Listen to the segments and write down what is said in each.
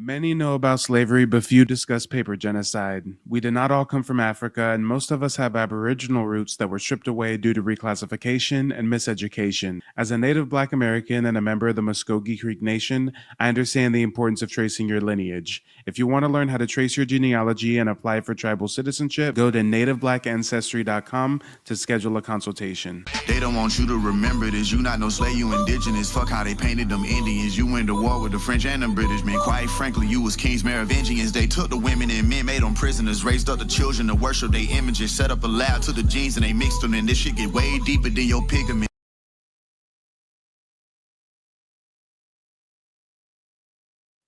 Many know about slavery, but few discuss paper genocide. We did not all come from Africa, and most of us have Aboriginal roots that were stripped away due to reclassification and miseducation. As a native Black American and a member of the Muskogee Creek Nation, I understand the importance of tracing your lineage. If you want to learn how to trace your genealogy and apply for tribal citizenship, go to nativeblackancestry.com to schedule a consultation. They don't want you to remember this. You not no slave, you indigenous. Fuck how they painted them Indians. You went to war with the French and the British, man. Quite frankly, you was kings, Merovingians. They took the women and men, made them prisoners, raised up the children to worship their images, set up a lab to the genes and they mixed them. And this shit get way deeper than your pigment.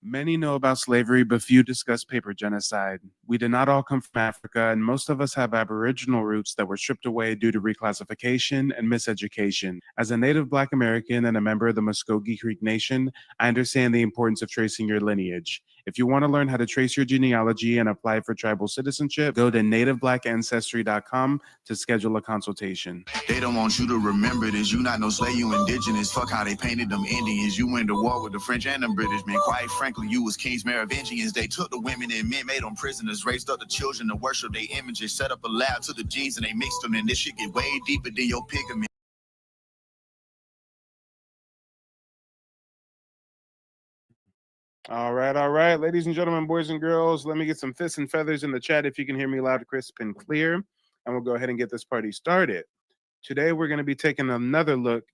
Many know about slavery, but few discuss paper genocide. We did not all come from Africa, and most of us have Aboriginal roots that were stripped away due to reclassification and miseducation. As a native Black American and a member of the Muskogee Creek Nation, I understand the importance of tracing your lineage. If you want to learn how to trace your genealogy and apply for tribal citizenship, go to nativeblackancestry.com to schedule a consultation. They don't want you to remember this. You not no slave, you indigenous. Fuck how they painted them Indians. You went to war with the French and the British, man. Quite frankly, you was kings, Merovingians. They took the women and men, made them prisoners, raised up the children to worship their images, set up a lab to the genes and they mixed them. And this shit get way deeper than your pigment. All right, ladies and gentlemen, boys and girls, let me get some fists and feathers in the chat if you can hear me loud, crisp, and clear. And we'll go ahead and get this party started. Today, we're going to be taking another look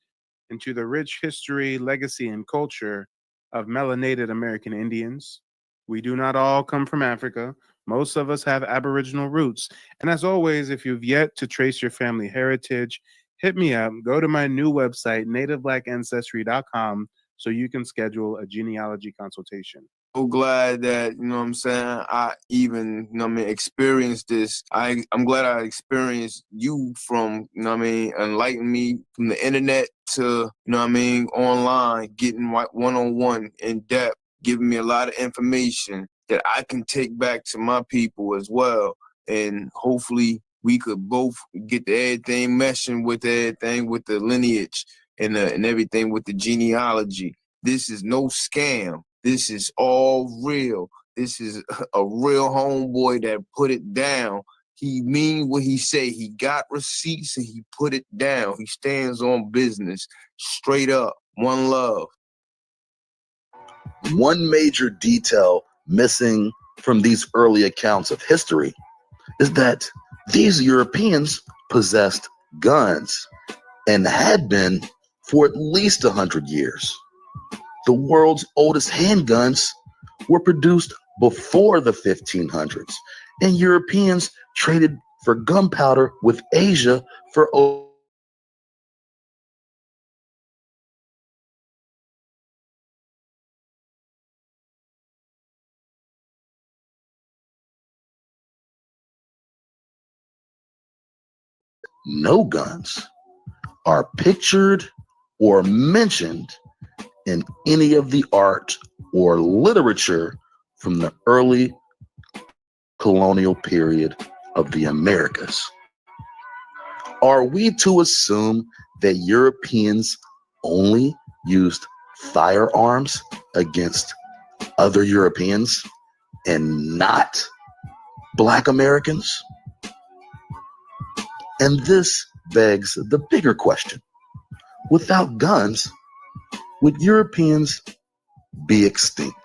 into the rich history, legacy, and culture of melanated American Indians. We do not all come from Africa. Most of us have Aboriginal roots. And as always, if you've yet to trace your family heritage, hit me up. Go to my new website, nativeblackancestry.com, so you can schedule a genealogy consultation. So glad that, you know what I'm saying, I even, you know what I mean, experienced this. I'm glad I experienced you from, you know what I mean, enlighten me from the internet to, you know what I mean, online, getting one-on-one in depth, giving me a lot of information that I can take back to my people as well. And hopefully we could both get everything meshing with everything with the lineage and everything with the genealogy. This is no scam. This is all real. This is a real homeboy that put it down. He mean what he say. He got receipts and he put it down. He stands on business. Straight up. One love. One major detail missing from these early accounts of history is that these Europeans possessed guns and had been for at least 100 years. The world's oldest handguns were produced before the 1500s, and Europeans traded for gunpowder with Asia for no guns are pictured or mentioned in any of the art or literature from the early colonial period of the Americas. Are we to assume that Europeans only used firearms against other Europeans and not Black Americans? And this begs the bigger question. Without guns, would Europeans be extinct?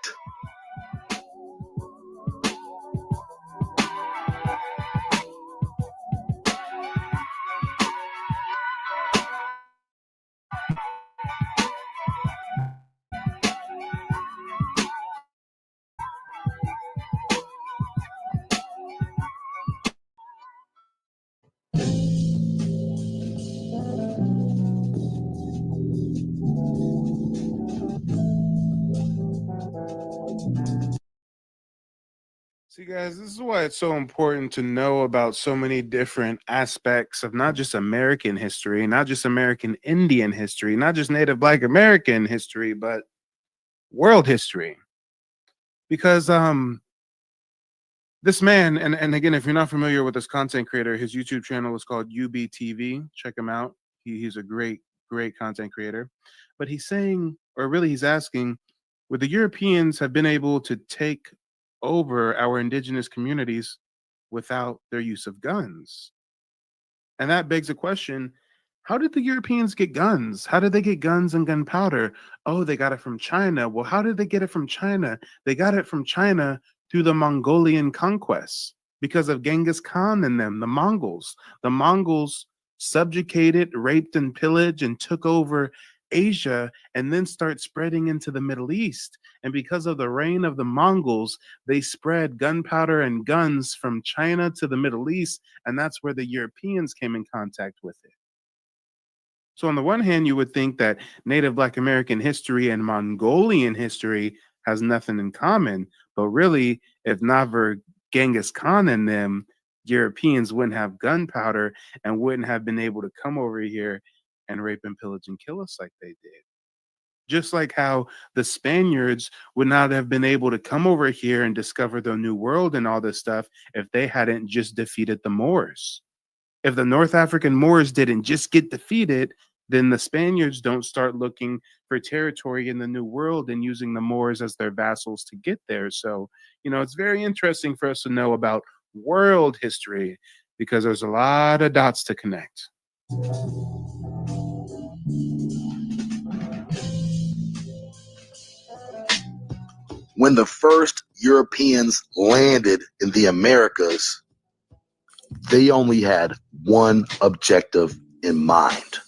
See, guys, this is why it's so important to know about so many different aspects of not just American history, not just American Indian history, not just Native Black American history, but world history. Because this man, and again, if you're not familiar with this content creator, his YouTube channel is called UBTV. Check him out. He's a great content creator. But he's saying, or really he's asking, where the Europeans have been able to take over our indigenous communities without their use of guns. And that begs a question: how did the Europeans get guns? How did they get guns and gunpowder? Oh, they got it from China. Well, how did they get it from China? They got it from China through the Mongolian conquests because of Genghis Khan and them, the Mongols. The Mongols subjugated, raped, and pillaged and took over Asia and then start spreading into the Middle East. And because of the reign of the Mongols, they spread gunpowder and guns from China to the Middle East, and that's where the Europeans came in contact with it. So, on the one hand, you would think that Native Black American history and Mongolian history has nothing in common, but really, if not for Genghis Khan and them, Europeans wouldn't have gunpowder and wouldn't have been able to come over here and rape and pillage and kill us like they did. Just like how the Spaniards would not have been able to come over here and discover the New World and all this stuff if they hadn't just defeated the Moors. If the North African Moors didn't just get defeated, then the Spaniards don't start looking for territory in the New World and using the Moors as their vassals to get there. So, it's very interesting for us to know about world history because there's a lot of dots to connect. When the first Europeans landed in the Americas, they only had one objective in mind.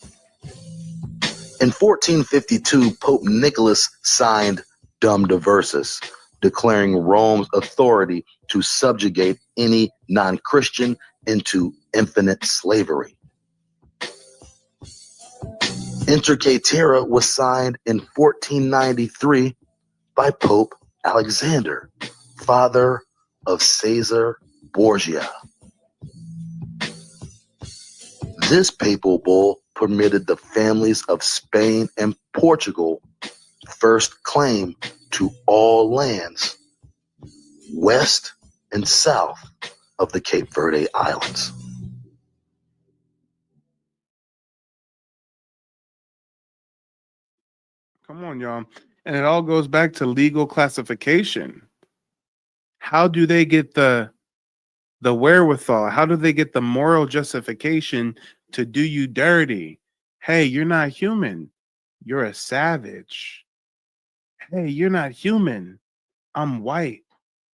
In 1452, Pope Nicholas signed Dum Diversas, declaring Rome's authority to subjugate any non-Christian into infinite slavery. Inter Caetera was signed in 1493 by Pope Alexander, father of Caesar Borgia. This papal bull permitted the families of Spain and Portugal first claim to all lands west and south of the Cape Verde Islands. Come on, y'all. And it all goes back to legal classification. How do they get the wherewithal? How do they get the moral justification to do you dirty? Hey, you're not human. You're a savage. Hey, you're not human. I'm white.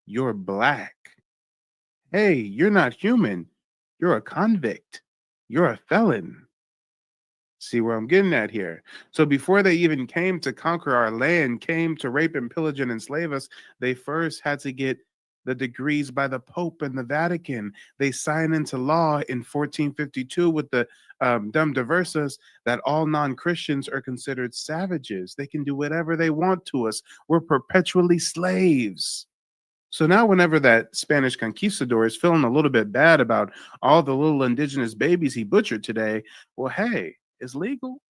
You're black. Hey, you're not human. You're a convict. You're a felon. See where I'm getting at here? So before they even came to conquer our land, came to rape and pillage and enslave us, they first had to get the degrees by the Pope and the Vatican. They signed into law in 1452 with the Dum Diversas that all non-Christians are considered savages. They can do whatever they want to us. We're perpetually slaves. So now whenever that Spanish conquistador is feeling a little bit bad about all the little indigenous babies he butchered today, well, hey, it's legal.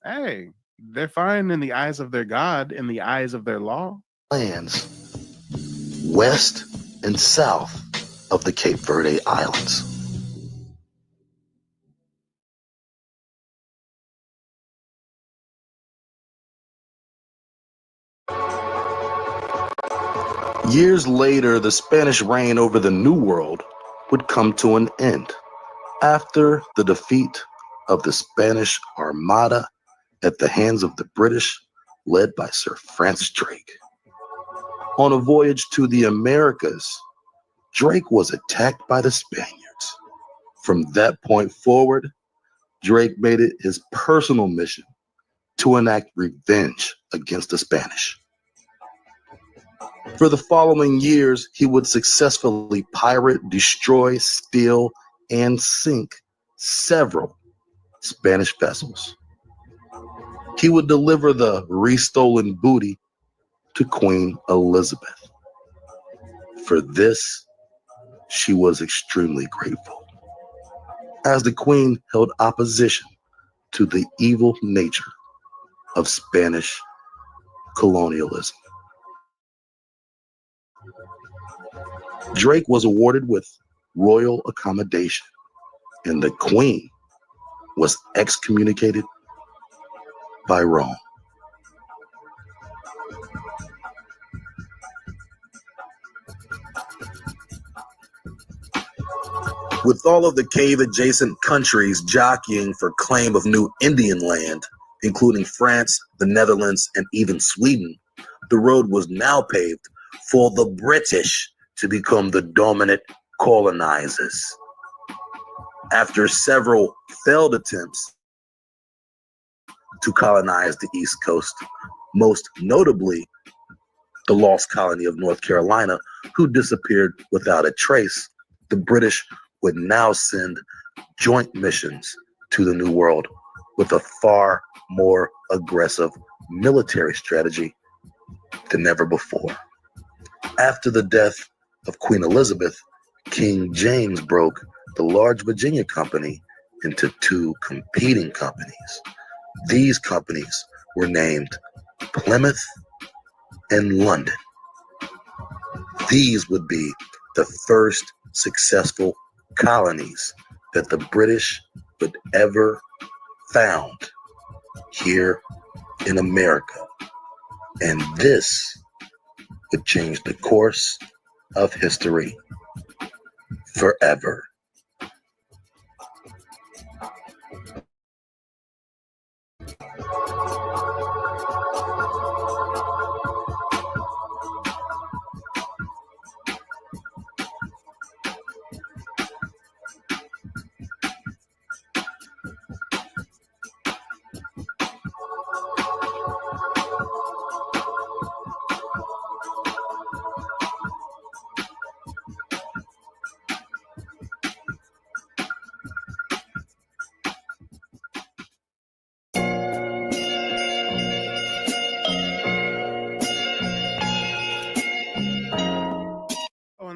Hey, they're fine in the eyes of their God, in the eyes of their law. Lands west and south of the Cape Verde Islands. Years later, the Spanish reign over the New World would come to an end after the defeat of the Spanish Armada at the hands of the British, led by Sir Francis Drake. On a voyage to the Americas, Drake was attacked by the Spaniards. From that point forward, Drake made it his personal mission to enact revenge against the Spanish. For the following years, he would successfully pirate, destroy, steal, and sink several Spanish vessels. He would deliver the restolen booty to Queen Elizabeth. For this, she was extremely grateful, as the Queen held opposition to the evil nature of Spanish colonialism. Drake was awarded with royal accommodation, and the Queen was excommunicated by Rome. With all of the cave-adjacent countries jockeying for claim of new Indian land, including France, the Netherlands, and even Sweden, the road was now paved for the British to become the dominant colonizers. After several failed attempts to colonize the East Coast, most notably the lost colony of North Carolina, who disappeared without a trace, the British would now send joint missions to the New World with a far more aggressive military strategy than ever before. After the death of Queen Elizabeth, King James broke the large Virginia Company into two competing companies. These companies were named Plymouth and London. These would be the first successful colonies that the British would ever found here in America. And this would change the course of history forever.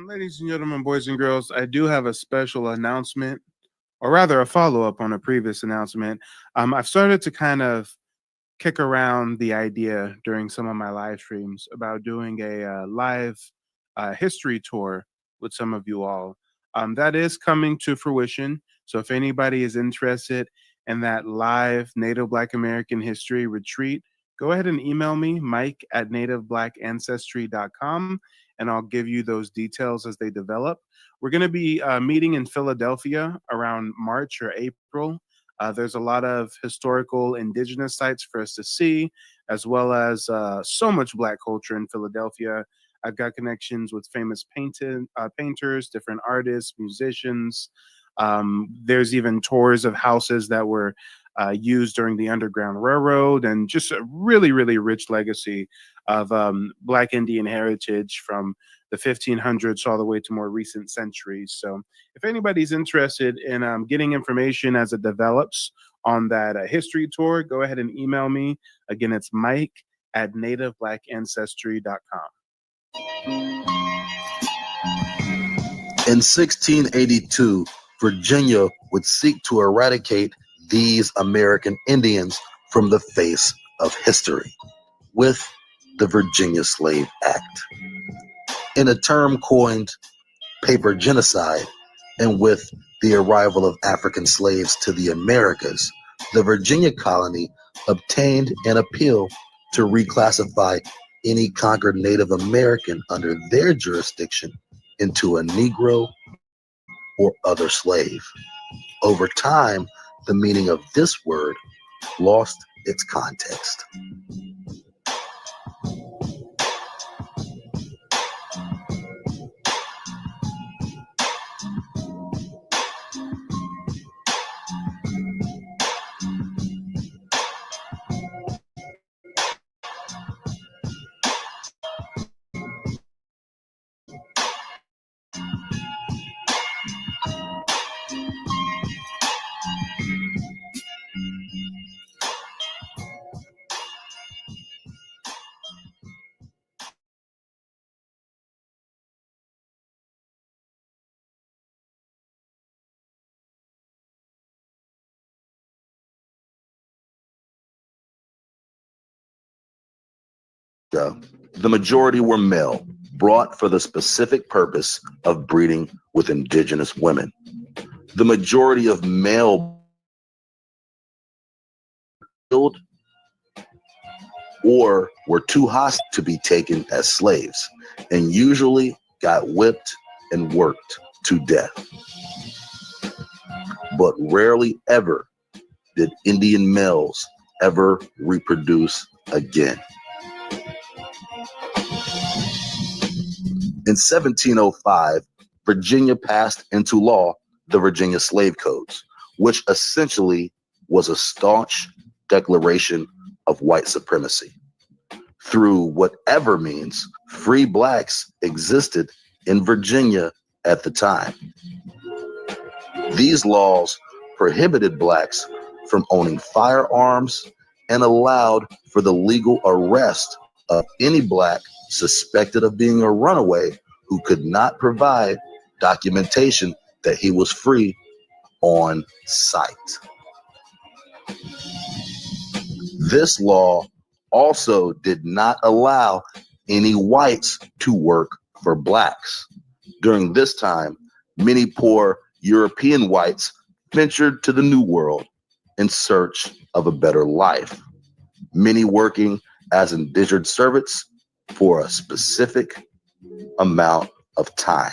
Ladies and gentlemen, boys and girls, I do have a special announcement, or rather a follow-up on a previous announcement. I've started to kind of kick around the idea during some of my live streams about doing a live history tour with some of you all. That is coming to fruition. So if anybody is interested in that live Native Black American history retreat, go ahead and email me, mike@nativeblackancestry.com, and I'll give you those details as they develop. We're going to be meeting in Philadelphia around March or April. There's a lot of historical indigenous sites for us to see, as well as so much Black culture in Philadelphia. I've got connections with famous painters, different artists, musicians. There's even tours of houses that were used during the Underground Railroad, and just a really, really rich legacy of Black Indian heritage from the 1500s all the way to more recent centuries. So if anybody's interested in getting information as it develops on that history tour, go ahead and email me. Again, it's mike@nativeblackancestry.com. In 1682, Virginia would seek to eradicate these American Indians from the face of history with the Virginia Slave Act. In a term coined paper genocide, and with the arrival of African slaves to the Americas, the Virginia colony obtained an appeal to reclassify any conquered Native American under their jurisdiction into a Negro or other slave. Over time, the meaning of this word lost its context. The majority were male, brought for the specific purpose of breeding with indigenous women. The majority of male killed or were too hostile to be taken as slaves, and usually got whipped and worked to death. but rarely ever did Indian males ever reproduce again. In 1705, Virginia passed into law the Virginia Slave Codes, which essentially was a staunch declaration of white supremacy. Through whatever means, free blacks existed in Virginia at the time. These laws prohibited blacks from owning firearms and allowed for the legal arrest of any black suspected of being a runaway who could not provide documentation that he was free on sight. This law also did not allow any whites to work for blacks. During this time, many poor European whites ventured to the New World in search of a better life, many working as indentured servants for a specific amount of time.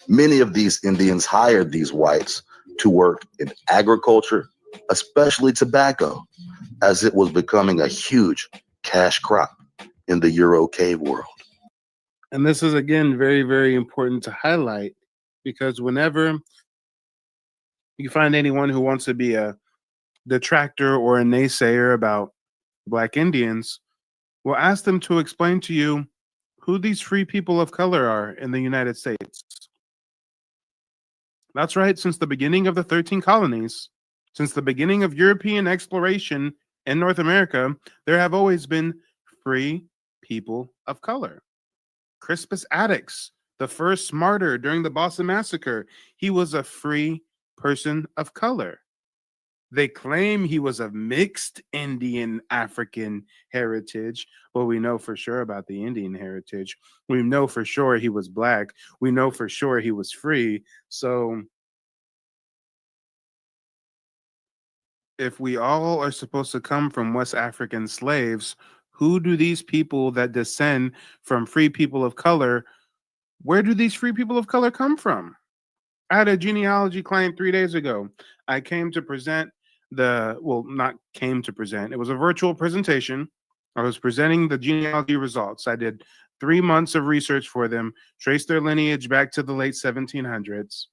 Many of these Indians hired these whites to work in agriculture, especially tobacco, as it was becoming a huge cash crop in the Euro cave world. And this is, again, very, very important to highlight, because whenever you find anyone who wants to be a detractor or a naysayer about Black Indians, we'll ask them to explain to you who these free people of color are in the United States. That's right, since the beginning of the 13 colonies, since the beginning of European exploration in North America, there have always been free people of color. Crispus Attucks, the first martyr during the Boston Massacre, he was a free person of color. They claim he was of mixed Indian African heritage, but we know for sure about the Indian heritage. We know for sure he was black. We know for sure he was free. So if we all are supposed to come from West African slaves, who do these people that descend from free people of color, where do these free people of color come from? I had a genealogy client 3 days ago. I came to present it was a virtual presentation. I was presenting the genealogy results. I did 3 months of research for them, traced their lineage back to the late 1700s.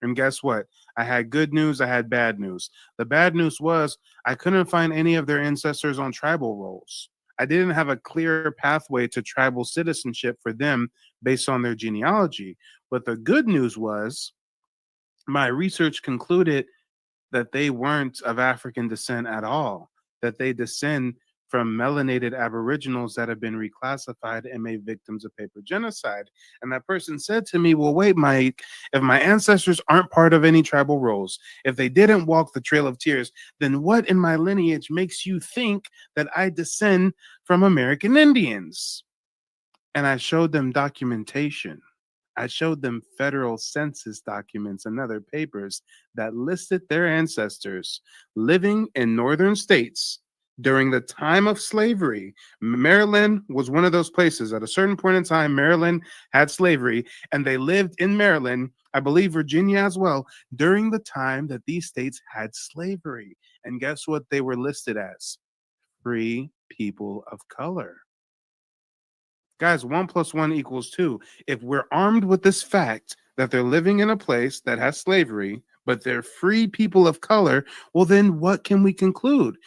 And guess what? I had good news, I had bad news. The bad news was I couldn't find any of their ancestors on tribal rolls. I didn't have a clear pathway to tribal citizenship for them based on their genealogy. But the good news was my research concluded that they weren't of African descent at all, that they descend from melanated aboriginals that have been reclassified and made victims of paper genocide. And that person said to me, well, wait, Mike, if my ancestors aren't part of any tribal roles, if they didn't walk the Trail of Tears, then what in my lineage makes you think that I descend from American Indians? And I showed them documentation. I showed them federal census documents and other papers that listed their ancestors living in northern states during the time of slavery. Maryland was one of those places. At a certain point in time, Maryland had slavery, and they lived in Maryland, I believe Virginia as well, during the time that these states had slavery. And guess what they were listed as? Free people of color. Guys, 1 + 1 = 2. If we're armed with this fact that they're living in a place that has slavery, but they're free people of color, well, then what can we conclude?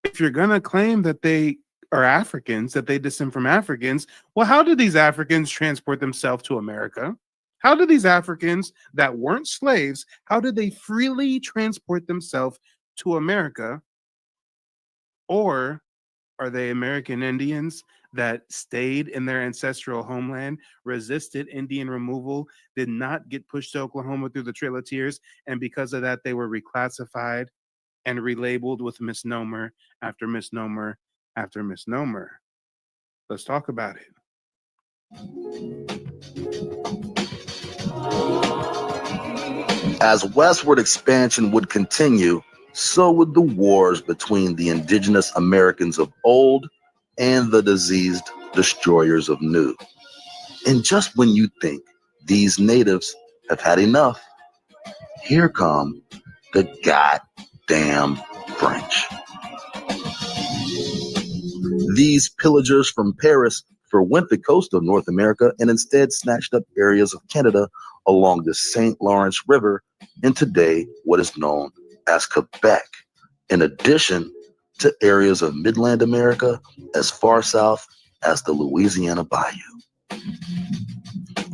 If you're going to claim that they are Africans, that they descend from Africans, well, how did these Africans transport themselves to America? How did these Africans that weren't slaves, how did they freely transport themselves to America? Or are they American Indians that stayed in their ancestral homeland, resisted Indian removal, did not get pushed to Oklahoma through the Trail of Tears, and because of that, they were reclassified and relabeled with misnomer after misnomer after misnomer? Let's talk about it. As westward expansion would continue, so would the wars between the indigenous Americans of old and the diseased destroyers of new. And just when you think these natives have had enough, Here come the goddamn French. These pillagers from Paris forwent the coast of North America and instead snatched up areas of Canada along the St. Lawrence River in today what is known as Quebec, in addition to areas of Midland America as far south as the Louisiana Bayou.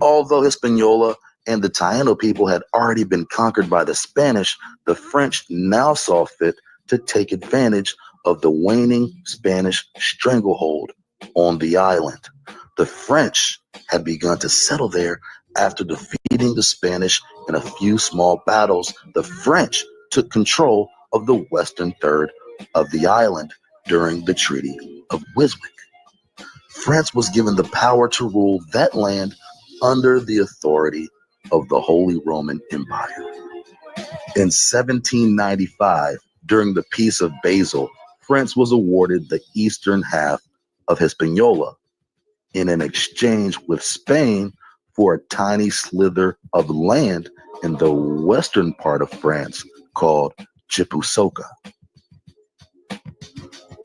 Although Hispaniola and the Taino people had already been conquered by the Spanish, the French now saw fit to take advantage of the waning Spanish stranglehold on the island. The French had begun to settle there after defeating the Spanish in a few small battles. The French took control of the western third of the island during the Treaty of Wiswick. France was given the power to rule that land under the authority of the Holy Roman Empire. In 1795, during the Peace of Basel, France was awarded the eastern half of Hispaniola in an exchange with Spain for a tiny slither of land in the western part of France called Chipusoka.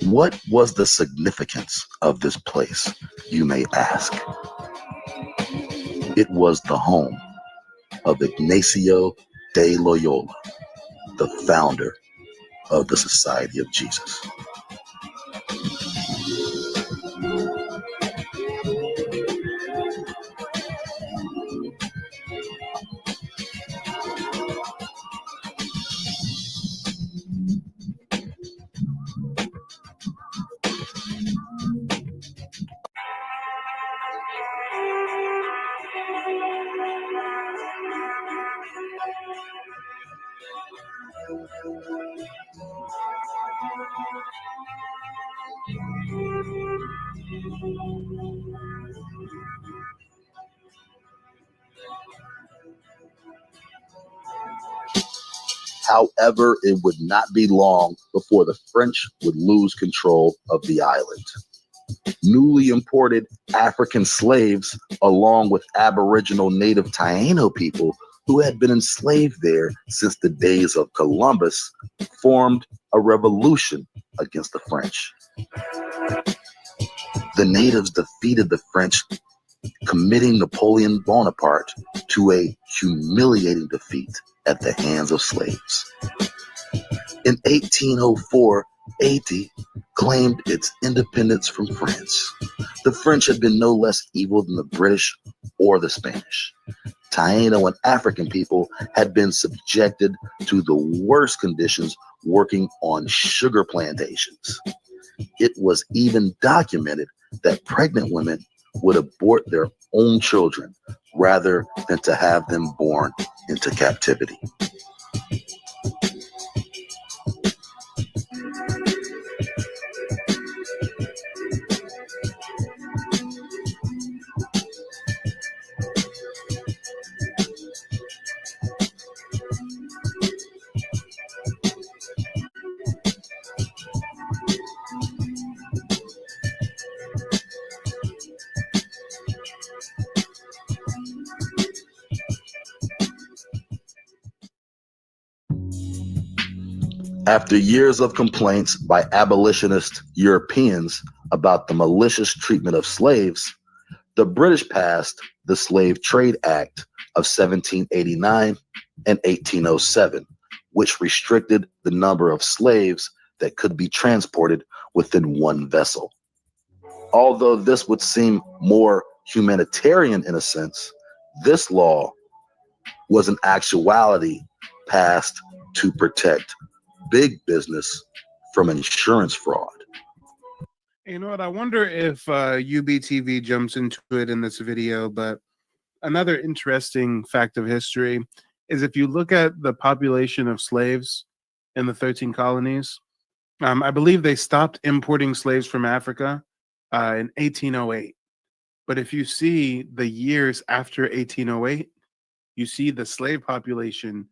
What was the significance of this place, you may ask? It was the home of Ignacio de Loyola, the founder of the Society of Jesus. However, it would not be long before the French would lose control of the island. Newly imported African slaves, along with Aboriginal native Taino people who had been enslaved there since the days of Columbus, formed a revolution against the French. The natives defeated the French, committing Napoleon Bonaparte to a humiliating defeat at the hands of slaves. In 1804, Haiti claimed its independence from France. The French had been no less evil than the British or the Spanish. Taino and African people had been subjected to the worst conditions working on sugar plantations. It was even documented that pregnant women would abort their own children rather than to have them born into captivity. After years of complaints by abolitionist Europeans about the malicious treatment of slaves, the British passed the Slave Trade Act of 1789 and 1807, which restricted the number of slaves that could be transported within one vessel. Although this would seem more humanitarian in a sense, this law was in actuality passed to protect big business from insurance fraud. You know what? I wonder if UBTV jumps into it in this video, but another interesting fact of history is if you look at the population of slaves in the 13 colonies, I believe they stopped importing slaves from Africa in 1808. But if you see the years after 1808, you see the slave population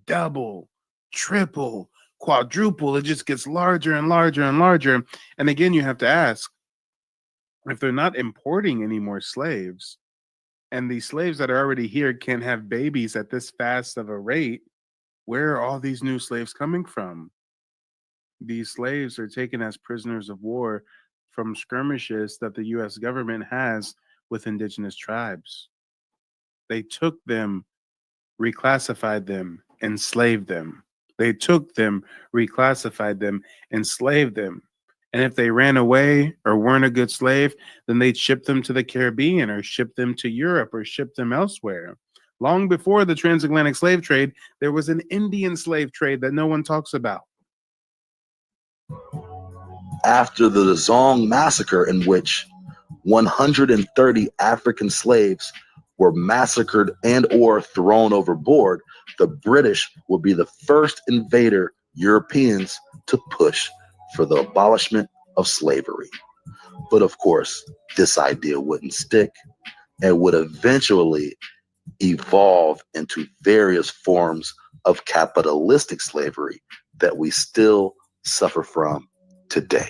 double, triple, quadruple. It just gets larger and larger and larger. And again, you have to ask, if they're not importing any more slaves, and these slaves that are already here can't have babies at this fast of a rate, Where are all these new slaves coming from? These slaves are taken as prisoners of war from skirmishes that the US government has with indigenous tribes. They took them, reclassified them, enslaved them. They took them, reclassified them, enslaved them. And if they ran away or weren't a good slave, then they'd ship them to the Caribbean or ship them to Europe or ship them elsewhere. Long before the transatlantic slave trade, there was an Indian slave trade that no one talks about. After the Zong massacre, in which 130 African slaves were massacred and or thrown overboard, the British would be the first invader Europeans to push for the abolishment of slavery. But of course, this idea wouldn't stick and would eventually evolve into various forms of capitalistic slavery that we still suffer from today.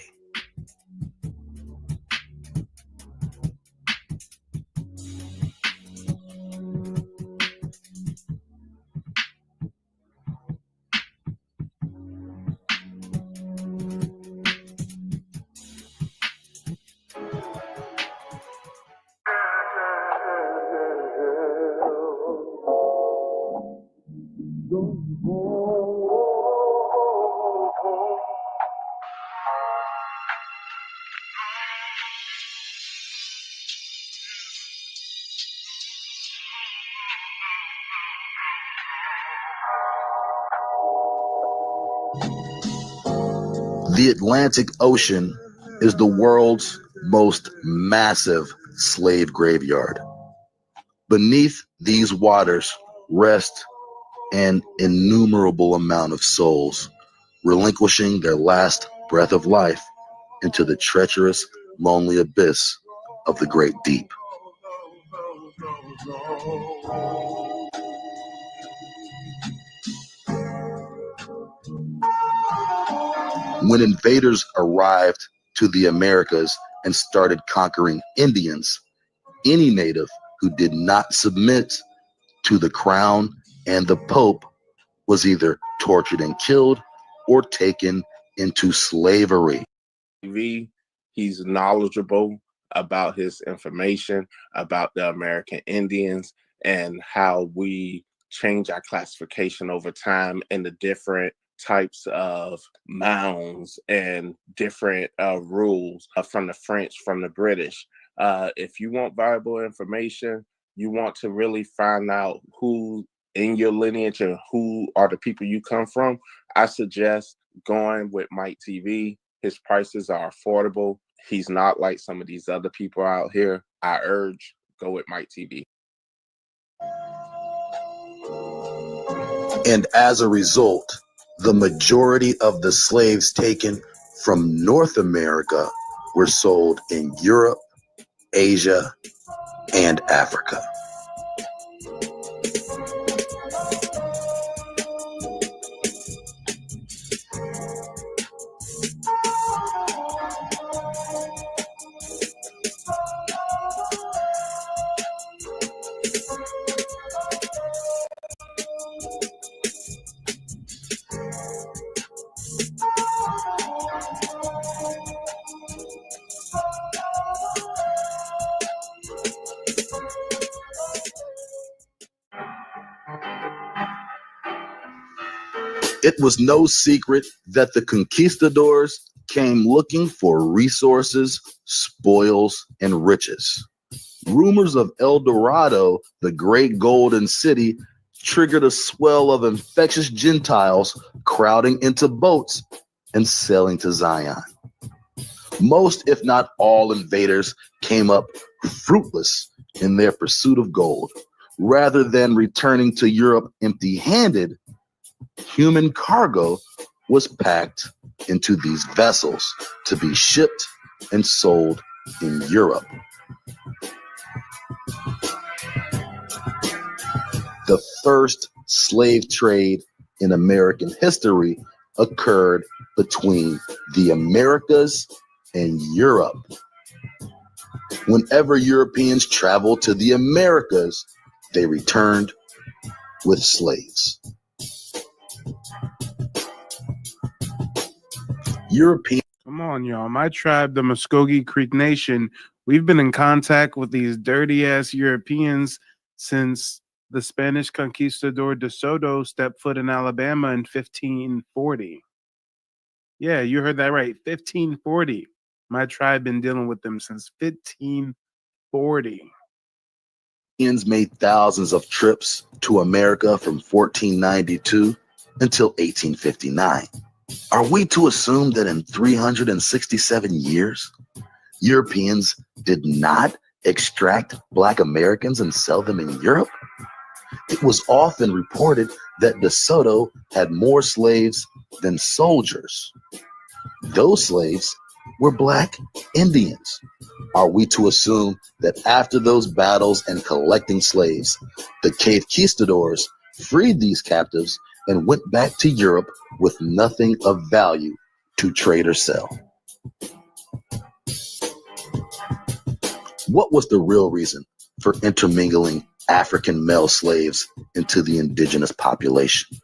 The Atlantic Ocean is the world's most massive slave graveyard. Beneath these waters rest an innumerable amount of souls, relinquishing their last breath of life into the treacherous, lonely abyss of the great deep. When invaders arrived to the Americas and started conquering Indians, any native who did not submit to the crown and the Pope was either tortured and killed or taken into slavery. He's knowledgeable about his information about the American Indians and how we change our classification over time and the different types of mounds and different rules from the French, from the British. If you want valuable information, you want to really find out who in your lineage and who are the people you come from, I suggest going with Mike TV. His prices are affordable. He's not like some of these other people out here. I urge, go with Mike TV. And as a result, the majority of the slaves taken from North America were sold in Europe, Asia, and Africa. It was no secret that the conquistadors came looking for resources, spoils, and riches. Rumors of El Dorado, the great golden city, triggered a swell of infectious Gentiles crowding into boats and sailing to Zion. Most, if not all, invaders came up fruitless in their pursuit of gold. Rather than returning to Europe empty-handed, human cargo was packed into these vessels to be shipped and sold in Europe. The first slave trade in American history occurred between the Americas and Europe. Whenever Europeans traveled to the Americas, they returned with slaves. European Come on, y'all. My tribe, the Muskogee Creek Nation, we've been in contact with these dirty ass Europeans since the Spanish conquistador De Soto stepped foot in Alabama in 1540. Yeah, you heard that right. 1540. My tribe been dealing with them since 1540. made thousands of trips to America from 1492 until 1859. Are we to assume that in 367 years, Europeans did not extract Black Americans and sell them in Europe? It was often reported that De Soto had more slaves than soldiers. Those slaves were Black Indians. Are we to assume that after those battles and collecting slaves, the conquistadors freed these captives and went back to Europe with nothing of value to trade or sell? What was the real reason for intermingling African male slaves into the indigenous population?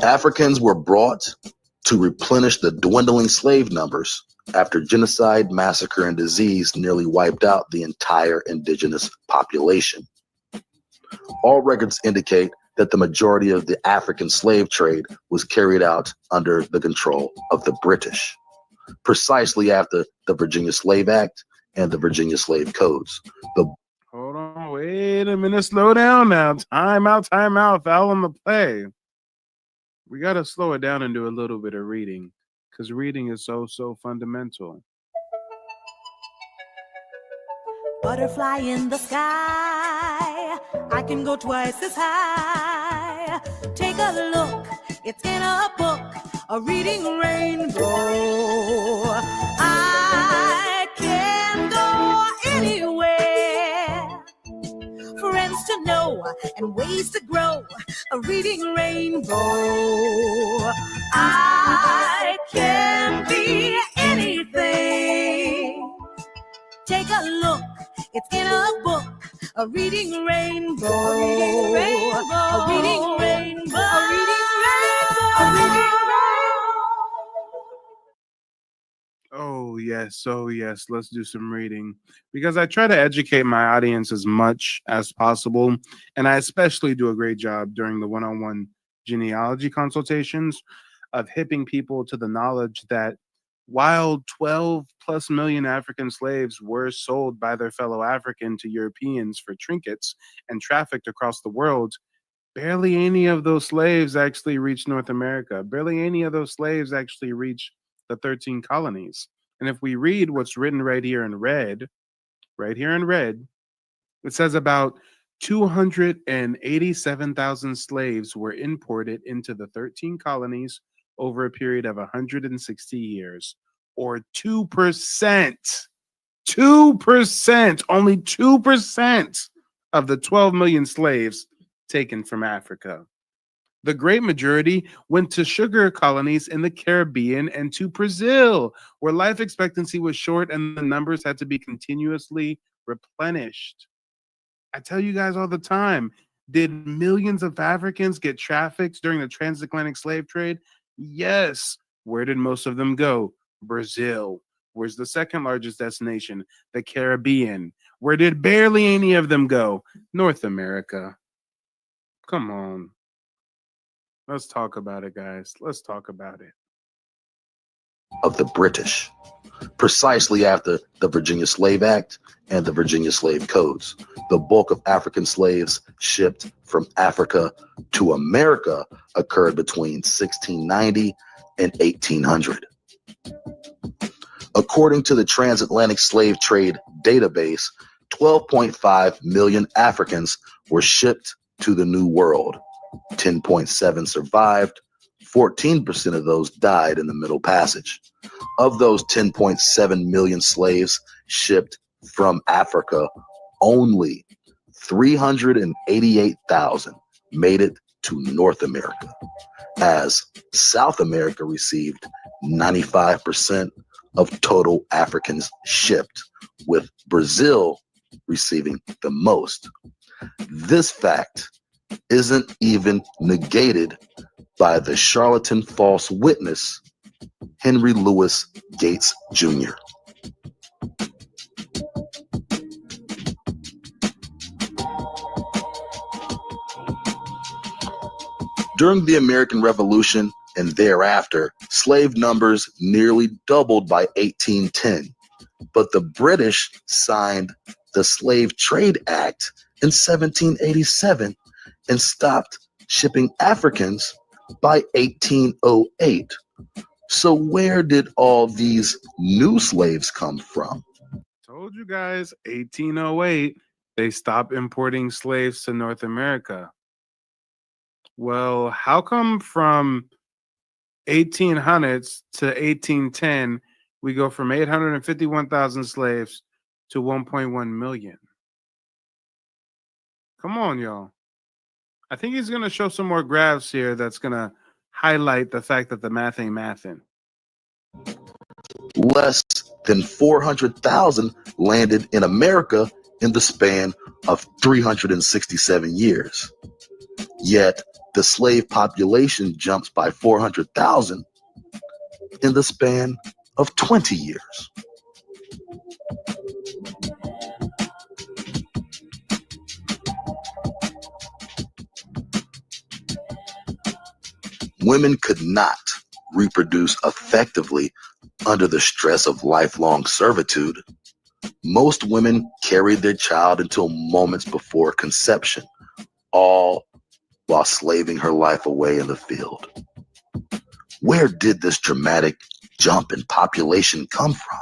Africans were brought to replenish the dwindling slave numbers after genocide, massacre, and disease nearly wiped out the entire indigenous population. All records indicate that the majority of the African slave trade was carried out under the control of the British, precisely after the Virginia Slave Act and the Virginia Slave Codes. Hold on, wait a minute, slow down now. Time out, foul on the play. We got to slow it down and do a little bit of reading, because reading is so fundamental. Butterfly in the sky, I can go twice as high. Take a look, it's in a book, a reading rainbow. I can go anywhere, friends to know and ways to grow, a reading rainbow. I can be anything. Take a look, it's in a book, a reading rainbow. A reading rainbow. A reading rainbow. A reading rainbow. Oh yes, let's do some reading, because I try to educate my audience as much as possible, and I especially do a great job during the one-on-one genealogy consultations of hipping people to the knowledge that while 12 plus million African slaves were sold by their fellow African to Europeans for trinkets and trafficked across the world, barely any of those slaves actually reached North America. Barely any of those slaves actually reached the 13 colonies. And if we read what's written right here in red, it says about 287,000 slaves were imported into the 13 colonies over a period of 160 years, or 2%. 2%, only 2% of the 12 million slaves taken from Africa. The great majority went to sugar colonies in the Caribbean and to Brazil, where life expectancy was short and the numbers had to be continuously replenished. I tell you guys all the time, did millions of Africans get trafficked during the transatlantic slave trade? Yes. Where did most of them go? Brazil. Where's the second largest destination? The Caribbean. Where did barely any of them go? North America. Come on. Let's talk about it, guys. Let's talk about it. Of the British, precisely after the Virginia Slave Act and the Virginia Slave Codes. The bulk of African slaves shipped from Africa to America occurred between 1690 and 1800. According to the Transatlantic Slave Trade Database, 12.5 million Africans were shipped to the New World. 10.7 survived. 14% of those died in the Middle Passage. Of those 10.7 million slaves shipped from Africa, only 388,000 made it to North America, as South America received 95% of total Africans shipped, with Brazil receiving the most. This fact isn't even negated by the charlatan false witness, Henry Louis Gates Jr. During the American Revolution and thereafter, slave numbers nearly doubled by 1810, but the British signed the Slave Trade Act in 1787 and stopped shipping Africans by 1808. So where did all these new slaves come from? Told you guys, 1808, they stopped importing slaves to North America. Well, how come from 1800s to 1810, we go from 851,000 slaves to 1.1 million? Come on, y'all. I think he's going to show some more graphs here that's going to highlight the fact that the math ain't mathin'. Less than 400,000 landed in America in the span of 367 years. Yet the slave population jumps by 400,000 in the span of 20 years. Women could not reproduce effectively under the stress of lifelong servitude. Most women carried their child until moments before conception, all while slaving her life away in the field. Where did this dramatic jump in population come from?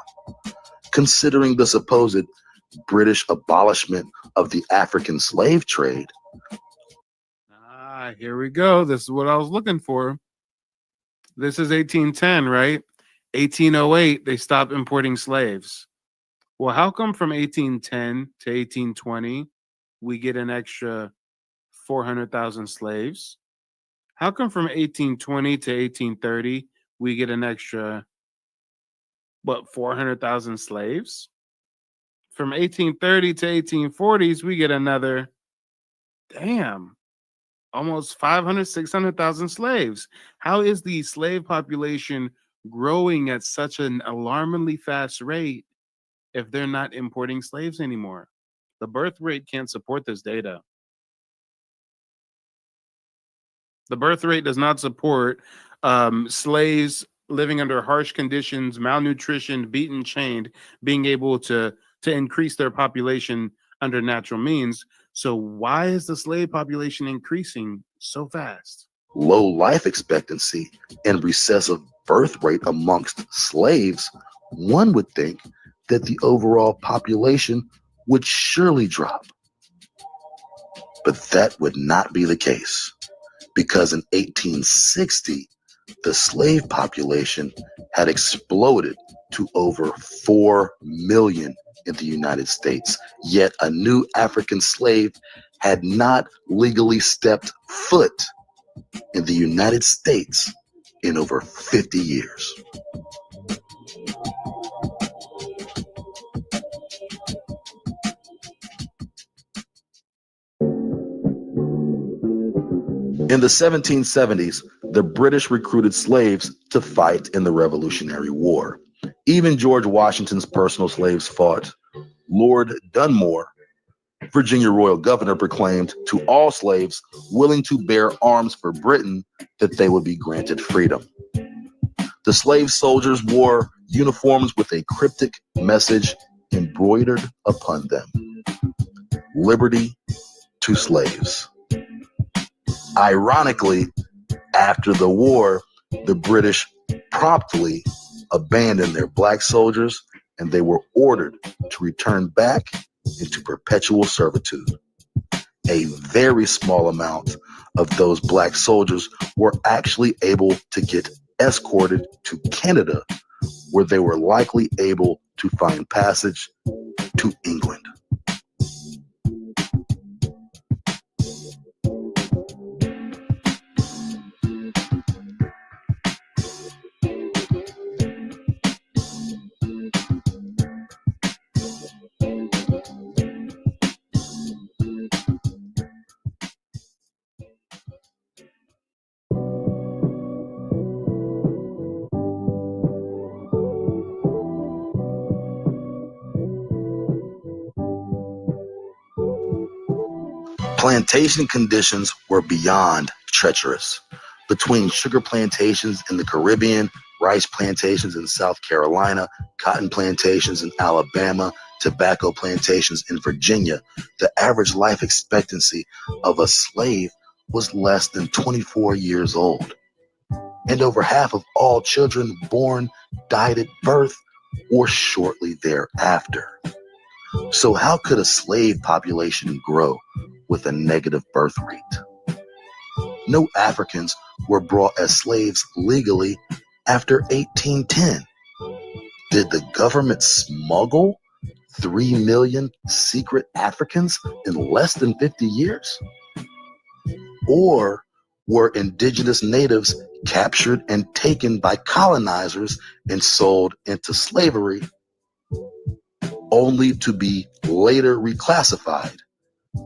Considering the supposed British abolishment of the African slave trade. Here we go. This is what I was looking for. This is 1810, right? 1808, they stopped importing slaves. Well, how come from 1810 to 1820, we get an extra 400,000 slaves? How come from 1820 to 1830, we get an extra, 400,000 slaves? From 1830 to 1840s, we get another, almost 500, 600,000 slaves. How is the slave population growing at such an alarmingly fast rate if they're not importing slaves anymore? The birth rate can't support this data. The birth rate does not support slaves living under harsh conditions, malnutrition, beaten, chained, being able to increase their population under natural means. So why is the slave population increasing so fast? Low life expectancy and recessive birth rate amongst slaves, one would think that the overall population would surely drop. But that would not be the case, because in 1860, the slave population had exploded to over 4 million in the United States, yet a new African slave had not legally stepped foot in the United States in over 50 years. In the 1770s, the British recruited slaves to fight in the Revolutionary War. Even George Washington's personal slaves fought. Lord Dunmore, Virginia royal governor, proclaimed to all slaves willing to bear arms for Britain that they would be granted freedom. The slave soldiers wore uniforms with a cryptic message embroidered upon them: liberty to slaves. Ironically, after the war, the British promptly abandoned their black soldiers, and they were ordered to return back into perpetual servitude. A very small amount of those black soldiers were actually able to get escorted to Canada, where they were likely able to find passage to England. Plantation conditions were beyond treacherous. Between sugar plantations in the Caribbean, rice plantations in South Carolina, cotton plantations in Alabama, tobacco plantations in Virginia, the average life expectancy of a slave was less than 24 years old. And over half of all children born died at birth or shortly thereafter. So how could a slave population grow with a negative birth rate? No Africans were brought as slaves legally after 1810. Did the government smuggle 3 million secret Africans in less than 50 years? Or were indigenous natives captured and taken by colonizers and sold into slavery, only to be later reclassified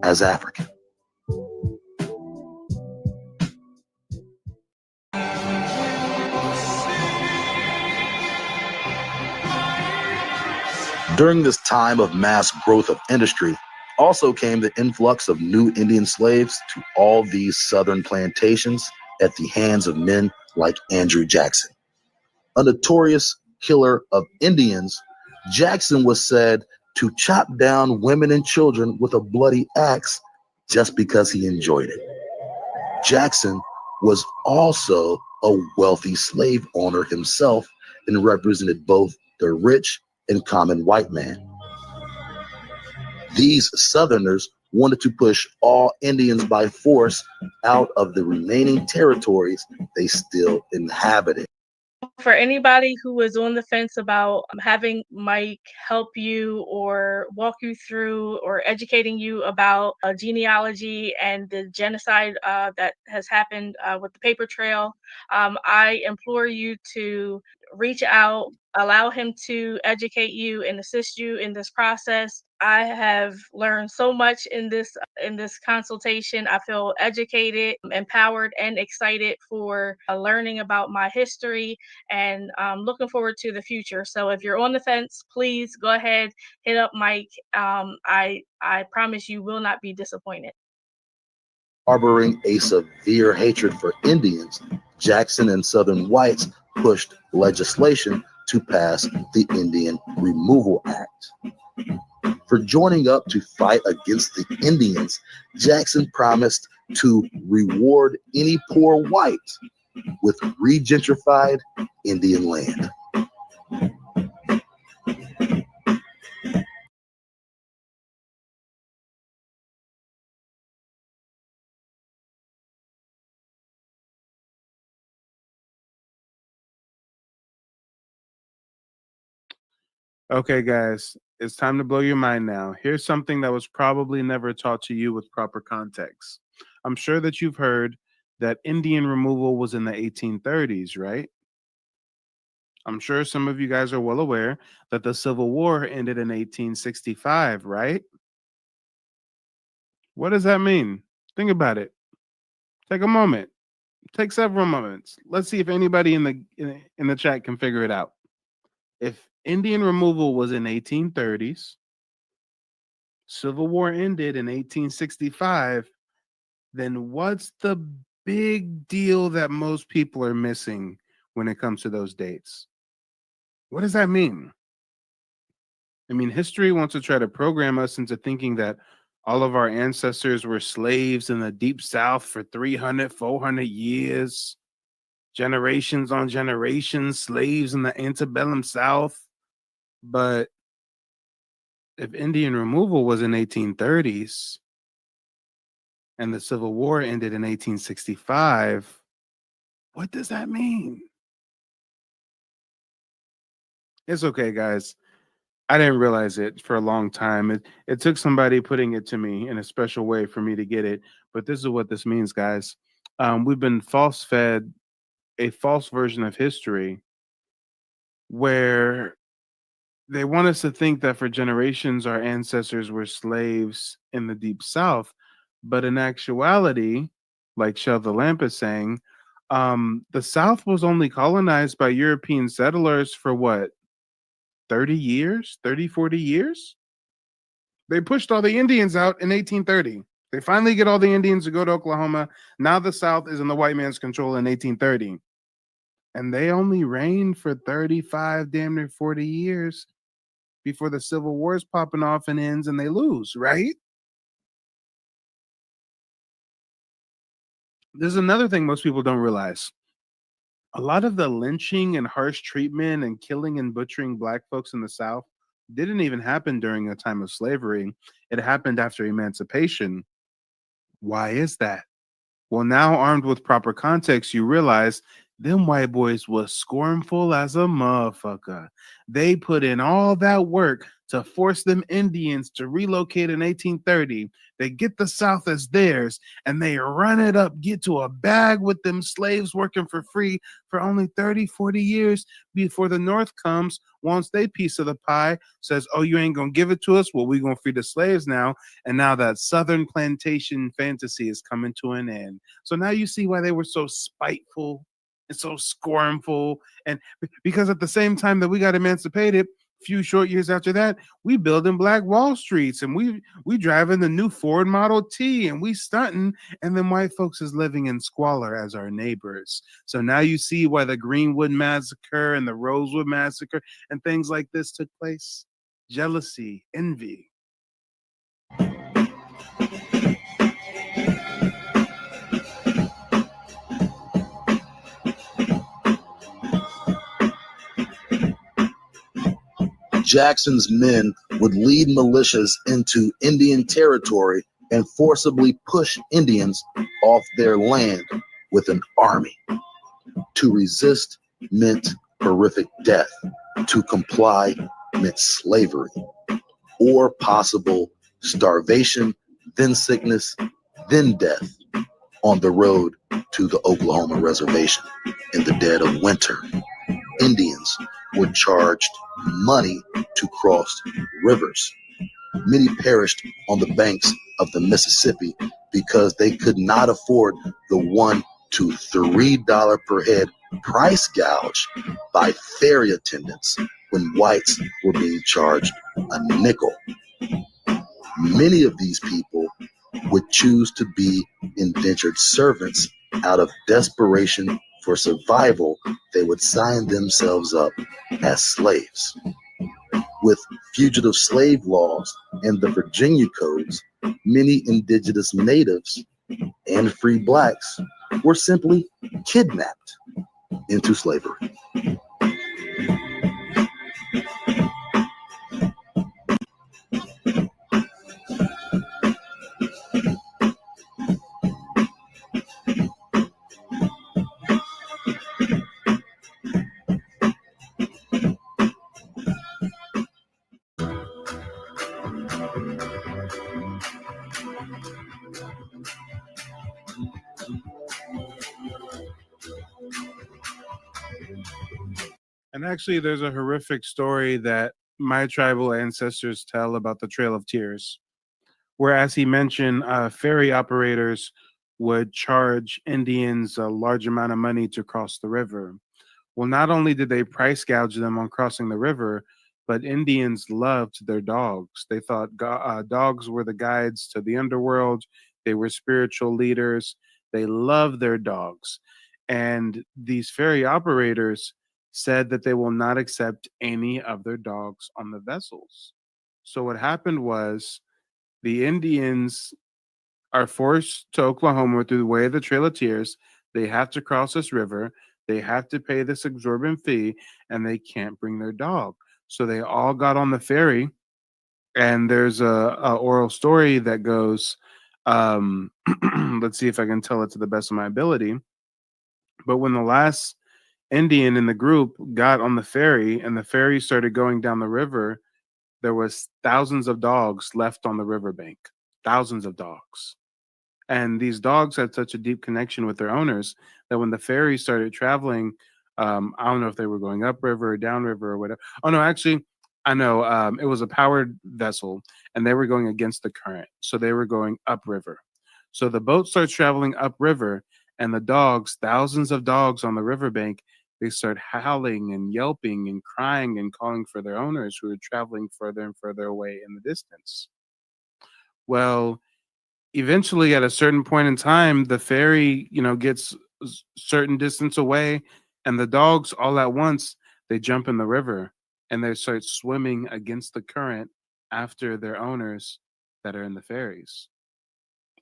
as African? During this time of mass growth of industry, also came the influx of new Indian slaves to all these southern plantations at the hands of men like Andrew Jackson. A notorious killer of Indians, Jackson was said to chop down women and children with a bloody axe just because he enjoyed it. Jackson was also a wealthy slave owner himself and represented both the rich and common white man. These Southerners wanted to push all Indians by force out of the remaining territories they still inhabited. For anybody who is on the fence about having Mike help you or walk you through or educating you about genealogy and the genocide that has happened with the paper trail, I implore you to reach out, allow him to educate you and assist you in this process. I have learned so much in this consultation. I feel educated, empowered, and excited for learning about my history, and looking forward to the future. So if you're on the fence, please go ahead, hit up Mike. I promise you will not be disappointed. Harboring a severe hatred for Indians, Jackson and Southern whites pushed legislation to pass the Indian Removal Act. For joining up to fight against the Indians, Jackson promised to reward any poor white with regentrified Indian land. Okay, guys, it's time to blow your mind now. Here's something that was probably never taught to you with proper context. I'm sure that you've heard that Indian removal was in the 1830s, right? I'm sure some of you guys are well aware that the Civil War ended in 1865, right? What does that mean? Think about it. Take a moment. Take several moments. Let's see if anybody in the chat can figure it out. If Indian removal was in 1830s, Civil War ended in 1865, then what's the big deal that most people are missing when it comes to those dates? What does that mean? I mean, history wants to try to program us into thinking that all of our ancestors were slaves in the deep South for 300, 400 years. generations on generations, slaves in the antebellum South. But if Indian removal was in 1830s and the Civil War ended in 1865, what does that mean? It's okay, guys. I didn't realize it for a long time. It took somebody putting it to me in a special way for me to get it. But this is what this means, guys. We've been false fed a false version of history where they want us to think that for generations our ancestors were slaves in the deep south. But in actuality, like Shel the Lamp is saying, the South was only colonized by European settlers for what, 30 years, 30, 40 years? They pushed all the Indians out in 1830. They finally get all the Indians to go to Oklahoma. Now the South is in the white man's control in 1830. And they only reigned for 35, damn near 40 years before the Civil War is popping off and ends and they lose, right? There's another thing most people don't realize. A lot of the lynching and harsh treatment and killing and butchering black folks in the South didn't even happen during a time of slavery. It happened after emancipation. Why is that? Well, now armed with proper context, you realize them white boys was scornful as a motherfucker. They put in all that work to force them Indians to relocate in 1830. They get the South as theirs and they run it up, get to a bag with them slaves working for free for only 30, 40 years before the North comes, wants their piece of the pie, says, oh, you ain't gonna give it to us? Well, we're gonna free the slaves now. And now that Southern plantation fantasy is coming to an end. So now you see why they were so spiteful and so scornful. And because at the same time that we got emancipated, few short years after that, we building Black Wall Streets and we driving the new Ford Model T and we stunting, and then white folks is living in squalor as our neighbors. So now you see why the Greenwood Massacre and the Rosewood Massacre and things like this took place. Jealousy, envy. Jackson's men would lead militias into Indian territory and forcibly push Indians off their land with an army. To resist meant horrific death. To comply meant slavery or possible starvation, then sickness, then death on the road to the Oklahoma reservation in the dead of winter. Indians were charged money to cross rivers. Many perished on the banks of the Mississippi because they could not afford the $1 to $3 per head price gouge by ferry attendants when whites were being charged a nickel. Many of these people would choose to be indentured servants out of desperation for survival. They would sign themselves up as slaves. With fugitive slave laws and the Virginia codes, many indigenous natives and free blacks were simply kidnapped into slavery. And actually, there's a horrific story that my tribal ancestors tell about the Trail of Tears, where, as he mentioned, ferry operators would charge Indians a large amount of money to cross the river. Well, not only did they price gouge them on crossing the river, but Indians loved their dogs. They thought dogs were the guides to the underworld. They were spiritual leaders. They loved their dogs. And these ferry operators said that they will not accept any of their dogs on the vessels. So what happened was the Indians are forced to Oklahoma through the way of the Trail of Tears. They have to cross this river. They have to pay this exorbitant fee, and they can't bring their dog. So they all got on the ferry, and there's a oral story that goes, let's see if I can tell it to the best of my ability. But when the last Indian in the group got on the ferry and the ferry started going down the river, there was thousands of dogs left on the riverbank, thousands of dogs. And these dogs had such a deep connection with their owners that when the ferry started traveling, I don't know if they were going upriver or downriver or whatever. Oh no, actually, I know it was a powered vessel, and they were going against the current, so they were going upriver. So the boat starts traveling upriver, and the dogs, thousands of dogs on the riverbank, they start howling and yelping and crying and calling for their owners who are traveling further and further away in the distance. Well, eventually at a certain point in time, the ferry, gets certain distance away, and the dogs all at once, they jump in the river and they start swimming against the current after their owners that are in the ferries.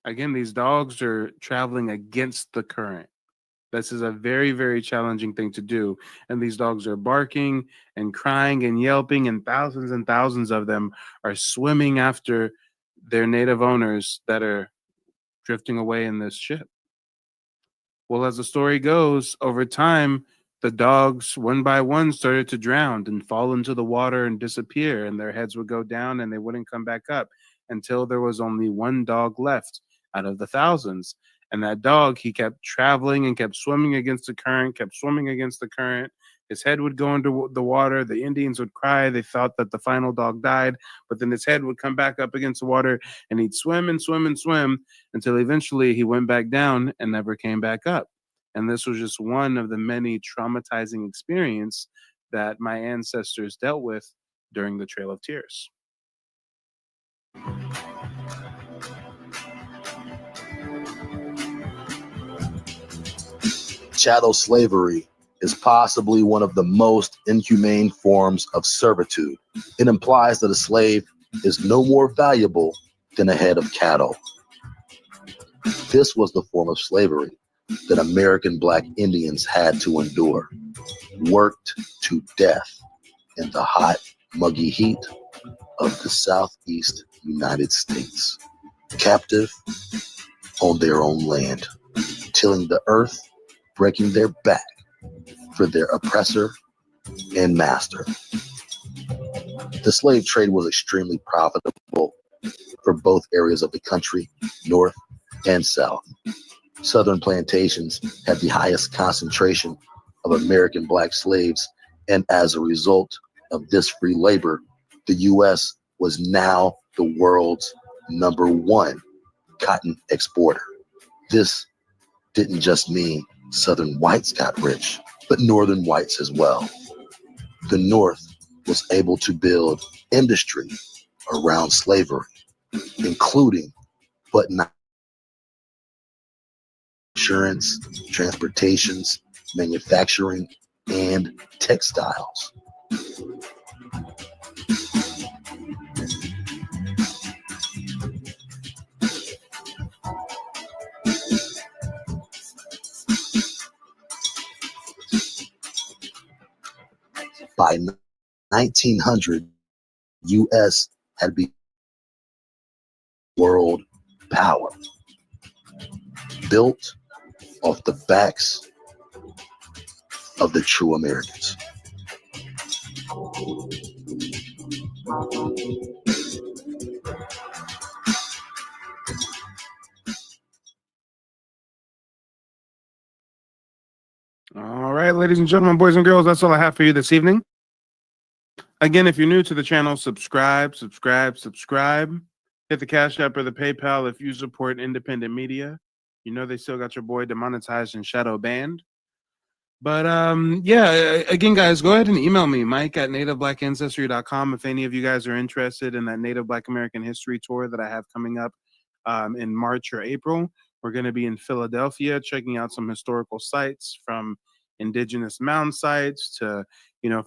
Again, these dogs are traveling against the current. This is a very, very challenging thing to do. And these dogs are barking and crying and yelping, and thousands of them are swimming after their native owners that are drifting away in this ship. Well, as the story goes, over time, the dogs, one by one, started to drown and fall into the water and disappear, and their heads would go down and they wouldn't come back up until there was only one dog left out of the thousands. And that dog, he kept traveling and kept swimming against the current, kept swimming against the current. His head would go into the water. The Indians would cry. They thought that the final dog died, but then his head would come back up against the water, and he'd swim and swim and swim until eventually he went back down and never came back up. And this was just one of the many traumatizing experiences that my ancestors dealt with during the Trail of Tears. Chattel slavery is possibly one of the most inhumane forms of servitude. It implies that a slave is no more valuable than a head of cattle. This was the form of slavery that American Black Indians had to endure, worked to death in the hot, muggy heat of the Southeast United States, captive on their own land, tilling the earth, breaking their back for their oppressor and master. The slave trade was extremely profitable for both areas of the country, North and South. Southern plantations had the highest concentration of American Black slaves, and as a result of this free labor, the U.S. was now the world's #1 cotton exporter. This didn't just mean Southern whites got rich, but Northern whites as well. The North was able to build industry around slavery, including, but not insurance, transportations, manufacturing, and textiles. By 1900, U.S. had become world power, built off the backs of the true Americans. All right, ladies and gentlemen, boys and girls, that's all I have for you this evening. Again, if you're new to the channel, subscribe. Hit the Cash App or the PayPal if you support independent media. You know they still got your boy demonetized and shadow banned. But yeah, again, guys, go ahead and email me, Mike@NativeBlackAncestry.com, if any of you guys are interested in that Native Black American History Tour that I have coming up in March or April. We're going to be in Philadelphia, checking out some historical sites, from indigenous mound sites to,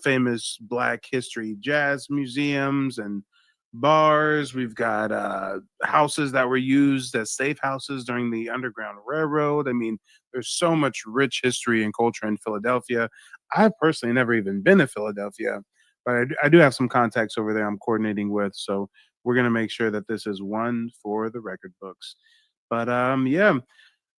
famous Black history jazz museums and bars. We've got houses that were used as safe houses during the Underground Railroad. I mean, there's so much rich history and culture in Philadelphia. I've personally never even been to Philadelphia, but I do have some contacts over there I'm coordinating with. So we're going to make sure that this is one for the record books. But yeah,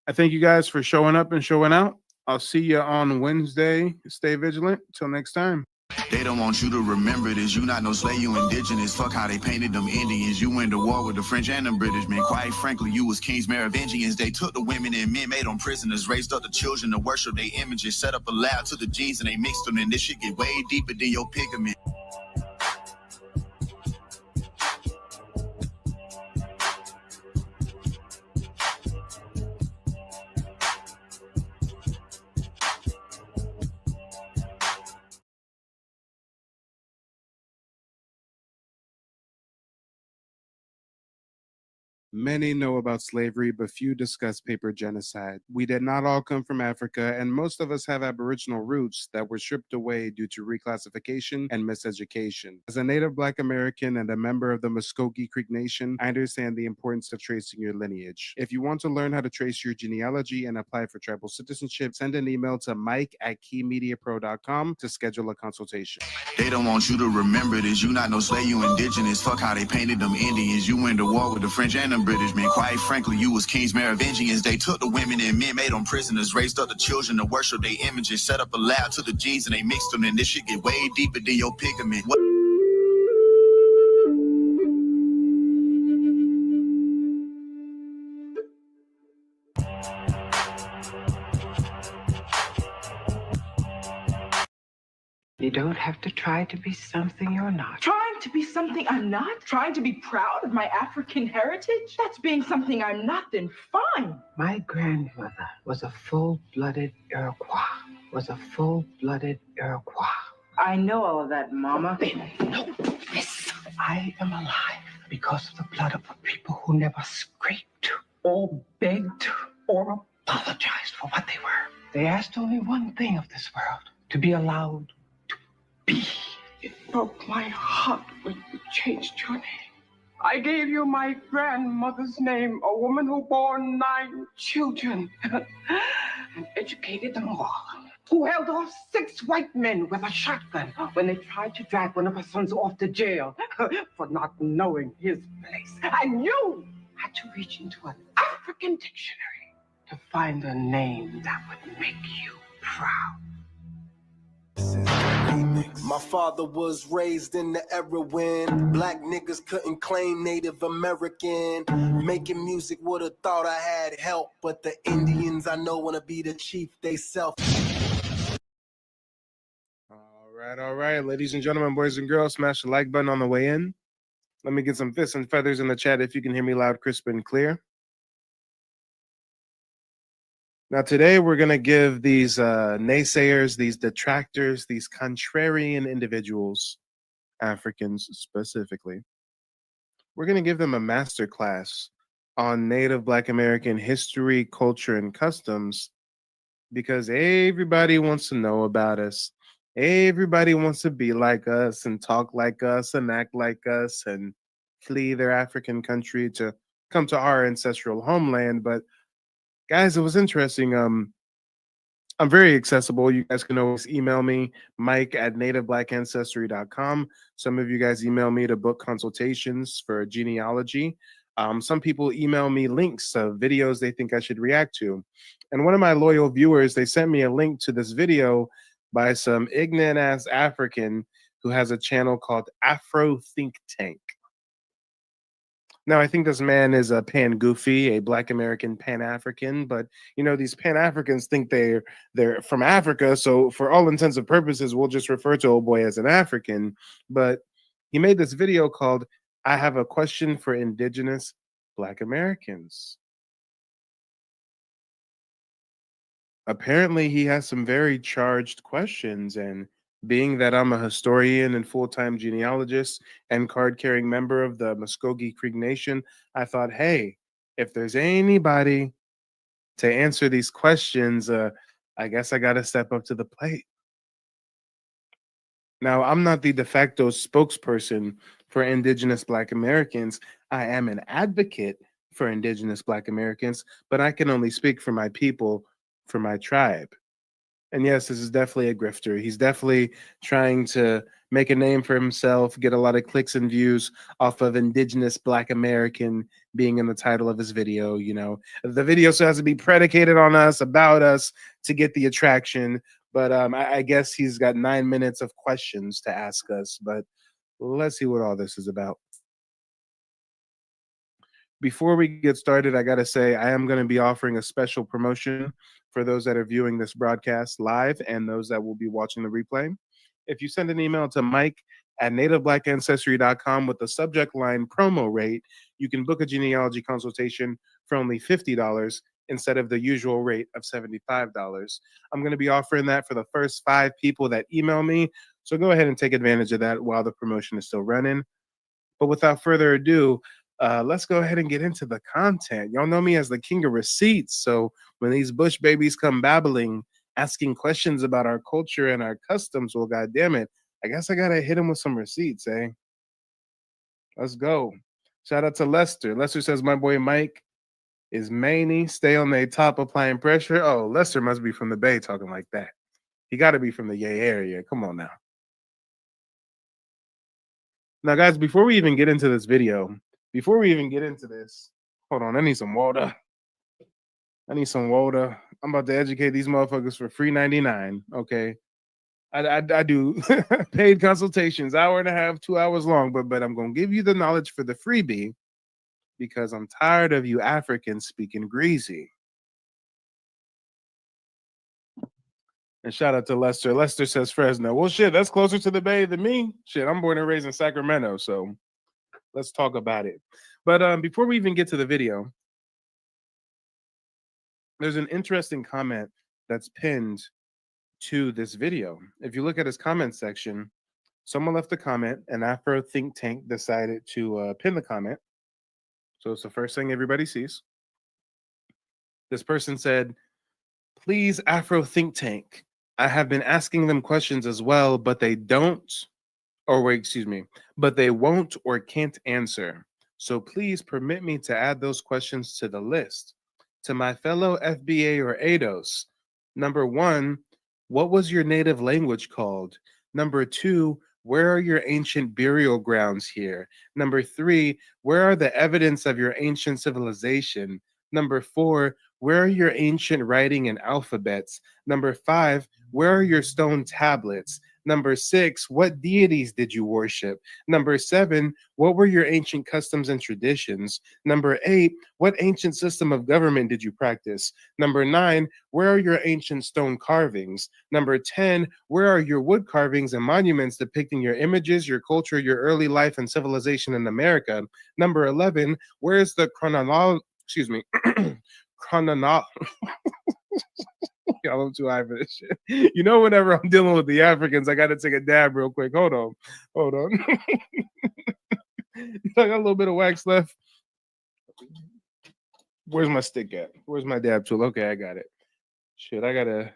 I thank you guys for showing up and showing out. I'll see you on Wednesday. Stay vigilant. Till next time. They don't want you to remember this. You not no slave, you indigenous. Fuck how they painted them Indians. You went to war with the French and the British men. Quite frankly, you was kings Merovingians. They took the women and men, made them prisoners, raised up the children to worship their images, set up a lab to the genes and they mixed them. And this shit get way deeper than your pigment. Many know about slavery, but few discuss paper genocide. We did not all come from Africa, and most of us have Aboriginal roots that were stripped away due to reclassification and miseducation. As a Native Black American and a member of the Muskogee Creek Nation, I understand the importance of tracing your lineage. If you want to learn how to trace your genealogy and apply for tribal citizenship, send an email to mike@keymediapro.com to schedule a consultation. They don't want you to remember this. You not no slave, you indigenous. Fuck how they painted them Indians. You went to war with the French and the British men. Quite frankly, you was kings Merovingians. They took the women and men, made them prisoners, raised up the children to worship their images, set up a lab to the genes and they mixed them. And this shit get way deeper than your pigment. What? You don't have to try to be something you're not. Trying to be something I'm not? Trying to be proud of my African heritage? That's being something I'm not, then fine. My grandmother was a full-blooded Iroquois. I know all of that, Mama. No, miss. I am alive because of the blood of the people who never scraped or begged or apologized for what they were. They asked only one thing of this world, to be allowed be. It broke my heart when you changed your name. I gave you my grandmother's name, a woman who bore 9 children and educated them all, who held off 6 white men with a shotgun when they tried to drag one of her sons off to jail for not knowing his place. And you had to reach into an African dictionary to find a name that would make you proud. My father was raised in the era when black niggas couldn't claim Native American. Making music would've thought I had help, but the Indians I know wanna be the chief they self. All right, ladies and gentlemen, boys and girls, smash the like button on the way in. Let me get some fists and feathers in the chat if you can hear me loud, crisp, and clear. Now, today we're going to give these naysayers, these detractors, these contrarian individuals, Africans specifically, we're going to give them a masterclass on Native Black American history, culture, and customs, because everybody wants to know about us. Everybody wants to be like us and talk like us and act like us and flee their African country to come to our ancestral homeland. But guys, it was interesting. I'm very accessible. You guys can always email me, mike@nativebblackancestry.com. Some of you guys email me to book consultations for genealogy. Some people email me links of videos they think I should react to. And one of my loyal viewers, they sent me a link to this video by some ignorant ass African who has a channel called Afro Think Tank. Now, I think this man is a Pan Goofy, a Black American Pan-African, but you know, these Pan-Africans think they're from Africa, so for all intents and purposes, we'll just refer to old boy as an African. But he made this video called "I Have a Question for Indigenous Black Americans." Apparently, he has some very charged questions, and being that I'm a historian and full-time genealogist and card-carrying member of the Muskogee Creek Nation, I thought, hey, if there's anybody to answer these questions, I guess I got to step up to the plate. Now, I'm not the de facto spokesperson for Indigenous Black Americans. I am an advocate for Indigenous Black Americans, but I can only speak for my people, for my tribe. And yes, this is definitely a grifter. He's definitely trying to make a name for himself, get a lot of clicks and views off of Indigenous Black American being in the title of his video. You know, the video still has to be predicated on us, about us, to get the attraction. But I guess he's got 9 minutes of questions to ask us. But let's see what all this is about. Before we get started, I got to say I am going to be offering a special promotion for those that are viewing this broadcast live and those that will be watching the replay. If you send an email to mike@nativeblackancestry.com with the subject line promo rate, you can book a genealogy consultation for only $50 instead of the usual rate of $75. I'm going to be offering that for the first 5 people that email me. So go ahead and take advantage of that while the promotion is still running. But without further ado, let's go ahead and get into the content. Y'all know me as the king of receipts. So when these Bush babies come babbling, asking questions about our culture and our customs, well, goddamn it, I guess I gotta hit them with some receipts, eh? Let's go. Shout out to Lester. Lester says my boy Mike is maney. Stay on the top, applying pressure. Oh, Lester must be from the Bay talking like that. He got to be from the Yay area. Come on now. Now, guys, before we even get into this video, hold on, I need some water. I'm about to educate these motherfuckers for free 99. Okay. I do paid consultations, hour and a half, 2 hours long, but I'm gonna give you the knowledge for the freebie because I'm tired of you Africans speaking greasy. And shout out to Lester. Lester says Fresno. Well, shit, that's closer to the Bay than me. Shit, I'm born and raised in Sacramento, so let's talk about it. But before we even get to the video, there's an interesting comment that's pinned to this video. If you look at his comment section, someone left a comment, and Afro Think Tank decided to pin the comment. So it's the first thing everybody sees. This person said, "Please, Afro Think Tank. I have been asking them questions as well, but they don't, or wait, excuse me, but they won't or can't answer. So please permit me to add those questions to the list. To my fellow FBA or ADOS, number 1, what was your native language called? Number 2, where are your ancient burial grounds here? Number 3, where are the evidence of your ancient civilization? Number 4, where are your ancient writing and alphabets? Number 5, where are your stone tablets? Number 6, what deities did you worship? Number 7, what were your ancient customs and traditions? Number 8, what ancient system of government did you practice? Number 9, where are your ancient stone carvings? Number 10, where are your wood carvings and monuments depicting your images, your culture, your early life and civilization in America? Number 11, where is the Y'all, I'm too high for this shit. You know, whenever I'm dealing with the Africans, I got to take a dab real quick. Hold on. I got a little bit of wax left. Where's my stick at? Where's my dab tool? Okay, I got it. Shit, I gotta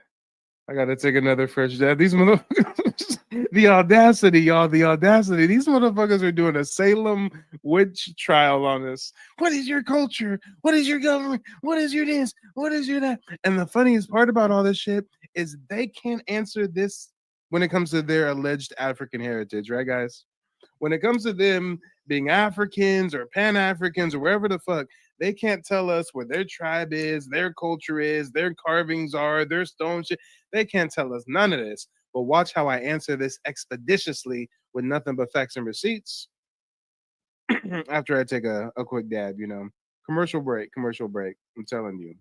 take another fresh dab. These motherfuckers, the audacity, y'all, the audacity. These motherfuckers are doing a Salem witch trial on us. What is your culture? What is your government? What is your this? What is your that? And the funniest part about all this shit is they can't answer this when it comes to their alleged African heritage, right, guys? When it comes to them being Africans or Pan-Africans or wherever the fuck, they can't tell us where their tribe is, their culture is, their carvings are, their stone shit. They can't tell us none of this. But watch how I answer this expeditiously with nothing but facts and receipts. After I take a quick dab, you know. Commercial break. I'm telling you,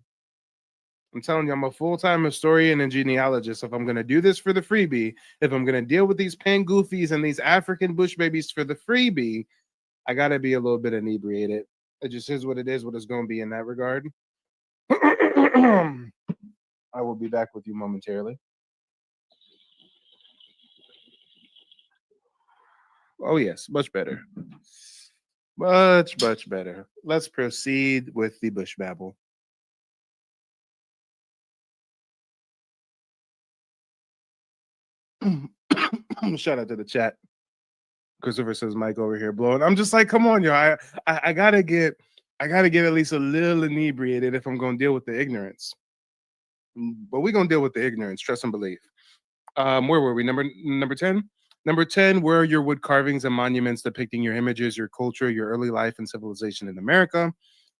I'm a full-time historian and genealogist. If I'm going to do this for the freebie, if I'm going to deal with these pan goofies and these African bush babies for the freebie, I got to be a little bit inebriated. It just is what it is, what it's going to be in that regard. I will be back with you momentarily. Oh, yes, much better. Much better. Let's proceed with the bush babble. Shout out to the chat. Christopher says Mike over here blowing. I'm just like, come on, yo. I gotta get at least a little inebriated if I'm gonna deal with the ignorance. But we're gonna deal with the ignorance, trust and believe. Where were we? Number 10? Number 10, where are your wood carvings and monuments depicting your images, your culture, your early life and civilization in America?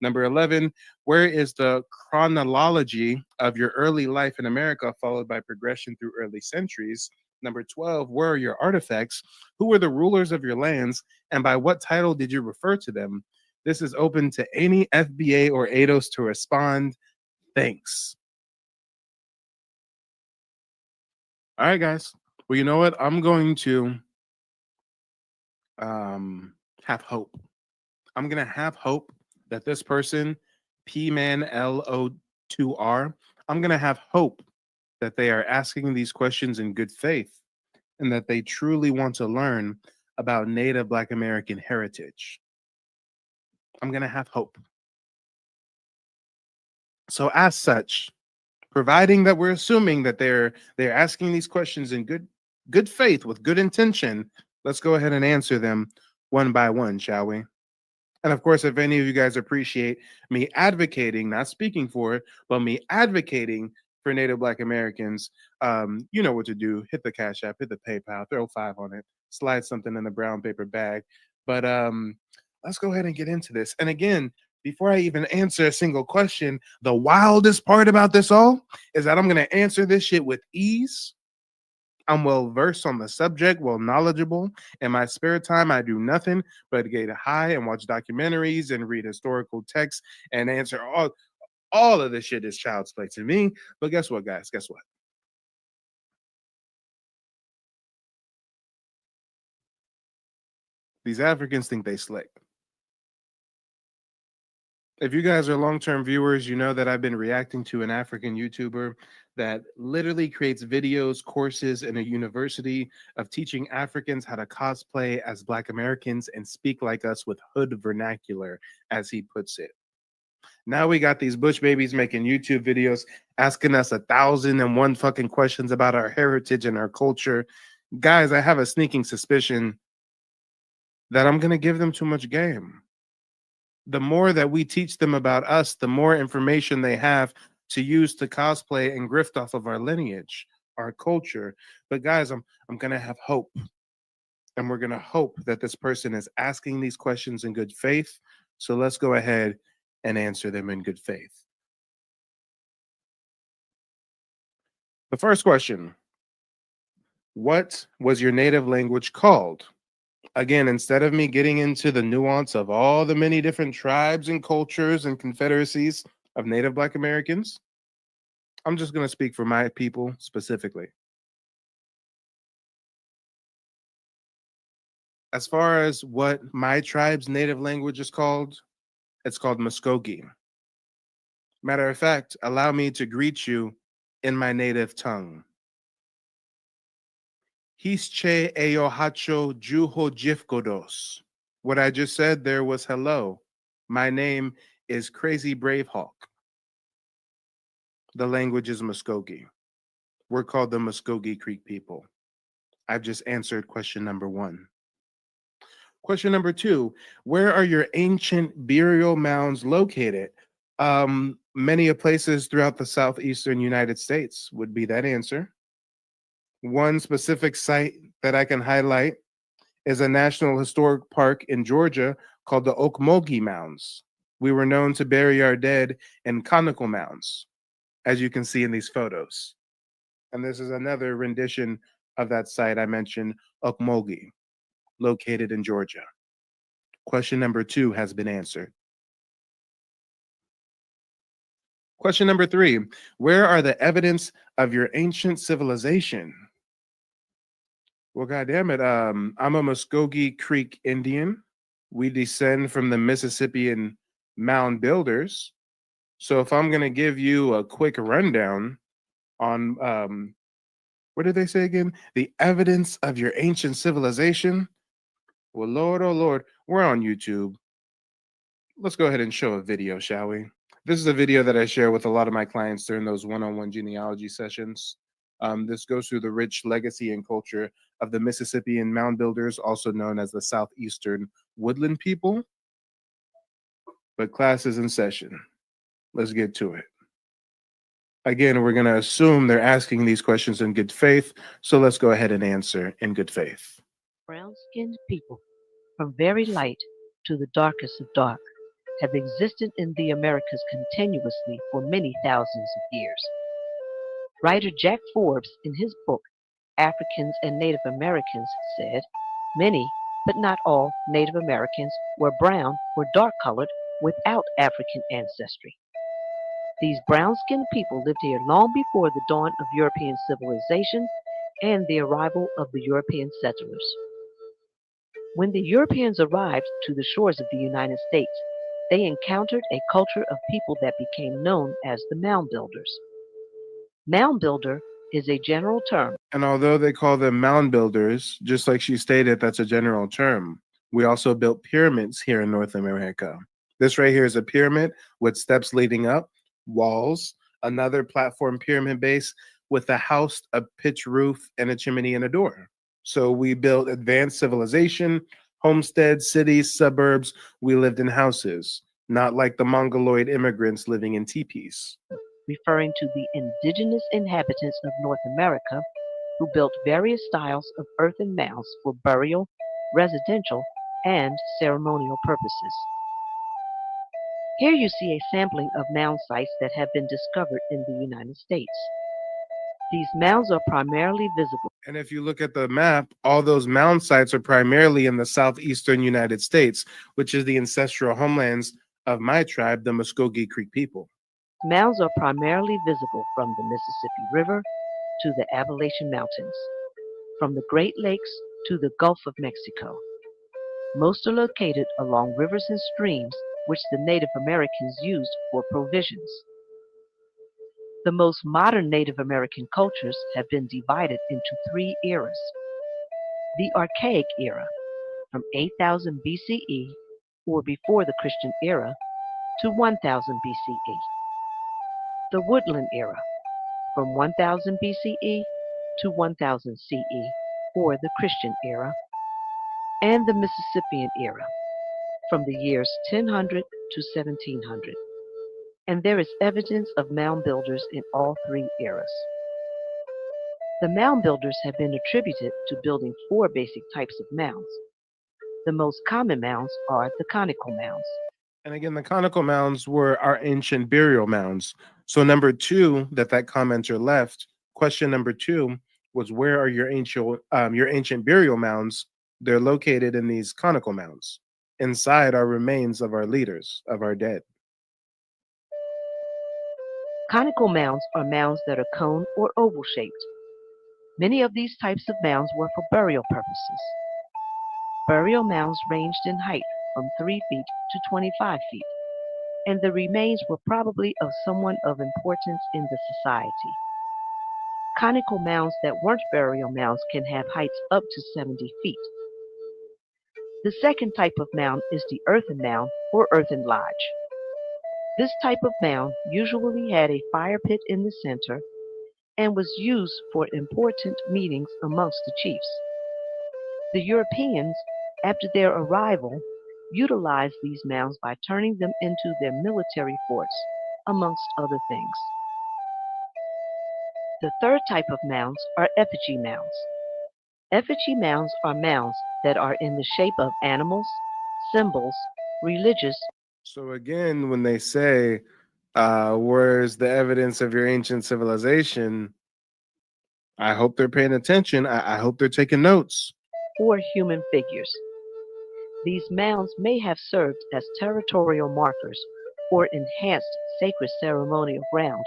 Number 11, where is the chronology of your early life in America, followed by progression through early centuries? Number 12, where are your artifacts? Who were the rulers of your lands, and by what title did you refer to them? This is open to any FBA or ADOS to respond. Thanks. All right, guys. Well, you know what? I'm going to have hope. I'm going to have hope that this person, PManLO2R, I'm going to have hope that they are asking these questions in good faith and that they truly want to learn about Native Black American heritage. I'm going to have hope. So as such, providing that we're assuming that they're asking these questions in good faith with good intention, let's go ahead and answer them one by one, shall we? And of course, if any of you guys appreciate me advocating, not speaking for it, but me advocating for Native Black Americans, you know what to do. Hit the Cash App, hit the PayPal, throw 5 on it, slide something in the brown paper bag. But let's go ahead and get into this. And again, before I even answer a single question, the wildest part about this all is that I'm going to answer this shit with ease. I'm well versed on the subject, well knowledgeable. In my spare time, I do nothing but get high and watch documentaries and read historical texts and answer all of this shit is child's play to me. But guess what, guys? Guess what? These Africans think they slick. If you guys are long-term viewers, you know that I've been reacting to an African YouTuber that literally creates videos, courses in a university of teaching Africans how to cosplay as Black Americans and speak like us with hood vernacular, as he puts it. Now we got these Bush babies making YouTube videos asking us 1,001 fucking questions about our heritage and our culture. Guys, I have a sneaking suspicion that I'm going to give them too much game. The more that we teach them about us, the more information they have to use to cosplay and grift off of our lineage, our culture. But guys, I'm going to have hope. And we're going to hope that this person is asking these questions in good faith. So let's go ahead and answer them in good faith. The first question: what was your native language called? Again, instead of me getting into the nuance of all the many different tribes and cultures and confederacies of Native Black Americans, I'm just going to speak for my people specifically. As far as what my tribe's native language is called, it's called Muskogee. Matter of fact, allow me to greet you in my native tongue. Hische eyohacho juho jifgodos. What I just said there was hello. My name is Crazy Brave Hawk. The language is Muskogee. We're called the Muskogee Creek people. I've just answered question number 1. Question number 2, where are your ancient burial mounds located? Many places throughout the southeastern United States would be that answer. One specific site that I can highlight is a National Historic Park in Georgia called the Okmulgee Mounds. We were known to bury our dead in conical mounds, as you can see in these photos. And this is another rendition of that site I mentioned, Okmulgee, located in Georgia. Question number 2 has been answered. Question number 3, where are the evidence of your ancient civilization? Well, goddamn it, I'm a Muskogee Creek Indian. We descend from the Mississippian mound builders. So if I'm going to give you a quick rundown on, what did they say again? The evidence of your ancient civilization. Well, Lord, oh Lord, we're on YouTube. Let's go ahead and show a video, shall we? This is a video that I share with a lot of my clients during those one-on-one genealogy sessions. This goes through the rich legacy and culture of the Mississippian mound builders, also known as the Southeastern Woodland people. But class is in session. Let's get to it. Again, we're going to assume they're asking these questions in good faith, so let's go ahead and answer in good faith. Brown-skinned people, from very light to the darkest of dark, have existed in the Americas continuously for many thousands of years. Writer Jack Forbes, in his book Africans and Native Americans, said, "Many, but not all, Native Americans were brown or dark-colored without African ancestry. These brown-skinned people lived here long before the dawn of European civilization and the arrival of the European settlers. When the Europeans arrived to the shores of the United States, they encountered a culture of people that became known as the Mound Builders. Mound Builder is a general term. And although they call them mound builders, just like she stated, that's a general term. We also built pyramids here in North America. This right here is a pyramid with steps leading up, walls, another platform pyramid base with a house, a pitch roof, and a chimney and a door. So we built advanced civilization, homesteads, cities, suburbs. We lived in houses, not like the Mongoloid immigrants living in teepees. Referring to the indigenous inhabitants of North America who built various styles of earthen mounds for burial, residential, and ceremonial purposes. Here you see a sampling of mound sites that have been discovered in the United States. These mounds are primarily visible. And if you look at the map, all those mound sites are primarily in the southeastern United States, which is the ancestral homelands of my tribe, the Muskogee Creek people. Mounds are primarily visible from the Mississippi River to the Appalachian Mountains, from the Great Lakes to the Gulf of Mexico. Most are located along rivers and streams which the Native Americans used for provisions. The most modern Native American cultures have been divided into three eras. The Archaic era, from 8000 BCE or before the Christian era to 1000 BCE. The Woodland era, from 1000 BCE to 1000 CE or the Christian era. And the Mississippian era, from the years 1000 to 1700. And there is evidence of mound builders in all three eras. The mound builders have been attributed to building four basic types of mounds. The most common mounds are the conical mounds. And again, the conical mounds were our ancient burial mounds. So number two that commenter left, question number two was, where are your ancient burial mounds? They're located in these conical mounds. Inside are remains of our leaders, of our dead. Conical mounds are mounds that are cone or oval shaped. Many of these types of mounds were for burial purposes. Burial mounds ranged in height from 3 feet to 25 feet, and the remains were probably of someone of importance in the society. Conical mounds that weren't burial mounds can have heights up to 70 feet. The second type of mound is the earthen mound or earthen lodge. This type of mound usually had a fire pit in the center and was used for important meetings amongst the chiefs. The Europeans, after their arrival, utilized these mounds by turning them into their military forts, amongst other things. The third type of mounds are effigy mounds. Effigy mounds are mounds that are in the shape of animals, symbols, religious. So again, when they say, where's the evidence of your ancient civilization? I hope they're paying attention. I hope they're taking notes. Or human figures. These mounds may have served as territorial markers or enhanced sacred ceremonial ground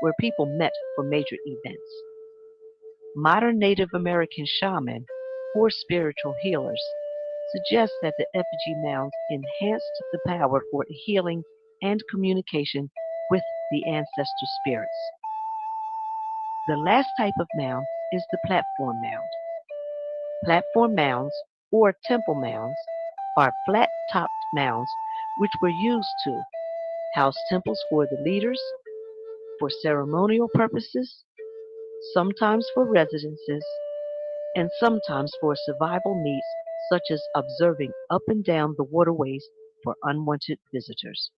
where people met for major events. Modern Native American shaman or spiritual healers suggest that the effigy mounds enhanced the power for healing and communication with the ancestor spirits. The last type of mound is the platform mound. Platform mounds or temple mounds are flat-topped mounds which were used to house temples for the leaders, for ceremonial purposes, sometimes for residences, and sometimes for survival needs such as observing up and down the waterways for unwanted visitors.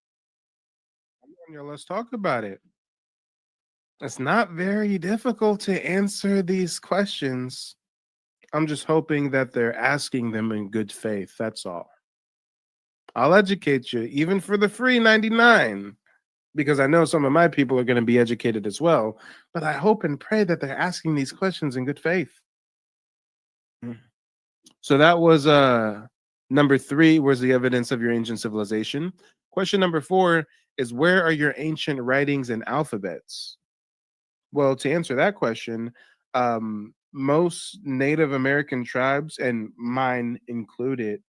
Come on, y'all, let's talk about it. It's not very difficult to answer these questions. I'm just hoping that they're asking them in good faith. That's all. I'll educate you, even for the free 99, because I know some of my people are going to be educated as well. But I hope and pray that they're asking these questions in good faith. So that was number 3. Where's the evidence of your ancient civilization? Question number 4 is, where are your ancient writings and alphabets? Well, to answer that question, most Native American tribes, and mine included,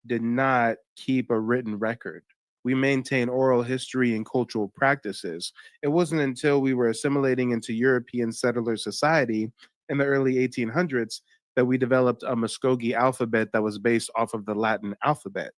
did not keep a written record. We maintain oral history and cultural practices. It wasn't until we were assimilating into European settler society in the early 1800s that we developed a Muskogee alphabet that was based off of the Latin alphabet.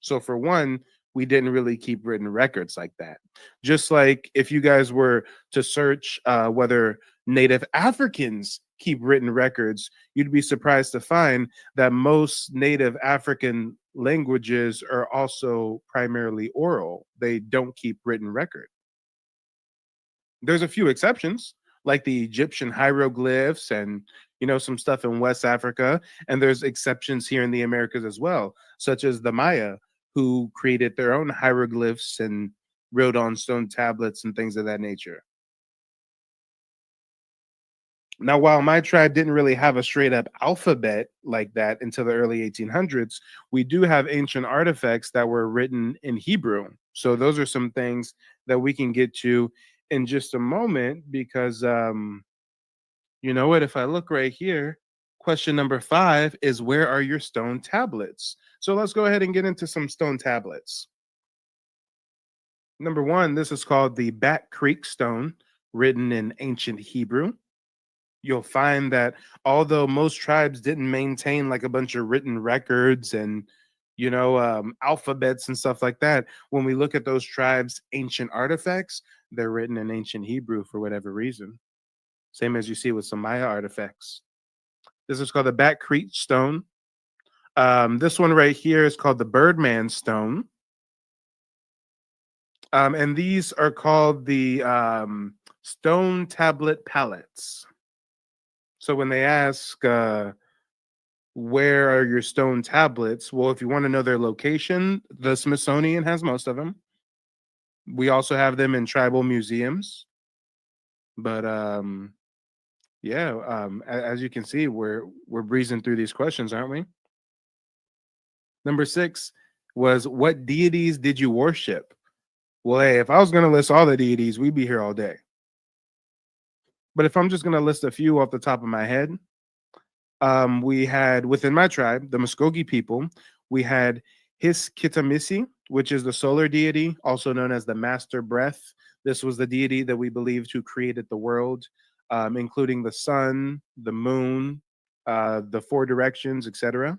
So, for one, we didn't really keep written records like that. Just like if you guys were to search whether Native Africans keep written records, you'd be surprised to find that most Native African languages are also primarily oral. They don't keep written record. There's a few exceptions, like the Egyptian hieroglyphs and some stuff in West Africa, and there's exceptions here in the Americas as well, such as the Maya, who created their own hieroglyphs and wrote on stone tablets and things of that nature. Now, while my tribe didn't really have a straight up alphabet like that until the early 1800s, we do have ancient artifacts that were written in Hebrew. So those are some things that we can get to in just a moment, because you know what? If I look right here, question number 5 is, where are your stone tablets? So let's go ahead and get into some stone tablets. Number 1, this is called the Back Creek stone, written in ancient Hebrew. You'll find that although most tribes didn't maintain like a bunch of written records and alphabets and stuff like that, when we look at those tribes' ancient artifacts, they're written in ancient Hebrew for whatever reason. Same as you see with some Maya artifacts. This is called the Back Creek stone. This one right here is called the Birdman stone. And these are called the stone tablet palettes. So when they ask, where are your stone tablets? Well, if you want to know their location, the Smithsonian has most of them. We also have them in tribal museums. But as you can see, we're breezing through these questions, aren't we? Number 6 was, what deities did you worship? Well, hey, if I was going to list all the deities, we'd be here all day. But if I'm just going to list a few off the top of my head, we had, within my tribe, the Muskogee people, we had Hiskitamisi, which is the solar deity, also known as the master breath. This was the deity that we believed who created the world, including the sun, the moon, the 4 directions, etc.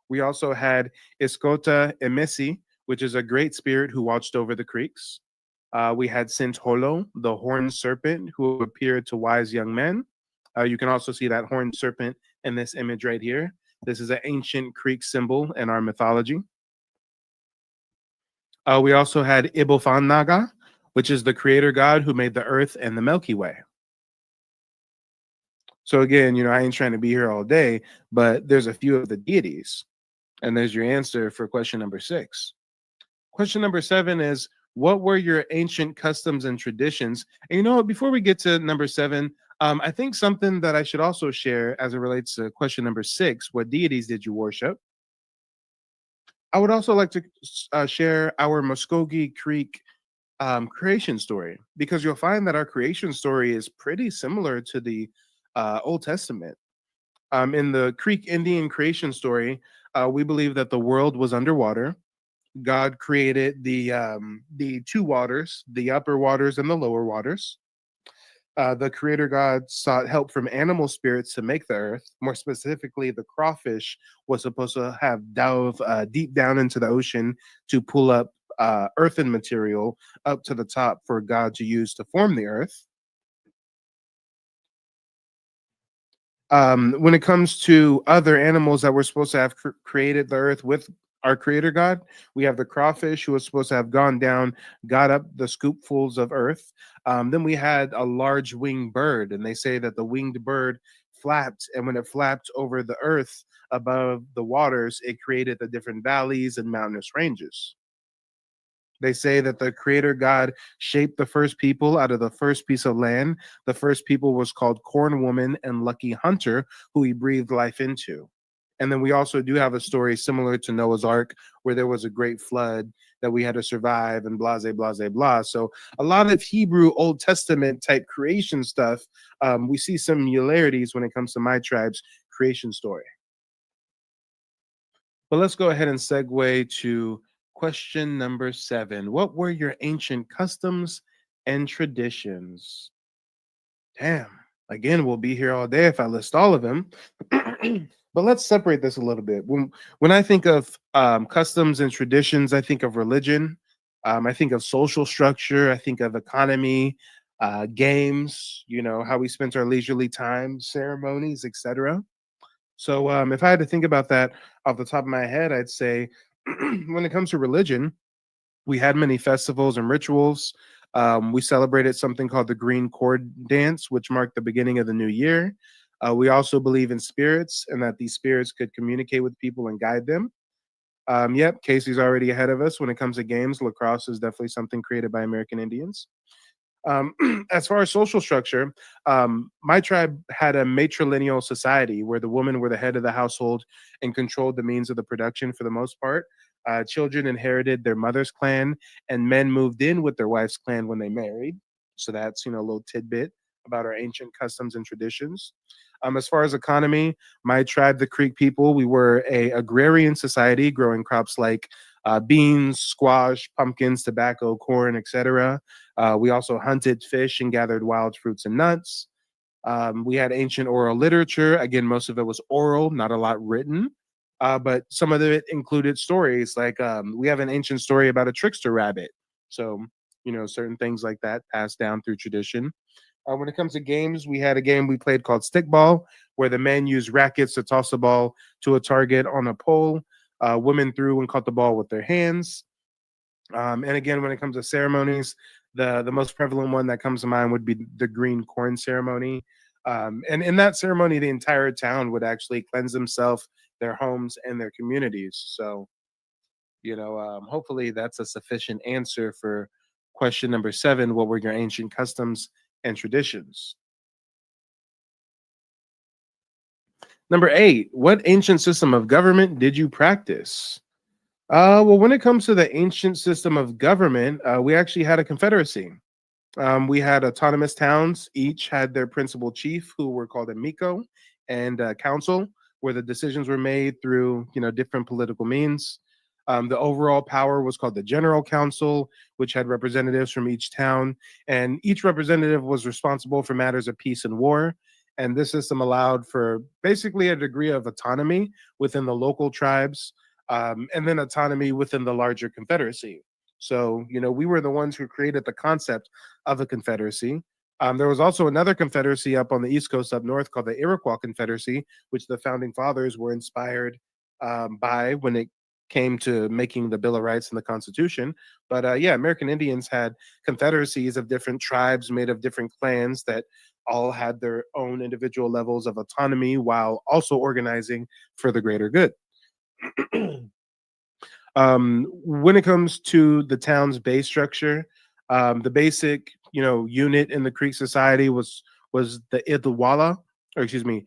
We also had Iskota Emesi, which is a great spirit who watched over the creeks. We had Saint Holo, the horned serpent who appeared to wise young men. You can also see that horned serpent in this image right here. This is an ancient Creek symbol in our mythology. We also had Ibofan Naga, which is the creator god who made the earth and the Milky Way. So again, I ain't trying to be here all day, but there's a few of the deities. And there's your answer for question number 6. Question number 7 is, what were your ancient customs and traditions? And before we get to number 7, I think something that I should also share as it relates to question number 6, what deities did you worship? I would also like to share our Muskogee Creek creation story, because you'll find that our creation story is pretty similar to the Old Testament. In the Creek Indian creation story, we believe that the world was underwater. God created the 2 waters, the upper waters and the lower waters. The creator God sought help from animal spirits to make the earth. More specifically, the crawfish was supposed to have dove deep down into the ocean to pull up earthen material up to the top for God to use to form the earth. When it comes to other animals that were supposed to have created the earth with our creator God, we have the crawfish who was supposed to have gone down, got up the scoopfuls of earth. Then we had a large winged bird, and they say that the winged bird flapped, and when it flapped over the earth above the waters, it created the different valleys and mountainous ranges. They say that the creator God shaped the first people out of the first piece of land. The first people was called Corn Woman and Lucky Hunter, who he breathed life into. And then we also do have a story similar to Noah's Ark, where there was a great flood that we had to survive and blah, blah, blah, blah. So a lot of Hebrew Old Testament type creation stuff, we see similarities when it comes to my tribe's creation story. But let's go ahead and segue to question number 7. What were your ancient customs and traditions? Damn. Again, we'll be here all day if I list all of them. But let's separate this a little bit. When I think of customs and traditions, I think of religion. I think of social structure. I think of economy, games, how we spent our leisurely time, ceremonies, etc. So if I had to think about that off the top of my head, I'd say when it comes to religion, we had many festivals and rituals. We celebrated something called the Green Cord Dance, which marked the beginning of the new year. We also believe in spirits and that these spirits could communicate with people and guide them. Yep, Casey's already ahead of us when it comes to games. Lacrosse is definitely something created by American Indians. As far as social structure, my tribe had a matrilineal society where the women were the head of the household and controlled the means of the production for the most part. Children inherited their mother's clan, and men moved in with their wife's clan when they married. So that's a little tidbit about our ancient customs and traditions. As far as economy, my tribe, the Creek people, we were a agrarian society growing crops like beans, squash, pumpkins, tobacco, corn, etc. We also hunted fish and gathered wild fruits and nuts. We had ancient oral literature. Again, most of it was oral, not a lot written. But some of it included stories. Like we have an ancient story about a trickster rabbit. So, certain things like that passed down through tradition. When it comes to games, we had a game we played called stickball, where the men used rackets to toss a ball to a target on a pole. Women threw and caught the ball with their hands. And again, when it comes to ceremonies, the most prevalent one that comes to mind would be the green corn ceremony. And in that ceremony, the entire town would actually cleanse themselves, their homes, and their communities. So, hopefully that's a sufficient answer for question number 7. What were your ancient customs and traditions? Number 8, what ancient system of government did you practice? Well, when it comes to the ancient system of government, we actually had a confederacy. We had autonomous towns. Each had their principal chief, who were called a Miko, and a council, where the decisions were made through different political means. The overall power was called the General Council, which had representatives from each town, and each representative was responsible for matters of peace and war. And this system allowed for basically a degree of autonomy within the local tribes, and then autonomy within the larger confederacy. So, we were the ones who created the concept of a confederacy. There was also another confederacy up on the East Coast up north called the Iroquois Confederacy, which the founding fathers were inspired by when it came to making the Bill of Rights and the Constitution. But yeah, American Indians had confederacies of different tribes made of different clans that all had their own individual levels of autonomy while also organizing for the greater good. When it comes to the town's base structure, the basic unit in the Creek society was the Itawala, or excuse me,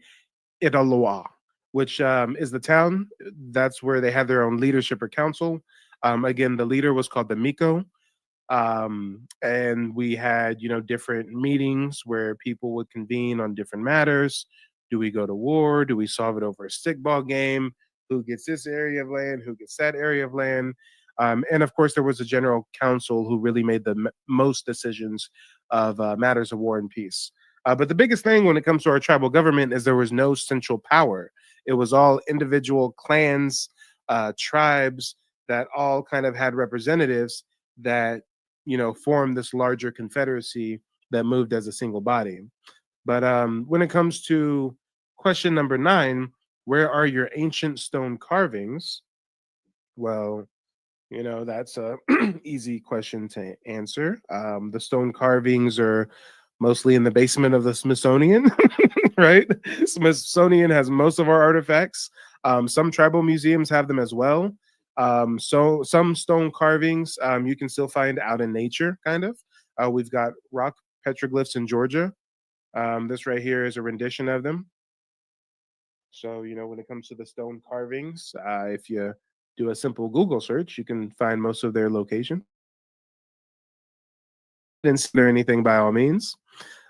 Italoa, which is the town. That's where they had their own leadership or council. Again, the leader was called the Miko. And we had different meetings where people would convene on different matters. Do we go to war? Do we solve it over a stickball game? Who gets this area of land? Who gets that area of land? And of course, there was a general council who really made the most decisions of matters of war and peace. But the biggest thing when it comes to our tribal government is there was no central power. It was all individual clans, tribes that all kind of had representatives that formed this larger confederacy that moved as a single body. But when it comes to Question number 9, where are your ancient stone carvings? Well, that's a easy question to answer. The stone carvings are mostly in the basement of the Smithsonian, right? Smithsonian has most of our artifacts. Some tribal museums have them as well. So some stone carvings you can still find out in nature, kind of. We've got rock petroglyphs in Georgia. This right here is a rendition of them. So, when it comes to the stone carvings, if you do a simple Google search, you can find most of their location. Didn't see there anything by all means.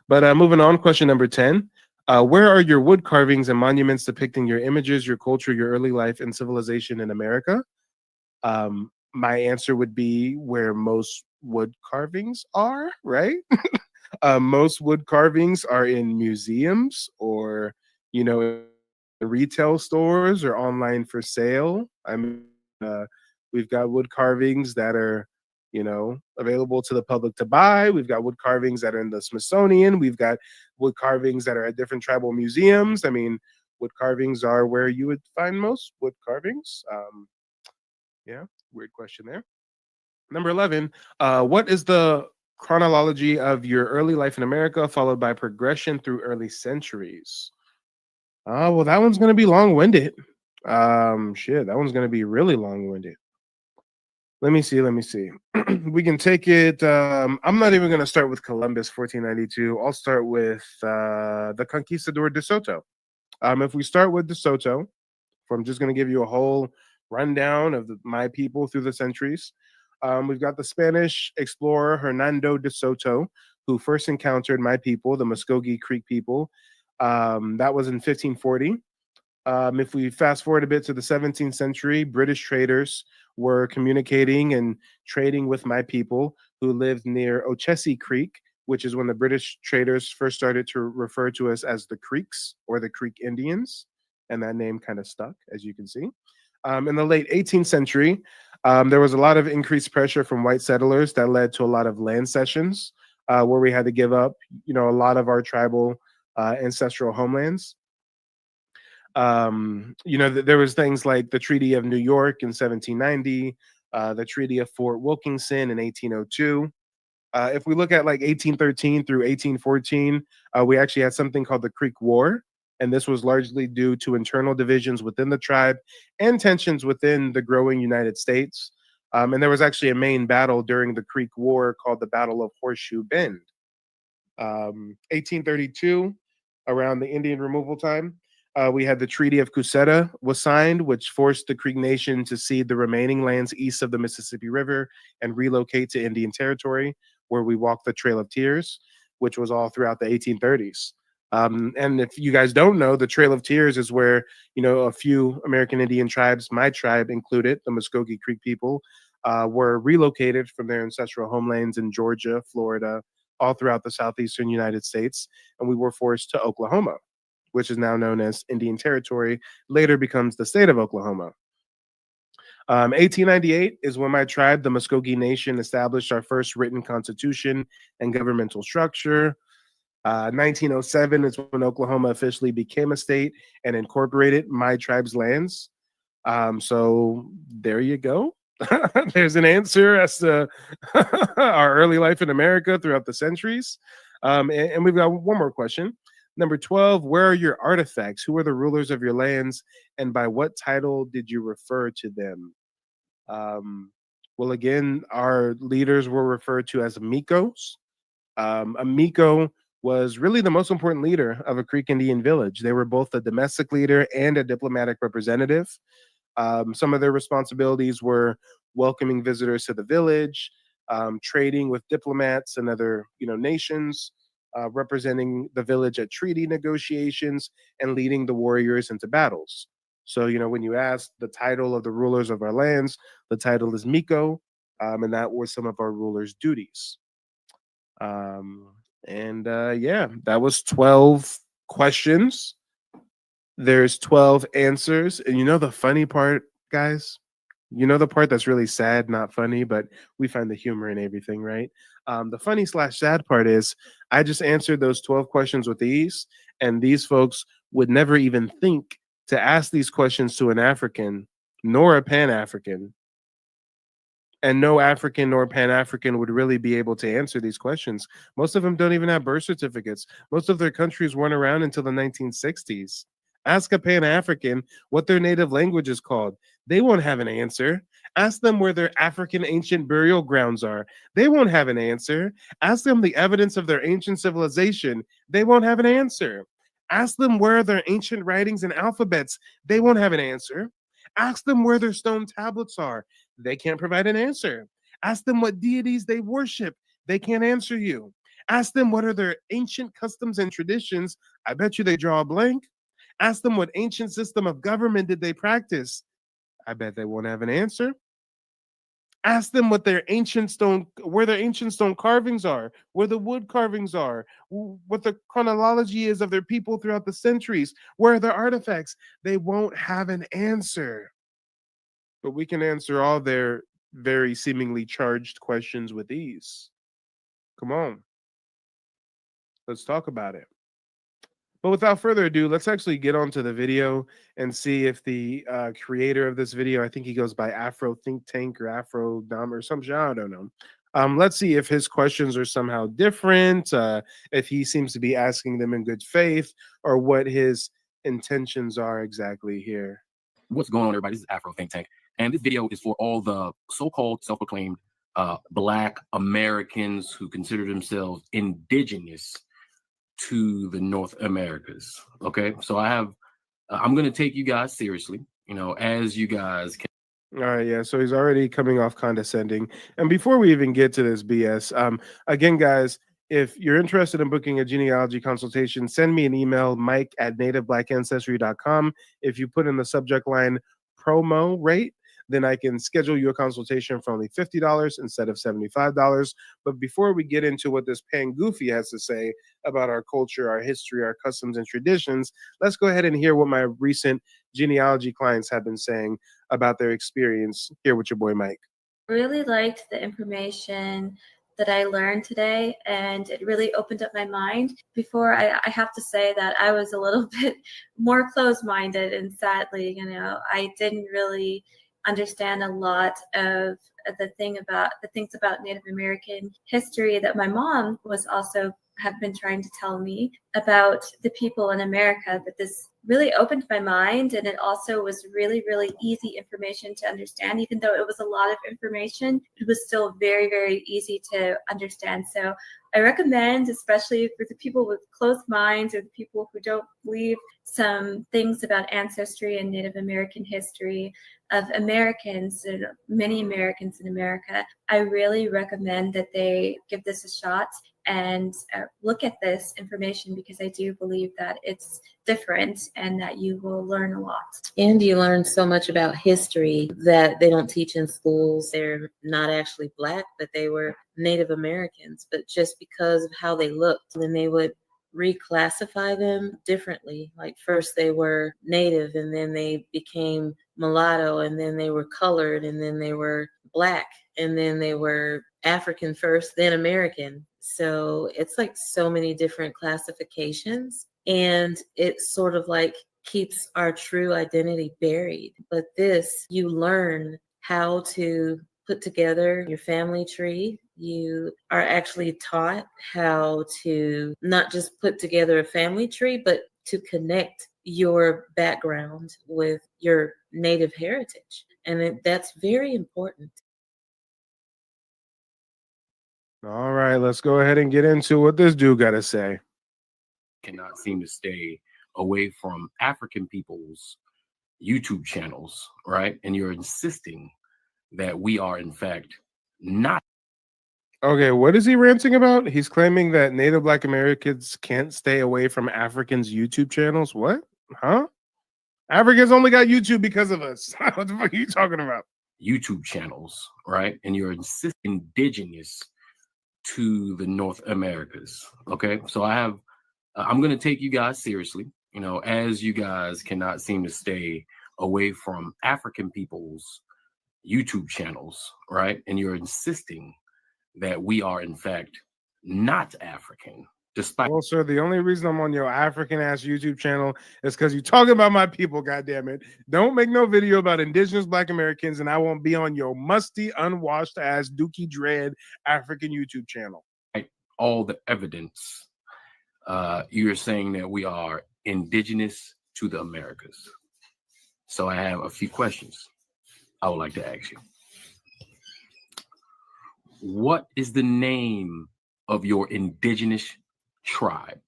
But moving on, question number 10. Where are your wood carvings and monuments depicting your images, your culture, your early life, and civilization in America? My answer would be where most wood carvings are, right? Most wood carvings are in museums or, retail stores or online for sale. I mean, we've got wood carvings that are, available to the public to buy. We've got wood carvings that are in the Smithsonian. We've got wood carvings that are at different tribal museums. I mean, wood carvings are where you would find most wood carvings. Yeah, weird question there. Number 11, what is the chronology of your early life in America, followed by progression through early centuries? Well, that one's going to be long-winded. That one's going to be really long-winded. Let me see. We can take it. I'm not even going to start with Columbus, 1492. I'll start with the Conquistador de Soto. If we start with de Soto, I'm just going to give you a whole rundown of my people through the centuries. We've got the Spanish explorer Hernando de Soto, who first encountered my people, the Muskogee Creek people. That was in 1540. If we fast forward a bit to the 17th century, British traders were communicating and trading with my people who lived near Ochesee Creek, which is when the British traders first started to refer to us as the Creeks or the Creek Indians. And that name kind of stuck, as you can see. In the late 18th century, there was a lot of increased pressure from white settlers that led to a lot of land cessions where we had to give up, a lot of our tribal ancestral homelands. There was things like the Treaty of New York in 1790, the Treaty of Fort Wilkinson in 1802. If we look at like 1813 through 1814, we actually had something called the Creek War. And this was largely due to internal divisions within the tribe and tensions within the growing United States. And there was actually a main battle during the Creek War called the Battle of Horseshoe Bend. 1832, around the Indian removal time, we had the Treaty of Cusseta was signed, which forced the Creek Nation to cede the remaining lands east of the Mississippi River and relocate to Indian Territory, where we walked the Trail of Tears, which was all throughout the 1830s. And if you guys don't know, the Trail of Tears is where, a few American Indian tribes, my tribe included, the Muskogee Creek people, were relocated from their ancestral homelands in Georgia, Florida, all throughout the southeastern United States. And we were forced to Oklahoma, which is now known as Indian Territory, later becomes the state of Oklahoma. 1898 is when my tribe, the Muskogee Nation, established our first written constitution and governmental structure. 1907 is when Oklahoma officially became a state and incorporated my tribe's lands. So there you go. There's an answer as to our early life in America throughout the centuries. And we've got one more question. Number 12, where are your artifacts? Who are the rulers of your lands? And by what title did you refer to them? Well, again, our leaders were referred to as Amicos. A Miko was really the most important leader of a Creek Indian village. They were both a domestic leader and a diplomatic representative. Some of their responsibilities were welcoming visitors to the village, trading with diplomats and other nations, representing the village at treaty negotiations, and leading the warriors into battles. So, when you ask the title of the rulers of our lands, the title is Miko, and that was some of our rulers' duties. That was 12 questions. There's 12 answers. And the funny part, guys, You know the part that's really sad, not funny, but we find the humor in everything, right? The funny slash sad part is I just answered those 12 questions with ease, and these folks would never even think to ask these questions to an African nor a Pan African. And no African nor Pan African would really be able to answer these questions. Most of them don't even have birth certificates. Most of their countries weren't around until the 1960s. Ask a Pan African what their native language is called. They won't have an answer. Ask them where their African ancient burial grounds are. They won't have an answer. Ask them the evidence of their ancient civilization. They won't have an answer. Ask them where are their ancient writings and alphabets. They won't have an answer. Ask them where their stone tablets are. They can't provide an answer. Ask them what deities they worship. They can't answer you. Ask them what are their ancient customs and traditions. I bet you they draw a blank. Ask them what ancient system of government did they practice. I bet they won't have an answer. Ask them what their ancient stone, where their ancient stone carvings are, where the wood carvings are, what the chronology is of their people throughout the centuries, where are their artifacts. They won't have an answer. But we can answer all their very seemingly charged questions with ease. Come on. Let's talk about it. But without further ado, let's actually get onto the video and see if the creator of this video, I think he goes by Afro Think Tank or Afro Dom or some shit, I don't know. Let's see if his questions are somehow different, if he seems to be asking them in good faith, or what his intentions are exactly here. What's going on, everybody? This is Afro Think Tank, and this video is for all the so-called self-proclaimed Black Americans who consider themselves indigenous to the North Americas. Okay, so I'm going to take you guys seriously, as you guys can. All right, yeah. So he's already coming off condescending. And before we even get to this BS, again, guys, if you're interested in booking a genealogy consultation, send me an email, mike@nativebblackancestry.com. If you put in the subject line promo rate, then I can schedule you a consultation for only $50 instead of $75. But before we get into what this Pan Goofy has to say about our culture, our history, our customs and traditions, let's go ahead and hear what my recent genealogy clients have been saying about their experience here with your boy Mike. Really liked the information that I learned today, and it really opened up my mind. Before, I have to say that I was a little bit more closed-minded, and sadly, I didn't really understand a lot of the things about Native American history that my mom was also have been trying to tell me about the people in America. But this really opened my mind, and it also was really, really easy information to understand. Even though it was a lot of information, it was still very, very easy to understand. So I recommend, especially for the people with closed minds or the people who don't believe some things about ancestry and Native American history of Americans, and many Americans in America, I really recommend that they give this a shot and look at this information, because I do believe that it's different and that you will learn a lot. And you learn so much about history that they don't teach in schools. They're not actually Black, but they were Native Americans. But just because of how they looked, then they would reclassify them differently. Like first they were Native, and then they became mulatto, and then they were colored, and then they were Black, and then they were African first, then American. So it's like so many different classifications, and it sort of like keeps our true identity buried. But this, you learn how to put together your family tree. You are actually taught how to not just put together a family tree, but to connect your background with your Native heritage. And that's very important. All right, let's go ahead and get into what this dude got to say. Cannot seem to stay away from African people's YouTube channels, right? And you're insisting that we are, in fact, not. Okay, what is he ranting about? He's claiming that Native Black Americans can't stay away from Africans' YouTube channels. What? Huh? Africans only got YouTube because of us. What the fuck are you talking about? YouTube channels, right? And you're indigenous to the North Americas. Okay, so I'm going to take you guys seriously, as you guys cannot seem to stay away from African people's YouTube channels, right? And you're insisting that we are, in fact, not African, despite. Well, sir, the only reason I'm on your African ass YouTube channel is because you talking about my people. Goddamn it! Don't make no video about indigenous Black Americans, and I won't be on your musty, unwashed ass Dookie Dread African YouTube channel. All the evidence, you're saying that we are indigenous to the Americas. So I have a few questions I would like to ask you. What is the name of your indigenous tribe?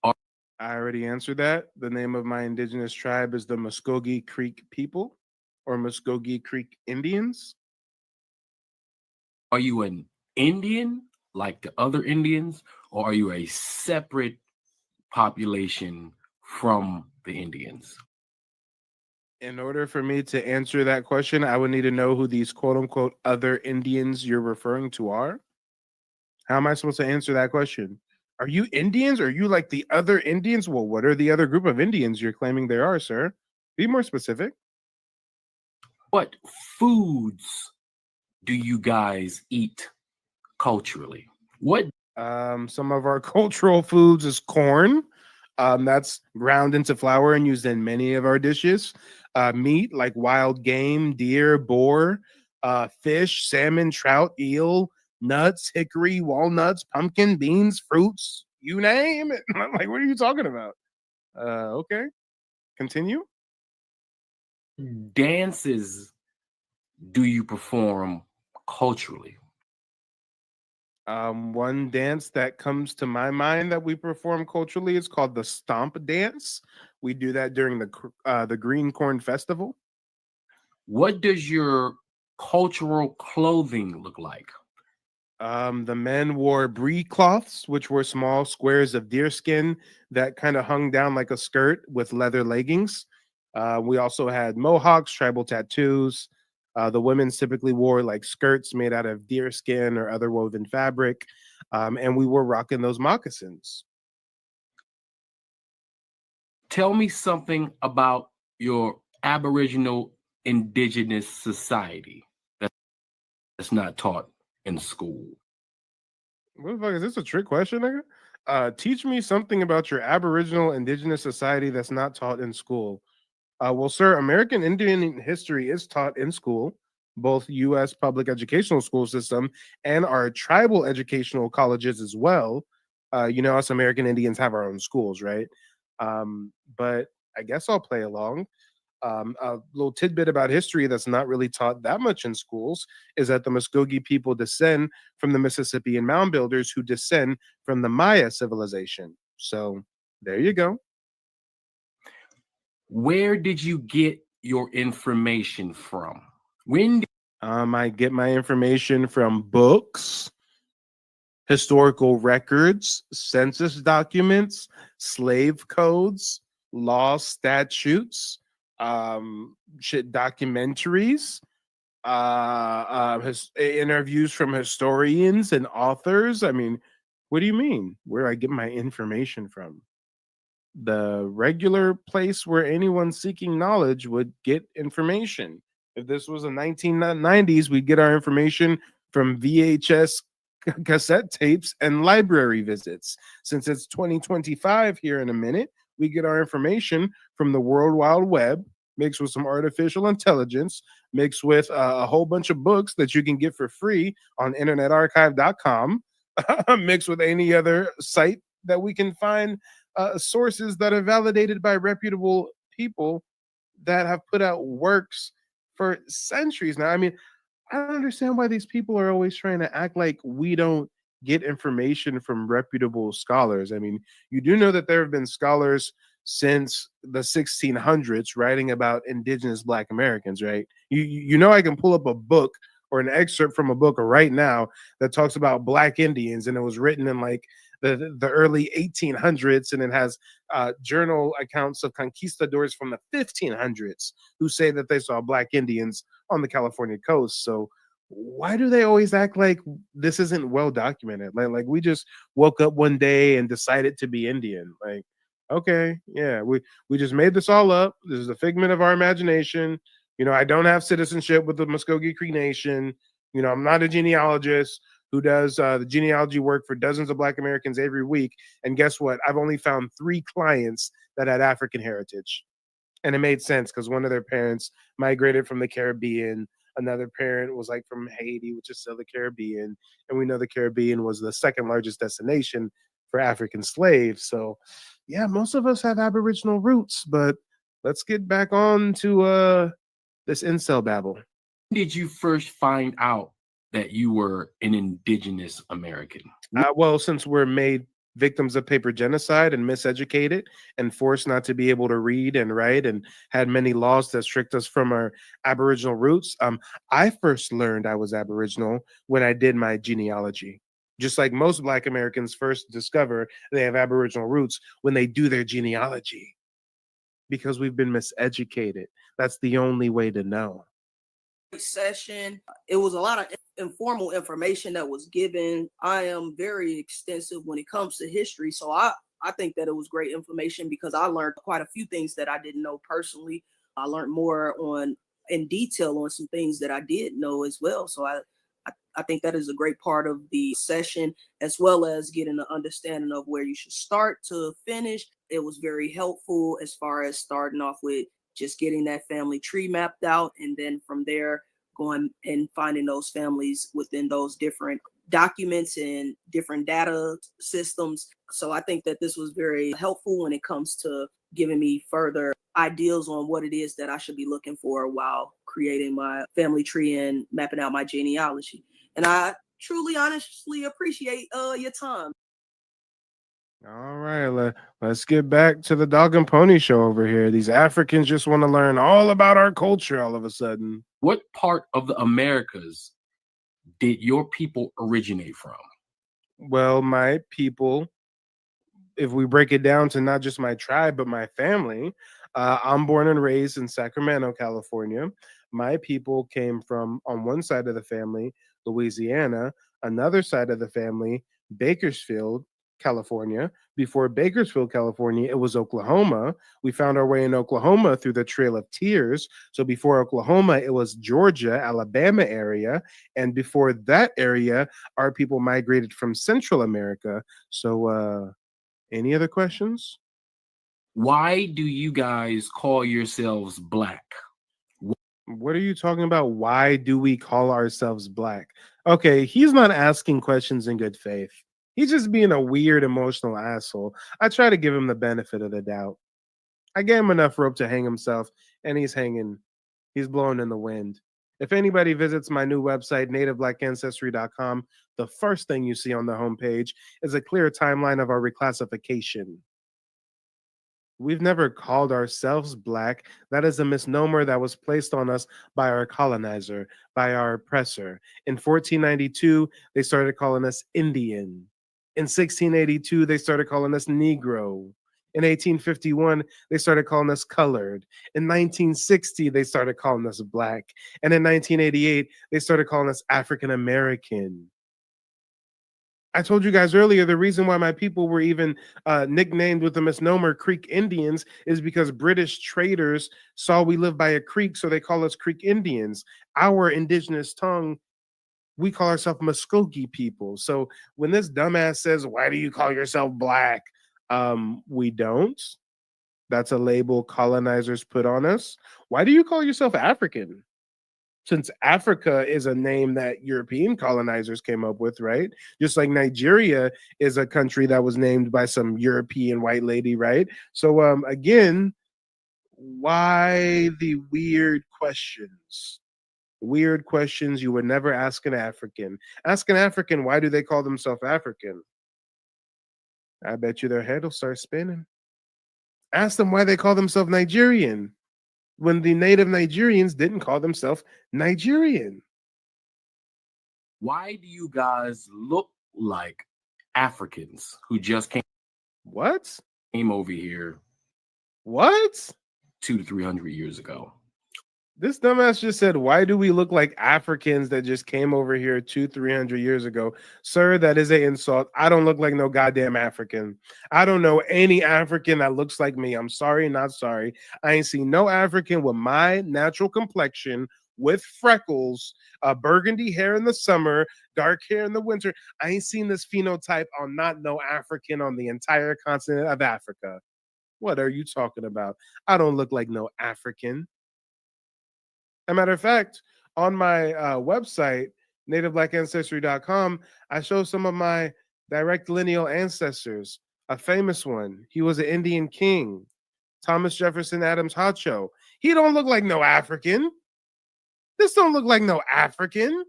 I already answered that. The name of my indigenous tribe is the Muskogee Creek people, or Muskogee Creek Indians. Are you an Indian like the other Indians, or are you a separate population from the Indians? In order for me to answer that question, I would need to know who these quote unquote other Indians you're referring to are. How am I supposed to answer that question? Are you Indians? Or are you like the other Indians? Well, what are the other group of Indians you're claiming there are, sir? Be more specific. What foods do you guys eat culturally? What? Some of our cultural foods is corn. That's ground into flour and used in many of our dishes. Meat like wild game, deer, boar, fish, salmon, trout, eel, nuts, hickory, walnuts, pumpkin, beans, fruits, you name it. I'm like, what are you talking about? Okay, continue. Dances do you perform culturally? One dance that comes to my mind that we perform culturally is called the Stomp Dance. We do that during the Green Corn Festival. What does your cultural clothing look like? The men wore brie cloths, which were small squares of deer skin that kind of hung down like a skirt with leather leggings. We also had mohawks, tribal tattoos. The women typically wore like skirts made out of deer skin or other woven fabric. And we were rocking those moccasins. Tell me something about your Aboriginal indigenous society that's not taught in school. What the fuck is this, a trick question, nigga? Teach me something about your Aboriginal indigenous society that's not taught in school. Well, sir, American Indian history is taught in school, both U.S. public educational school system and our tribal educational colleges as well. You know, us American Indians have our own schools, right? But I guess I'll play along. A little tidbit about history that's not really taught that much in schools is that the Muskogee people descend from the Mississippian mound builders who descend from the Maya civilization. So there you go. Where did you get your information from? When did I get my information from books, historical records, census documents, slave codes, law statutes, documentaries, interviews from historians and authors. I mean, what do you mean? Where I get my information from? The regular place where anyone seeking knowledge would get information. If this was the 1990s, we'd get our information from VHS cassette tapes and library visits. Since it's 2025 here in a minute, we get our information from the World Wide Web, mixed with some artificial intelligence, mixed with a whole bunch of books that you can get for free on internetarchive.com, mixed with any other site that we can find sources that are validated by reputable people that have put out works for centuries now. I mean, I don't understand why these people are always trying to act like we don't get information from reputable scholars. I mean, you do know that there have been scholars since the 1600s writing about indigenous Black Americans, right? You know, I can pull up a book or an excerpt from a book right now that talks about Black Indians, and it was written in like the early 1800s, and it has journal accounts of conquistadors from the 1500s who say that they saw Black Indians on the California coast. So why do they always act like this isn't well documented? Like we just woke up one day and decided to be Indian. Like, okay, yeah, we just made this all up. This is a figment of our imagination. You know, I don't have citizenship with the Muskogee Cree Nation. You know, I'm not a genealogist who does the genealogy work for dozens of Black Americans every week. And guess what? I've only found 3 clients that had African heritage. And it made sense because one of their parents migrated from the Caribbean. Another parent was like from Haiti, which is still the Caribbean. And we know the Caribbean was the second largest destination for African slaves. So, yeah, most of us have Aboriginal roots. But let's get back on to this incel babble. Did you first find out that you were an indigenous American? Well, since we're made victims of paper genocide and miseducated and forced not to be able to read and write and had many laws that restrict us from our Aboriginal roots, I first learned I was Aboriginal when I did my genealogy. Just like most Black Americans first discover they have Aboriginal roots when they do their genealogy. Because we've been miseducated. That's the only way to know. Session. It was a lot of informal information that was given. I am very extensive when it comes to history, so I think that it was great information because I learned quite a few things that I didn't know personally. I learned more in detail on some things that I did know as well. So I think that is a great part of the session, as well as getting an understanding of where you should start to finish. It was very helpful as far as starting off with just getting that family tree mapped out, and then from there going and finding those families within those different documents and different data systems. So I think that this was very helpful when it comes to giving me further ideas on what it is that I should be looking for while creating my family tree and mapping out my genealogy. And I truly, honestly appreciate your time. All right, let's get back to the Dog and Pony Show over here. These Africans just want to learn all about our culture all of a sudden. What part of the Americas did your people originate from? Well, my people, if we break it down to not just my tribe, but my family, I'm born and raised in Sacramento, California. My people came from, on one side of the family, Louisiana, another side of the family, Bakersfield, California. Before Bakersfield, California, it was Oklahoma. We found our way in Oklahoma through the Trail of Tears. So before Oklahoma, it was Georgia, Alabama area. And before that area, our people migrated from Central America. So any other questions? Why do you guys call yourselves Black? What are you talking about? Why do we call ourselves Black? Okay, he's not asking questions in good faith. He's just being a weird, emotional asshole. I try to give him the benefit of the doubt. I gave him enough rope to hang himself, and he's hanging. He's blowing in the wind. If anybody visits my new website, nativebblackancestry.com, the first thing you see on the homepage is a clear timeline of our reclassification. We've never called ourselves Black. That is a misnomer that was placed on us by our colonizer, by our oppressor. In 1492, they started calling us Indian. In 1682, they started calling us Negro. In 1851, they started calling us colored. In 1960, they started calling us Black. And in 1988, they started calling us African American. I told you guys earlier, the reason why my people were even nicknamed with the misnomer Creek Indians is because British traders saw we lived by a creek, so they call us Creek Indians. Our indigenous tongue, we call ourselves Muskogee people. So when this dumbass says, why do you call yourself Black? We don't. That's a label colonizers put on us. Why do you call yourself African? Since Africa is a name that European colonizers came up with, right? Just like Nigeria is a country that was named by some European white lady, right? So again, why the weird questions? Weird questions you would never ask an African. Ask an African, why do they call themselves African? I bet you their head will start spinning. Ask them why they call themselves Nigerian, when the native Nigerians didn't call themselves Nigerian. Why do you guys look like Africans who just came came over here 200 to 300 years ago? This dumbass just said, why do we look like Africans that just came over here 200-300 years ago? Sir, that is an insult. I don't look like no goddamn African. I don't know any African that looks like me. I'm sorry, not sorry. I ain't seen no African with my natural complexion, with freckles, burgundy hair in the summer, dark hair in the winter. I ain't seen this phenotype on not no African on the entire continent of Africa. What are you talking about? I don't look like no African. As a matter of fact, on my website, nativeblackancestry.com, I show some of my direct lineal ancestors. A famous one, he was an Indian king, Thomas Jefferson Adams Hacho. He don't look like no African. This don't look like no African.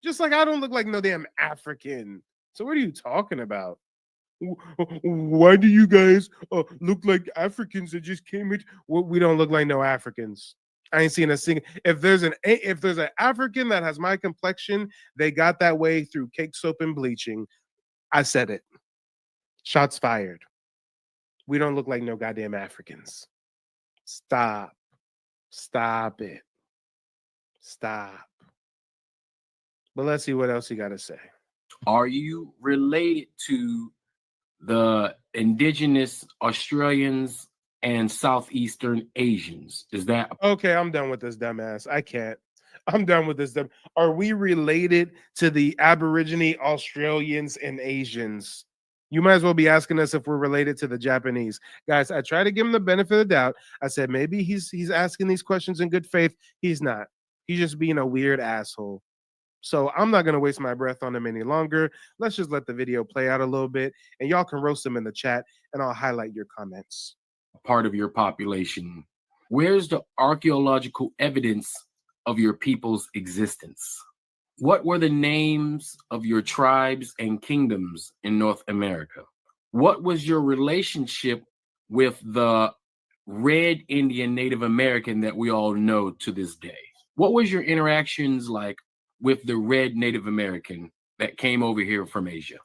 Just like I don't look like no damn African. So what are you talking about? Why do you guys look like Africans that just came in? We don't look like no Africans. I ain't seen a single. If there's an African that has my complexion, they got that way through cake soap and bleaching. I said it. Shots fired. We don't look like no goddamn Africans. Stop. Stop it. Stop. But let's see what else you got to say. Are you related to the indigenous Australians and Southeastern Asians? Is that okay? I'm done with this dumbass. I can't. I'm done with this. Are we related to the Aborigine Australians and Asians? You might as well be asking us if we're related to the Japanese guys. I try to give him the benefit of the doubt. I said maybe he's asking these questions in good faith. He's not. He's just being a weird asshole. So I'm not going to waste my breath on him any longer. Let's just let the video play out a little bit, and y'all can roast him in the chat, and I'll highlight your comments. Part of your population? Where's the archaeological evidence of your people's existence? What were the names of your tribes and kingdoms in North America? What was your relationship with the Red Indian Native American that we all know to this day? What was your interactions like with the Red Native American that came over here from Asia?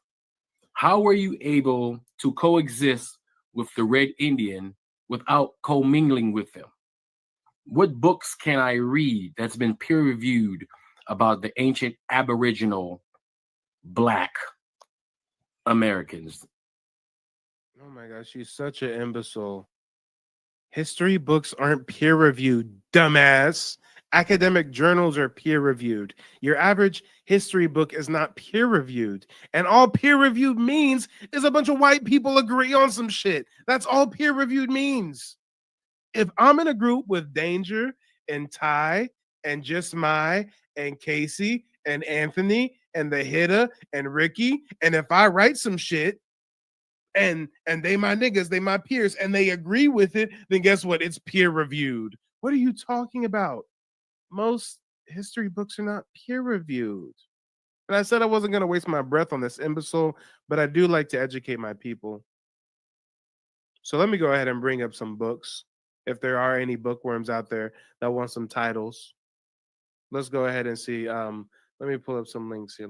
How were you able to coexist with the Red Indian without commingling with them? What books can I read that's been peer-reviewed about the ancient Aboriginal Black Americans? Oh my gosh, she's such an imbecile. History books aren't peer-reviewed, dumbass. Academic journals are peer-reviewed. Your average history book is not peer-reviewed. And all peer-reviewed means is a bunch of white people agree on some shit. That's all peer-reviewed means. If I'm in a group with Danger and Ty and Just My and Casey and Anthony and the Hitter and Ricky, and if I write some shit and they my niggas, they my peers, and they agree with it, then guess what? It's peer-reviewed. What are you talking about? Most history books are not peer-reviewed. And I said I wasn't going to waste my breath on this imbecile, but I do like to educate my people. So let me go ahead and bring up some books. If there are any bookworms out there that want some titles, let's go ahead and see. Let me pull up some links here.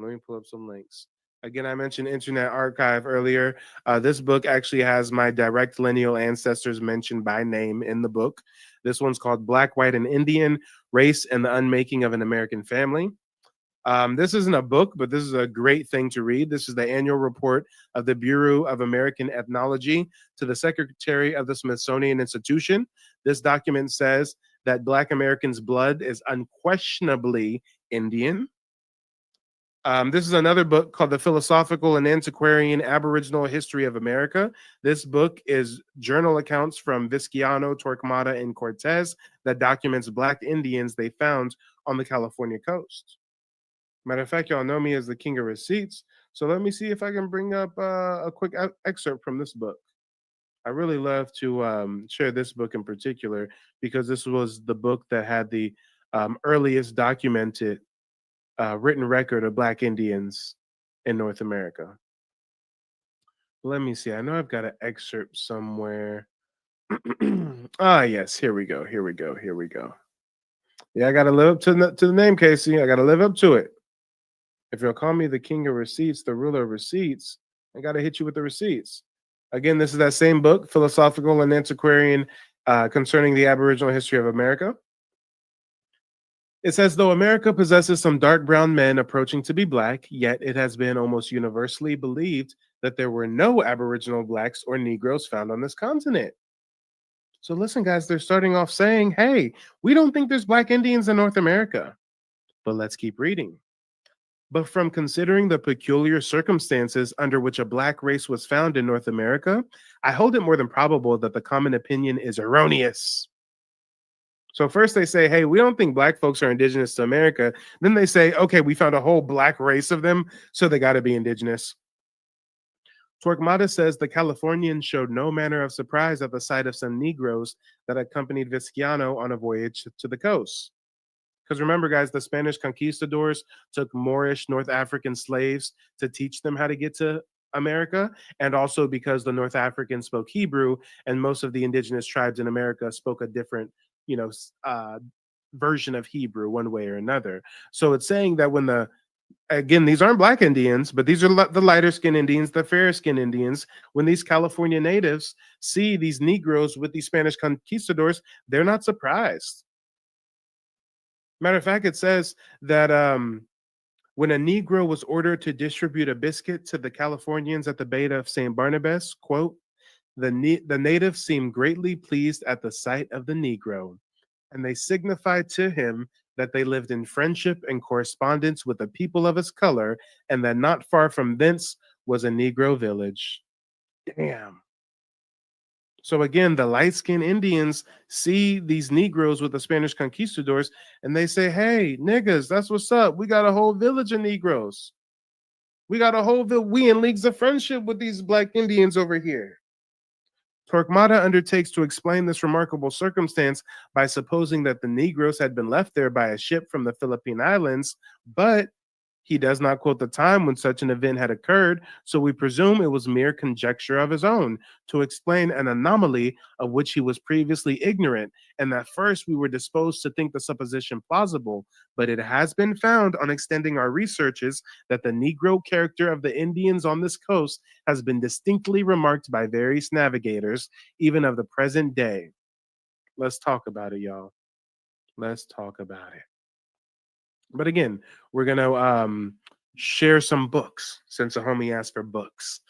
Again, I mentioned Internet Archive earlier. This book actually has my direct lineal ancestors mentioned by name in the book. This one's called Black, White, and Indian, Race and the Unmaking of an American Family. This isn't a book, but this is a great thing to read. This is the annual report of the Bureau of American Ethnology to the Secretary of the Smithsonian Institution. This document says that Black Americans' blood is unquestionably Indian. This is another book called The Philosophical and Antiquarian Aboriginal History of America. This book is journal accounts from Vizcaíno, Torquemada, and Cortez that documents Black Indians they found on the California coast. Matter of fact, y'all know me as the King of Receipts, so let me see if I can bring up a quick excerpt from this book. I really love to share this book in particular because this was the book that had the earliest documented written record of Black Indians in North America. Let me see. I know I've got an excerpt somewhere. Yes. Here we go. Yeah, I got to live up to the name, Casey. I got to live up to it. If you'll call me the King of Receipts, the ruler of receipts, I got to hit you with the receipts. Again, this is that same book, Philosophical and Antiquarian, concerning the Aboriginal History of America. It says, though America possesses some dark brown men approaching to be black, yet it has been almost universally believed that there were no Aboriginal blacks or Negroes found on this continent. So listen, guys, they're starting off saying, hey, we don't think there's black Indians in North America. But let's keep reading. But from considering the peculiar circumstances under which a black race was found in North America, I hold it more than probable that the common opinion is erroneous. So first they say, hey, we don't think black folks are indigenous to America. Then they say, okay, we found a whole black race of them, so they got to be indigenous. Torquemada says the Californians showed no manner of surprise at the sight of some Negroes that accompanied Vizcaino on a voyage to the coast. Because remember, guys, the Spanish conquistadors took Moorish North African slaves to teach them how to get to America, and also because the North Africans spoke Hebrew, and most of the indigenous tribes in America spoke a different, version of Hebrew one way or another. So it's saying that when again, these aren't black Indians, but these are the lighter skinned Indians, the fairer skinned Indians. When these California natives see these Negroes with these Spanish conquistadors, they're not surprised. Matter of fact, it says that when a Negro was ordered to distribute a biscuit to the Californians at the Bay of St. Barnabas, quote, the natives seemed greatly pleased at the sight of the Negro, and they signified to him that they lived in friendship and correspondence with the people of his color, and that not far from thence was a Negro village. Damn. So again, the light-skinned Indians see these Negroes with the Spanish conquistadors, and they say, hey, niggas, that's what's up. We got a whole village of Negroes. We got a whole we in leagues of friendship with these black Indians over here. Torquemada undertakes to explain this remarkable circumstance by supposing that the Negroes had been left there by a ship from the Philippine Islands, but he does not quote the time when such an event had occurred, so we presume it was mere conjecture of his own to explain an anomaly of which he was previously ignorant, and that first we were disposed to think the supposition plausible, but it has been found on extending our researches that the Negro character of the Indians on this coast has been distinctly remarked by various navigators, even of the present day. Let's talk about it, y'all. Let's talk about it. But again, we're going to share some books since a homie asked for books.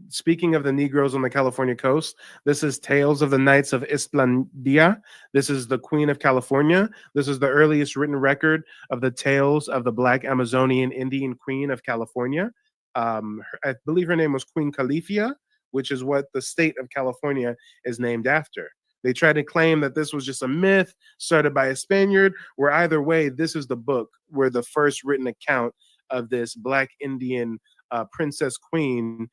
Speaking of the Negroes on the California coast, this is Tales of the Knights of Esplandia. This is the Queen of California. This is the earliest written record of the tales of the Black Amazonian Indian Queen of California. I believe her name was Queen Califia, which is what the state of California is named after. They tried to claim that this was just a myth started by a Spaniard, where either way, this is the book where the first written account of this Black Indian princess queen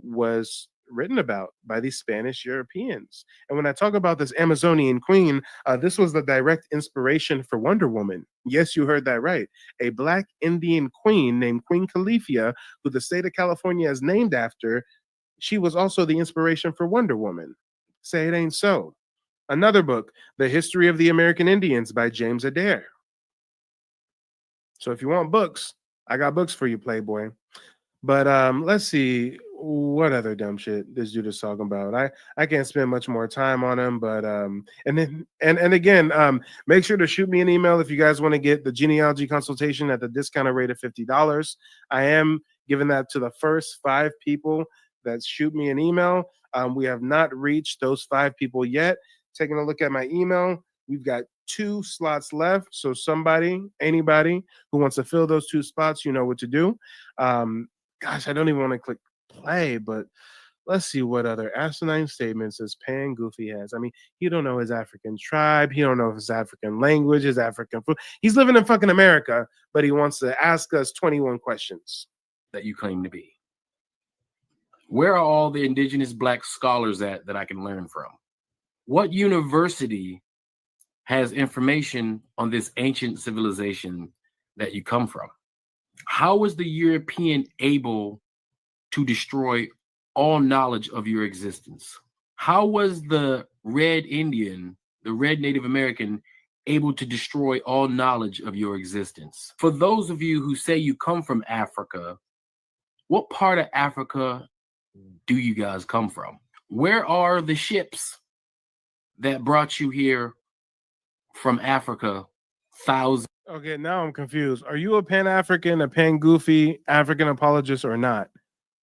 was written about by these Spanish Europeans. And when I talk about this Amazonian queen, this was the direct inspiration for Wonder Woman. Yes, you heard that right. A Black Indian queen named Queen Califia, who the state of California is named after, she was also the inspiration for Wonder Woman. Say it ain't so. Another book, The History of the American Indians by James Adair. So if you want books, I got books for you, Playboy. But let's see what other dumb shit this dude is talking about. I can't spend much more time on him, but and again, make sure to shoot me an email if you guys want to get the genealogy consultation at the discounted rate of $50. I am giving that to the first 5 people that shoot me an email. We have not reached those 5 people yet. Taking a look at my email, we've got 2 slots left. So anybody who wants to fill those 2 spots, you know what to do. Gosh, I don't even want to click play, but let's see what other asinine statements this Pan Goofy has. I mean, he don't know his African tribe. He don't know his African language, his African food. He's living in fucking America, but he wants to ask us 21 questions. That you claim to be. Where are all the indigenous Black scholars at that I can learn from? What university has information on this ancient civilization that you come from? How was the European able to destroy all knowledge of your existence? How was the Red Indian, the Red Native American, able to destroy all knowledge of your existence? For those of you who say you come from Africa, what part of Africa do you guys come from? Where are the ships that brought you here from Africa thousands Okay, now I'm confused. Are you a Pan-African, a Pan-Goofy, African apologist or not?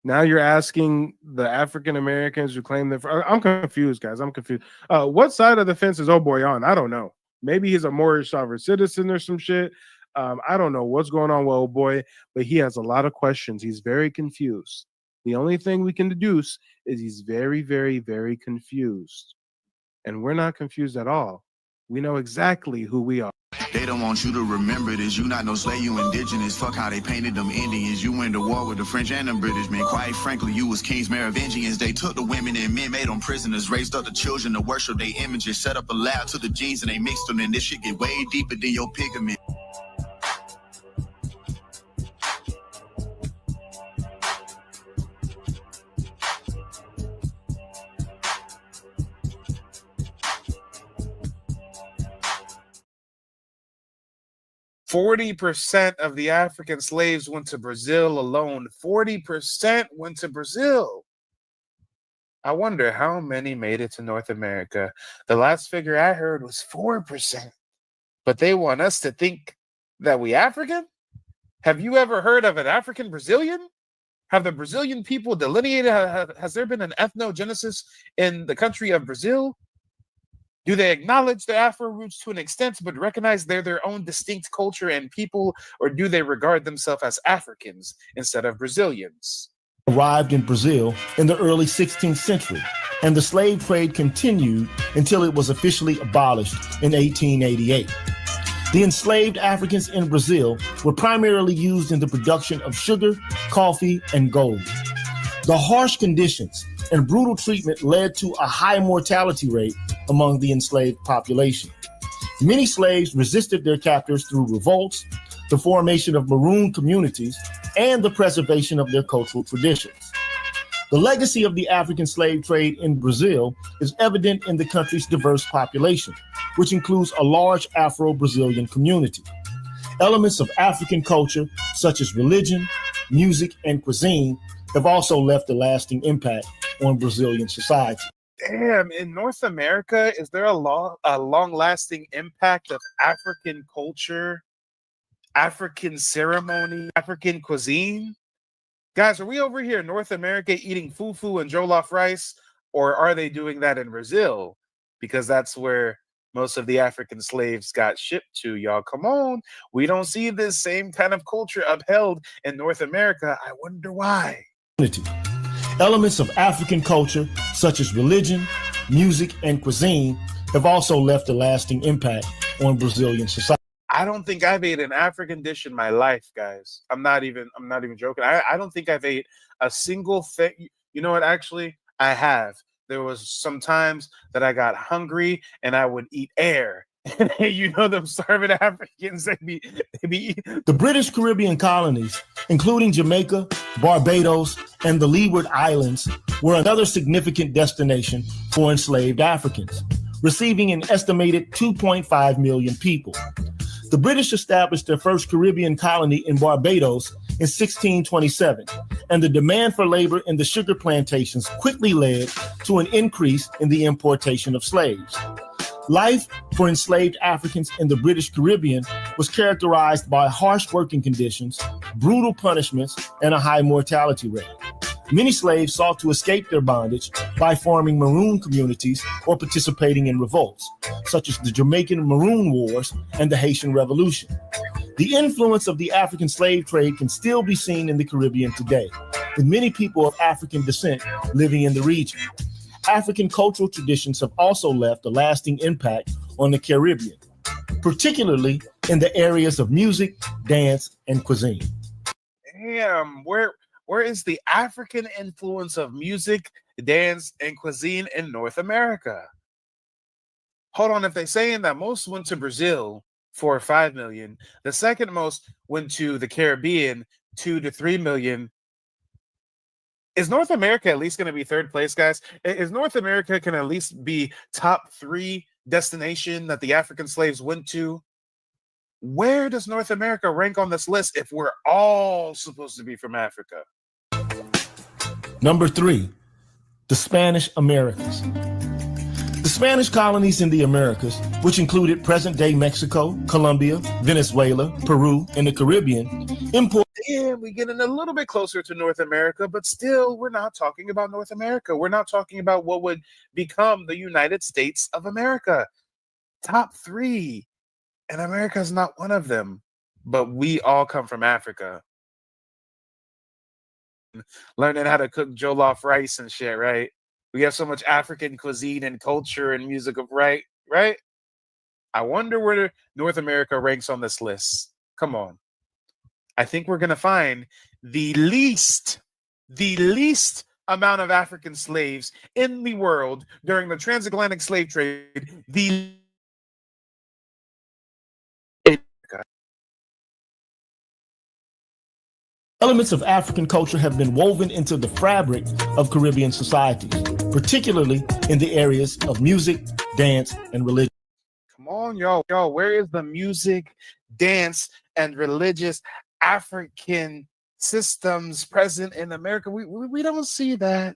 Now you're asking the African Americans who claim that. I'm confused, guys. I'm confused. What side of the fence is Old Boy on? I don't know. Maybe he's a Moorish sovereign citizen or some shit. I don't know what's going on with Old Boy, but he has a lot of questions. He's very confused. The only thing we can deduce is he's very, very, very confused. And we're not confused at all. We know exactly who we are. They don't want you to remember this. You not no slave, you indigenous. Fuck how they painted them Indians. You went to war with the French and the British, man. Quite frankly, you was kings Merovingians. They took the women and men, made them prisoners, raised up the children to worship their images, set up a lab to the genes and they mixed them, and this shit get way deeper than your pigment. %40 of the African slaves went to Brazil alone. 40% went to Brazil. I wonder how many made it to North America. The last figure I heard was 4%. But they want us to think that we African? Have you ever heard of an African Brazilian? Have the Brazilian people delineated? Has there been an ethnogenesis in the country of Brazil? Do they acknowledge their Afro roots to an extent, but recognize they're their own distinct culture and people, or do they regard themselves as Africans instead of Brazilians? Arrived in Brazil in the early 16th century, and the slave trade continued until it was officially abolished in 1888. The enslaved Africans in Brazil were primarily used in the production of sugar, coffee, and gold. The harsh conditions and brutal treatment led to a high mortality rate among the enslaved population. Many slaves resisted their captors through revolts, the formation of maroon communities, and the preservation of their cultural traditions. The legacy of the African slave trade in Brazil is evident in the country's diverse population, which includes a large Afro-Brazilian community. Elements of African culture, such as religion, music, and cuisine, have also left a lasting impact on Brazilian society. Damn, in North America, is there a long-lasting impact of African culture, African ceremony, African cuisine? Guys, are we over here in North America eating fufu and jollof rice, or are they doing that in Brazil? Because that's where most of the African slaves got shipped to, y'all. Come on. We don't see this same kind of culture upheld in North America. I wonder why. Elements of African culture, such as religion, music, and cuisine, have also left a lasting impact on Brazilian society. I don't think I've ate an African dish in my life, guys. I'm not even joking. I don't think I've ate a single thing. You know what? Actually, I have. There was some times that I got hungry and I would eat air. You know, them starving Africans, they be The British Caribbean colonies, including Jamaica, Barbados, and the Leeward Islands, were another significant destination for enslaved Africans, receiving an estimated 2.5 million people. The British established their first Caribbean colony in Barbados in 1627, and the demand for labor in the sugar plantations quickly led to an increase in the importation of slaves. Life for enslaved Africans in the British Caribbean was characterized by harsh working conditions, brutal punishments, and a high mortality rate. Many slaves sought to escape their bondage by forming maroon communities or participating in revolts, such as the Jamaican Maroon Wars and the Haitian Revolution. The influence of the African slave trade can still be seen in the Caribbean today, with many people of African descent living in the region. African cultural traditions have also left a lasting impact on the Caribbean, particularly in the areas of music, dance, and cuisine. Damn, where is the African influence of music, dance, and cuisine in North America? Hold on, if they're saying that most went to Brazil, 4 or 5 million, the second most went to the Caribbean, 2 to 3 million. Is North America at least going to be third place, guys? Is North America can at least be top 3 destination that the African slaves went to? Where does North America rank on this list if we're all supposed to be from Africa? Number 3, the Spanish Americas. The Spanish colonies in the Americas, which included present-day Mexico, Colombia, Venezuela, Peru, and the Caribbean, imported. Yeah, we're getting a little bit closer to North America, but still, we're not talking about North America. We're not talking about what would become the United States of America. Top 3, and America is not one of them. But we all come from Africa. Learning how to cook jollof rice and shit, right? We have so much African cuisine and culture and music, right? I wonder where North America ranks on this list. Come on. I think we're going to find the least amount of African slaves in the world during the transatlantic slave trade. Elements of African culture have been woven into the fabric of Caribbean societies, particularly in the areas of music, dance, and religion. Come on, y'all, where is the music, dance, and religious African systems present in America? We don't see that.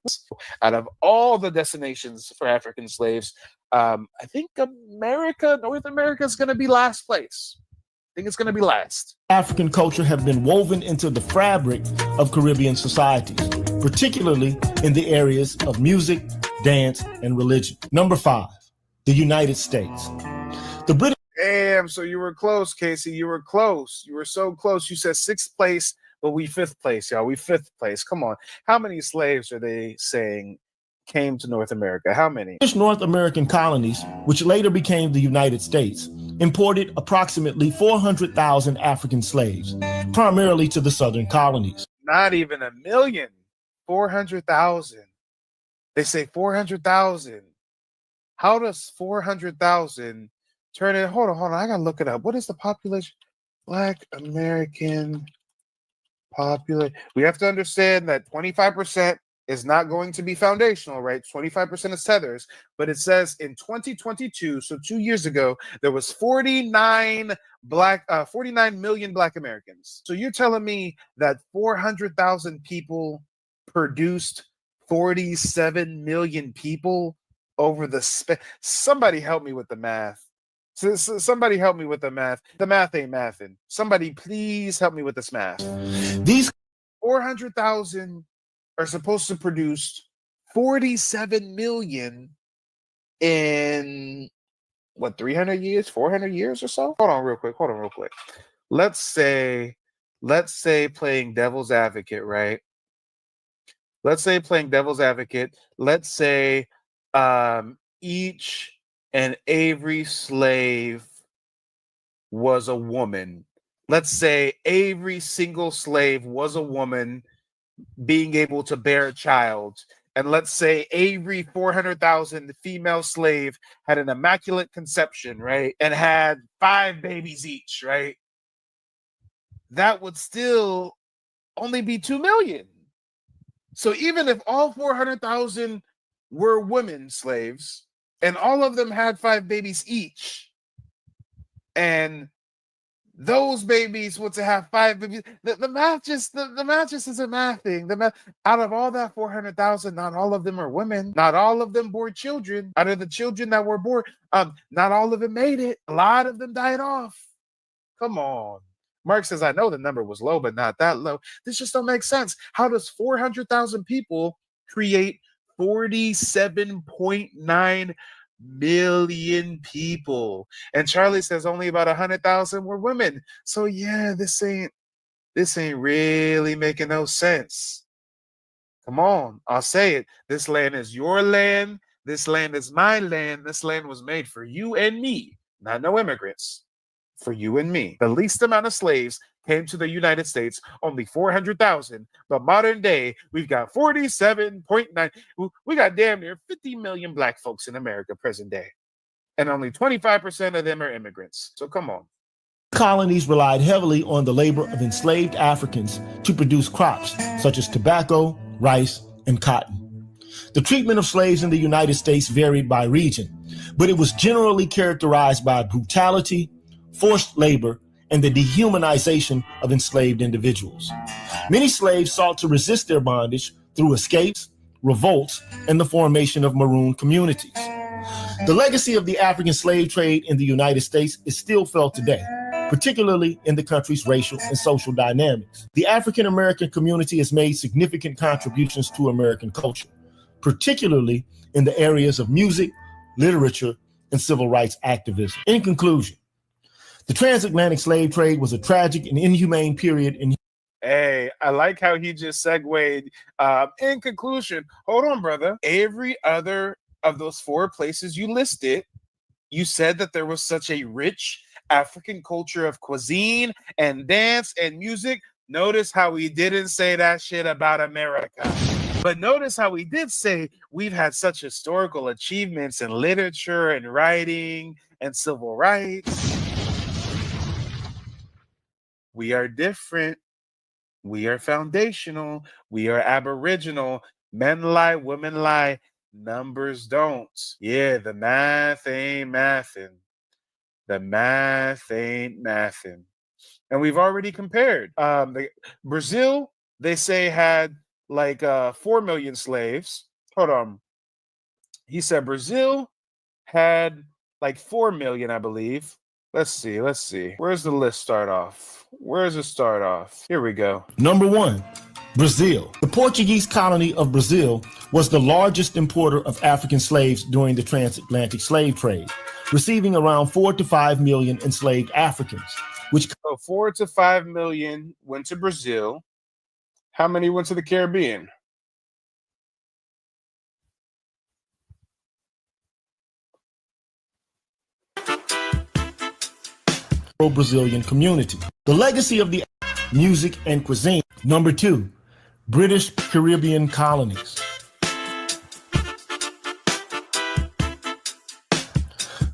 Out of all the destinations for African slaves, I think North America is going to be last place. I think it's going to be last. African culture have been woven into the fabric of Caribbean societies, particularly in the areas of music, dance, and religion. Number 5, the United States. The British. Damn, so you were close, Casey. You were close. You were so close. You said 6th place, but we 5th place, y'all. We 5th place. Come on. How many slaves are they saying came to North America? How many? North American colonies, which later became the United States, imported approximately 400,000 African slaves, primarily to the southern colonies. Not even a million. 400,000. They say 400,000. How does 400,000 turn in? Hold on. I gotta look it up. What is the population? Black American population. We have to understand that 25% is not going to be foundational, right? 25% is tethers, but it says in 2022, so 2 years ago, there was 49 million Black Americans. So you're telling me that 400,000 people produced 47 million people over the somebody help me with the math. Somebody help me with the math. The math ain't mathing. Somebody please help me with this math. These 400,000 are supposed to produce 47 million in 300 years, 400 years or so? Hold on real quick. Let's say playing devil's advocate, right? Let's say each and every slave was a woman. Let's say every single slave was a woman being able to bear a child. And let's say every 400,000 female slave had an immaculate conception, right? And had 5 babies each, right? That would still only be 2 million. So even if all 400,000 were women slaves and all of them had 5 babies each, and those babies were to have 5 babies, the math just isn't mathing. The math, out of all that 400,000, not all of them are women. Not all of them bore children. Out of the children that were born, not all of them made it. A lot of them died off. Come on. Mark says, I know the number was low, but not that low. This just don't make sense. How does 400,000 people create 47.9 million people? And Charlie says only about 100,000 were women. So yeah, this ain't really making no sense. Come on, I'll say it. This land is your land. This land is my land. This land was made for you and me, not no immigrants. For you and me. The least amount of slaves came to the United States, only 400,000. But modern day, we've got 47.9. We got damn near 50 million Black folks in America present day. And only 25% of them are immigrants. So come on. Colonies relied heavily on the labor of enslaved Africans to produce crops such as tobacco, rice, and cotton. The treatment of slaves in the United States varied by region, but it was generally characterized by brutality, forced labor, and the dehumanization of enslaved individuals. Many slaves sought to resist their bondage through escapes, revolts, and the formation of maroon communities. The legacy of the African slave trade in the United States is still felt today, particularly in the country's racial and social dynamics. The African American community has made significant contributions to American culture, particularly in the areas of music, literature, and civil rights activism. In conclusion, the transatlantic slave trade was a tragic and inhumane period in. Hey, I like how he just segued. In conclusion, hold on, brother. Every other of those 4 places you listed, you said that there was such a rich African culture of cuisine and dance and music. Notice how he didn't say that shit about America. But notice how he did say we've had such historical achievements in literature and writing and civil rights. We are different. We are foundational. We are aboriginal. Men lie, women lie. Numbers don't. Yeah, the math ain't mathin'. The math ain't mathin'. And we've already compared. Brazil, they say, had like 4 million slaves. Hold on. He said Brazil had like 4 million, I believe. Let's see. Where's the list start off? Here we go. Number 1, Brazil. The Portuguese colony of Brazil was the largest importer of African slaves during the transatlantic slave trade, receiving around 4 to 5 million enslaved Africans, which 4 to 5 million went to Brazil. How many went to the Caribbean? Brazilian community. The legacy of the music and cuisine. Number 2, British Caribbean colonies.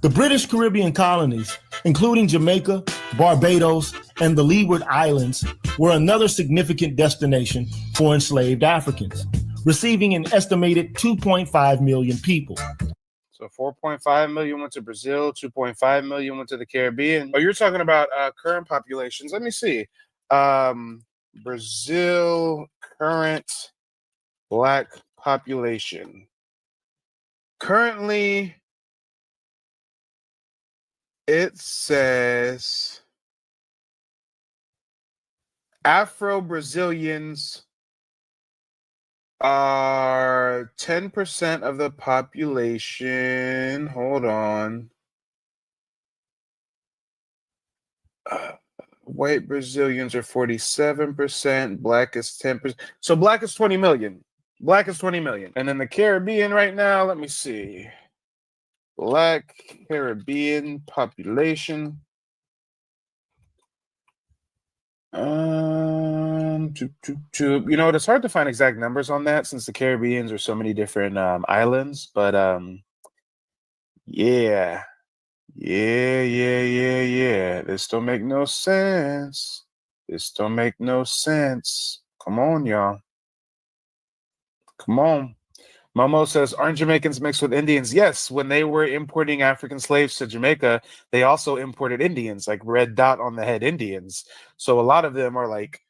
The British Caribbean colonies, including Jamaica, Barbados, and the Leeward Islands, were another significant destination for enslaved Africans, receiving an estimated 2.5 million people. So 4.5 million went to Brazil, 2.5 million went to the Caribbean. Oh, you're talking about current populations. Let me see. Brazil current Black population. Currently, it says Afro-Brazilians are 10% of the population. Hold on. White Brazilians are 47%. Black is 10%. So Black is 20 million. Black is 20 million. And in the Caribbean right now, let me see. Black Caribbean population. You know, it's hard to find exact numbers on that since the Caribbeans are so many different islands, but yeah. This don't make no sense. Come on, y'all. Come on. Momo says, aren't Jamaicans mixed with Indians? Yes, when they were importing African slaves to Jamaica, they also imported Indians, like red dot on the head Indians. So a lot of them are like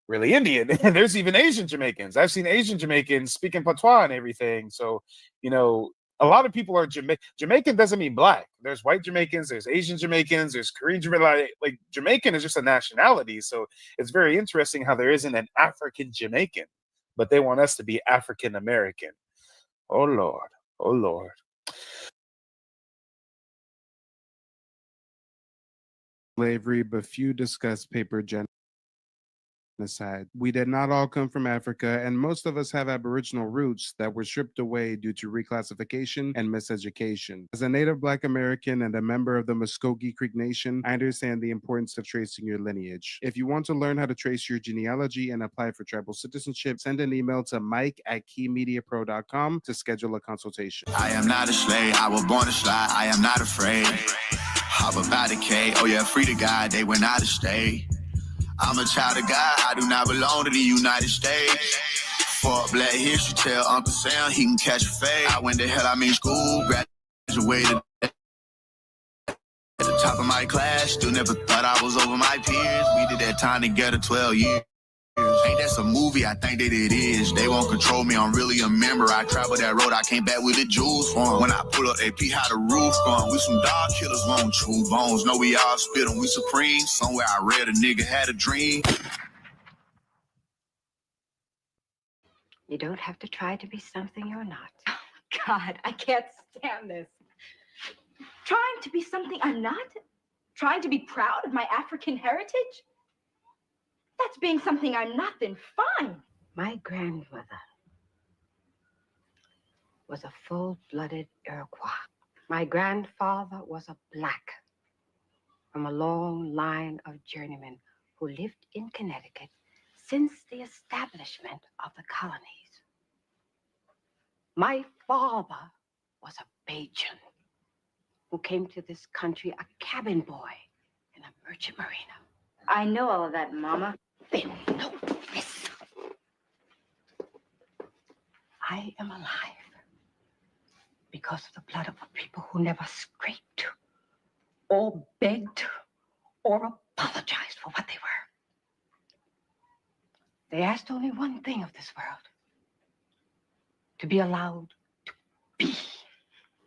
really Indian. And there's even Asian Jamaicans. I've seen Asian Jamaicans speaking patois and everything. So, you know, a lot of people are Jamaican doesn't mean black. There's white Jamaicans, there's Asian Jamaicans, there's Korean Jamaicans. Like Jamaican is just a nationality. So it's very interesting how there isn't an African Jamaican, but they want us to be African American. Oh, Lord. Oh, Lord. Slavery, but few discuss paper genocide. We did not all come from Africa, and most of us have Aboriginal roots that were stripped away due to reclassification and miseducation. As a Native Black American and a member of the Muskogee Creek Nation, I understand the importance of tracing your lineage. If you want to learn how to trace your genealogy and apply for tribal citizenship, send an email to mike@keymediapro.com to schedule a consultation. I am not a slave, I was born to slide, I am not afraid. Hop about a K, oh yeah, free to God, they went out of state. I'm a child of God, I do not belong to the United States. For Black History, tell Uncle Sam he can catch a fade. I went to hell, I mean school, graduated at the top of my class. Still never thought I was over my peers. We did that time together, 12 years. think that's a movie, I think that it is. They won't control me, I'm really a member. I traveled that road, I came back with the jewels for 'em. When I pull up, they peep how the roof gone. We some dog killers, won't chew bones. Know we all spit 'em, we supreme. Somewhere I read a nigga had a dream. You don't have to try to be something you're not. Oh, God, I can't stand this. Trying to be something I'm not? Trying to be proud of my African heritage? That's being something I'm not, then fine. My grandmother was a full-blooded Iroquois. My grandfather was a black from a long line of journeymen who lived in Connecticut since the establishment of the colonies. My father was a Bajan who came to this country a cabin boy in a merchant marina. I know all of that, Mama. Then know this. I am alive because of the blood of a people who never scraped or begged or apologized for what they were. They asked only one thing of this world: to be allowed to be.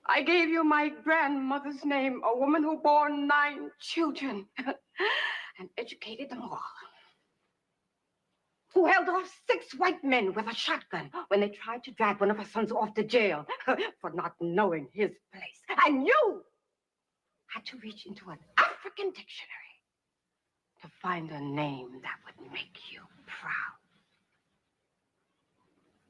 I gave you my grandmother's name, a woman who bore 9 children and educated them all. Who held off 6 white men with a shotgun when they tried to drag one of her sons off to jail for not knowing his place. And you had to reach into an African dictionary to find a name that would make you proud.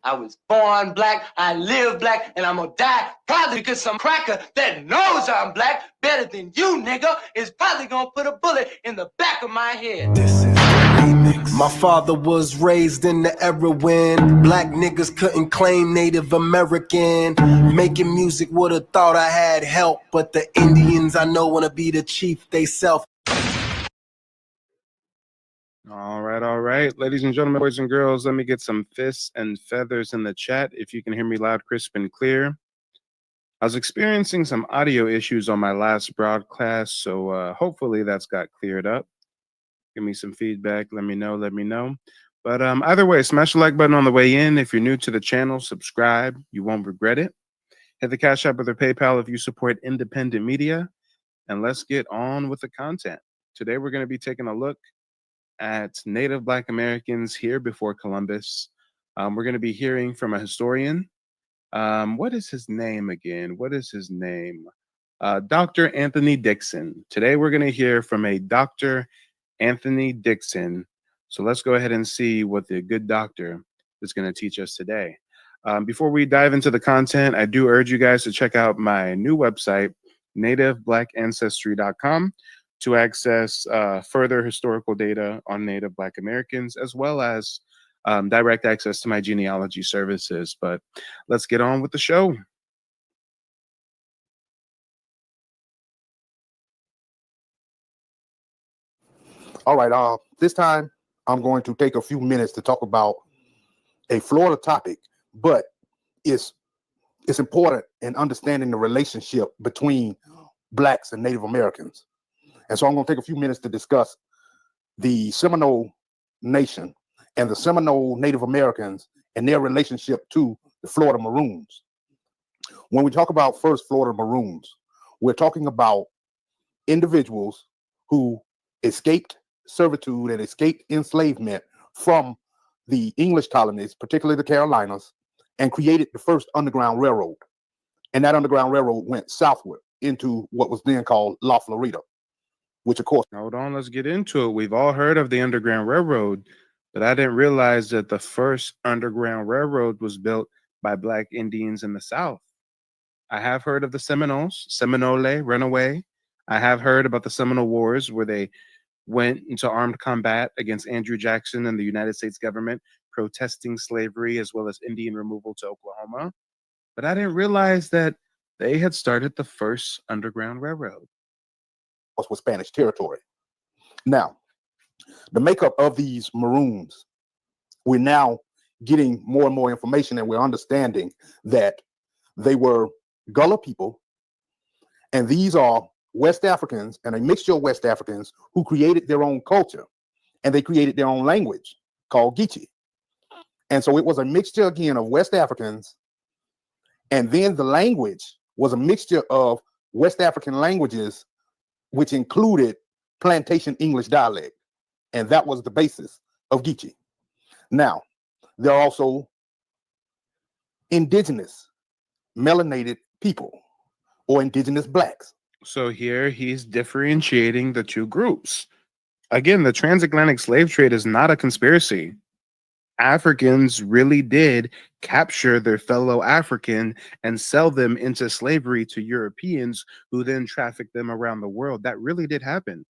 I was born black, I live black, and I'm gonna die probably because some cracker that knows I'm black better than you, nigga, is probably gonna put a bullet in the back of my head. This is the remix. My father was raised in the era when black niggas couldn't claim Native American. Making music would've thought I had help, but the Indians I know wanna be the chief they self. All right. Ladies and gentlemen, boys and girls, let me get some fists and feathers in the chat if you can hear me loud, crisp, and clear. I was experiencing some audio issues on my last broadcast, so hopefully that's got cleared up. Give me some feedback. Let me know. But either way, smash the like button on the way in. If you're new to the channel, subscribe. You won't regret it. Hit the Cash App or the PayPal if you support independent media. And let's get on with the content. Today, we're going to be taking a look at Native Black Americans here before Columbus. We're going to be hearing from a historian. What is his name again? Dr. Anthony Dixon. Today we're going to hear from a Dr. Anthony Dixon. So let's go ahead and see what the good doctor is going to teach us today. Before we dive into the content, I do urge you guys to check out my new website, nativeblackancestry.com, to access further historical data on Native Black Americans, as well as direct access to my genealogy services. But let's get on with the show. All right, this time I'm going to take a few minutes to talk about a Florida topic, but it's important in understanding the relationship between Blacks and Native Americans. And so I'm going to take a few minutes to discuss the Seminole Nation and the Seminole Native Americans and their relationship to the Florida Maroons. When we talk about first Florida Maroons, we're talking about individuals who escaped servitude and escaped enslavement from the English colonies, particularly the Carolinas, and created the first Underground Railroad. And that Underground Railroad went southward into what was then called La Florida, which of course... Hold on, let's get into it. We've all heard of the Underground Railroad, but I didn't realize that the first Underground Railroad was built by Black Indians in the South. I have heard of the Seminoles, Seminole, Runaway. I have heard about the Seminole Wars, where they went into armed combat against Andrew Jackson and the United States government, protesting slavery as well as Indian removal to Oklahoma. But I didn't realize that they had started the first Underground Railroad. Was Spanish territory. Now, the makeup of these Maroons, we're now getting more and more information, and we're understanding that they were Gullah people, and these are West Africans and a mixture of West Africans who created their own culture, and they created their own language called Geechee. And so it was a mixture again of West Africans, and then the language was a mixture of West African languages, which included plantation English dialect. And that was the basis of Geechee. Now, there are also indigenous melanated people or indigenous blacks. So here he's differentiating the two groups. Again, the transatlantic slave trade is not a conspiracy. Africans really did capture their fellow African and sell them into slavery to Europeans who then trafficked them around the world. That really did happen.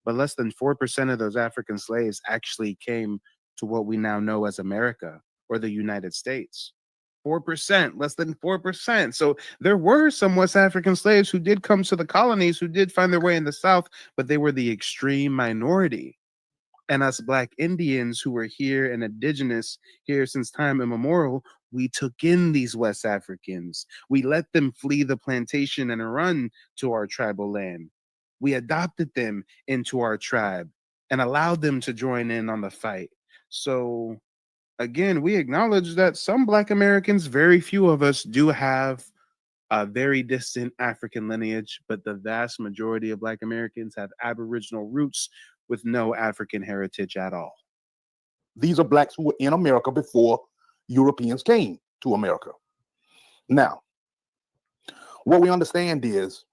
But less than 4% of those African slaves actually came to what we now know as America or the United States. 4%, less than 4%. So there were some West African slaves who did come to the colonies, who did find their way in the South, but they were the extreme minority. And us Black Indians who were here and indigenous here since time immemorial, we took in these West Africans. We let them flee the plantation and run to our tribal land. We adopted them into our tribe and allowed them to join in on the fight. So again, we acknowledge that some Black Americans, very few of us, do have a very distant African lineage, but the vast majority of Black Americans have Aboriginal roots with no African heritage at all. These are blacks who were in America before Europeans came to America. Now, what we understand is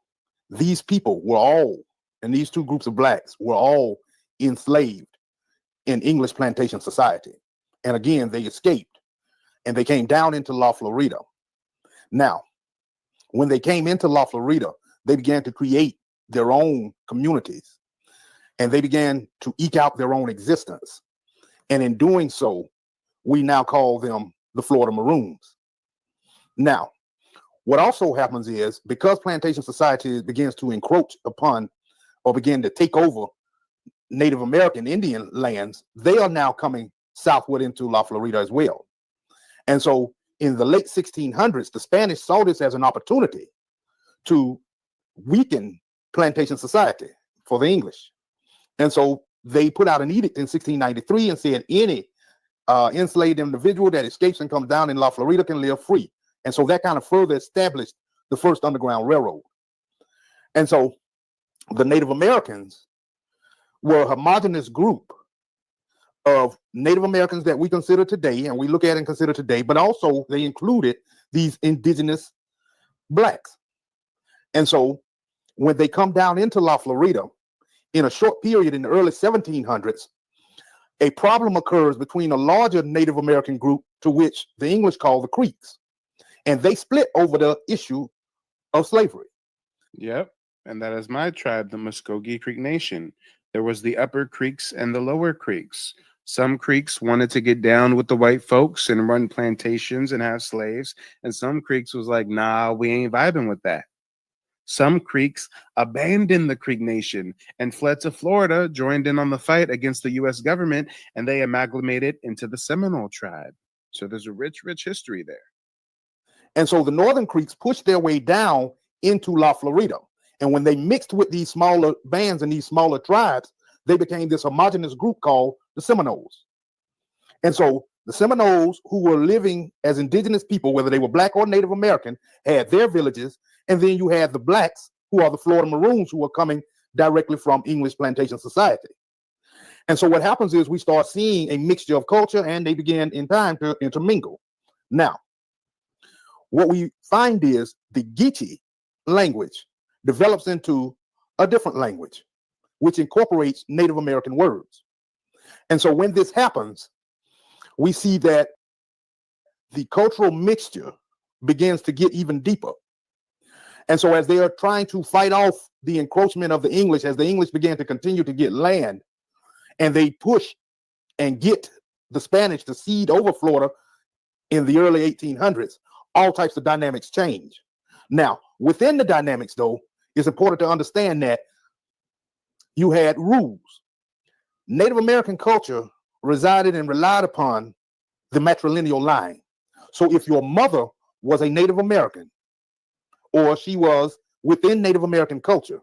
these people were all, and these two groups of blacks were all enslaved in English plantation society. And again, they escaped and they came down into La Florida. Now, when they came into La Florida, they began to create their own communities and they began to eke out their own existence. And in doing so, we now call them the Florida Maroons. Now, what also happens is because plantation society begins to encroach upon or begin to take over Native American Indian lands, they are now coming southward into La Florida as well. And so in the late 1600s, the Spanish saw this as an opportunity to weaken plantation society for the English. And so they put out an edict in 1693 and said any enslaved individual that escapes and comes down in La Florida can live free. And so that kind of further established the first Underground Railroad. And so the Native Americans were a homogenous group of Native Americans that we consider today, and we look at and consider today, but also they included these indigenous blacks. And so when they come down into La Florida, in a short period in the early 1700s, a problem occurs between a larger Native American group to which the English call the Creeks. And they split over the issue of slavery. Yep. And that is my tribe, the Muskogee Creek Nation. There was the Upper Creeks and the Lower Creeks. Some Creeks wanted to get down with the white folks and run plantations and have slaves. And some Creeks was like, nah, we ain't vibing with that. Some Creeks abandoned the Creek Nation and fled to Florida, joined in on the fight against the U.S. government, and they amalgamated into the Seminole tribe. So there's a rich, rich history there. And so the Northern Creeks pushed their way down into La Florida. And when they mixed with these smaller bands and these smaller tribes, they became this homogenous group called the Seminoles. And so the Seminoles, who were living as indigenous people, whether they were Black or Native American, had their villages. And then you had the blacks, who are the Florida Maroons, who were coming directly from English plantation society. And so what happens is we start seeing a mixture of culture, and they began in time to intermingle. Now, what we find is the Geechee language develops into a different language, which incorporates Native American words. And so when this happens, we see that the cultural mixture begins to get even deeper. And so as they are trying to fight off the encroachment of the English, as the English began to continue to get land, and they push and get the Spanish to cede over Florida in the early 1800s, all types of dynamics change. Now, within the dynamics, though, it's important to understand that you had rules. Native American culture resided and relied upon the matrilineal line. So if your mother was a Native American, or she was within Native American culture,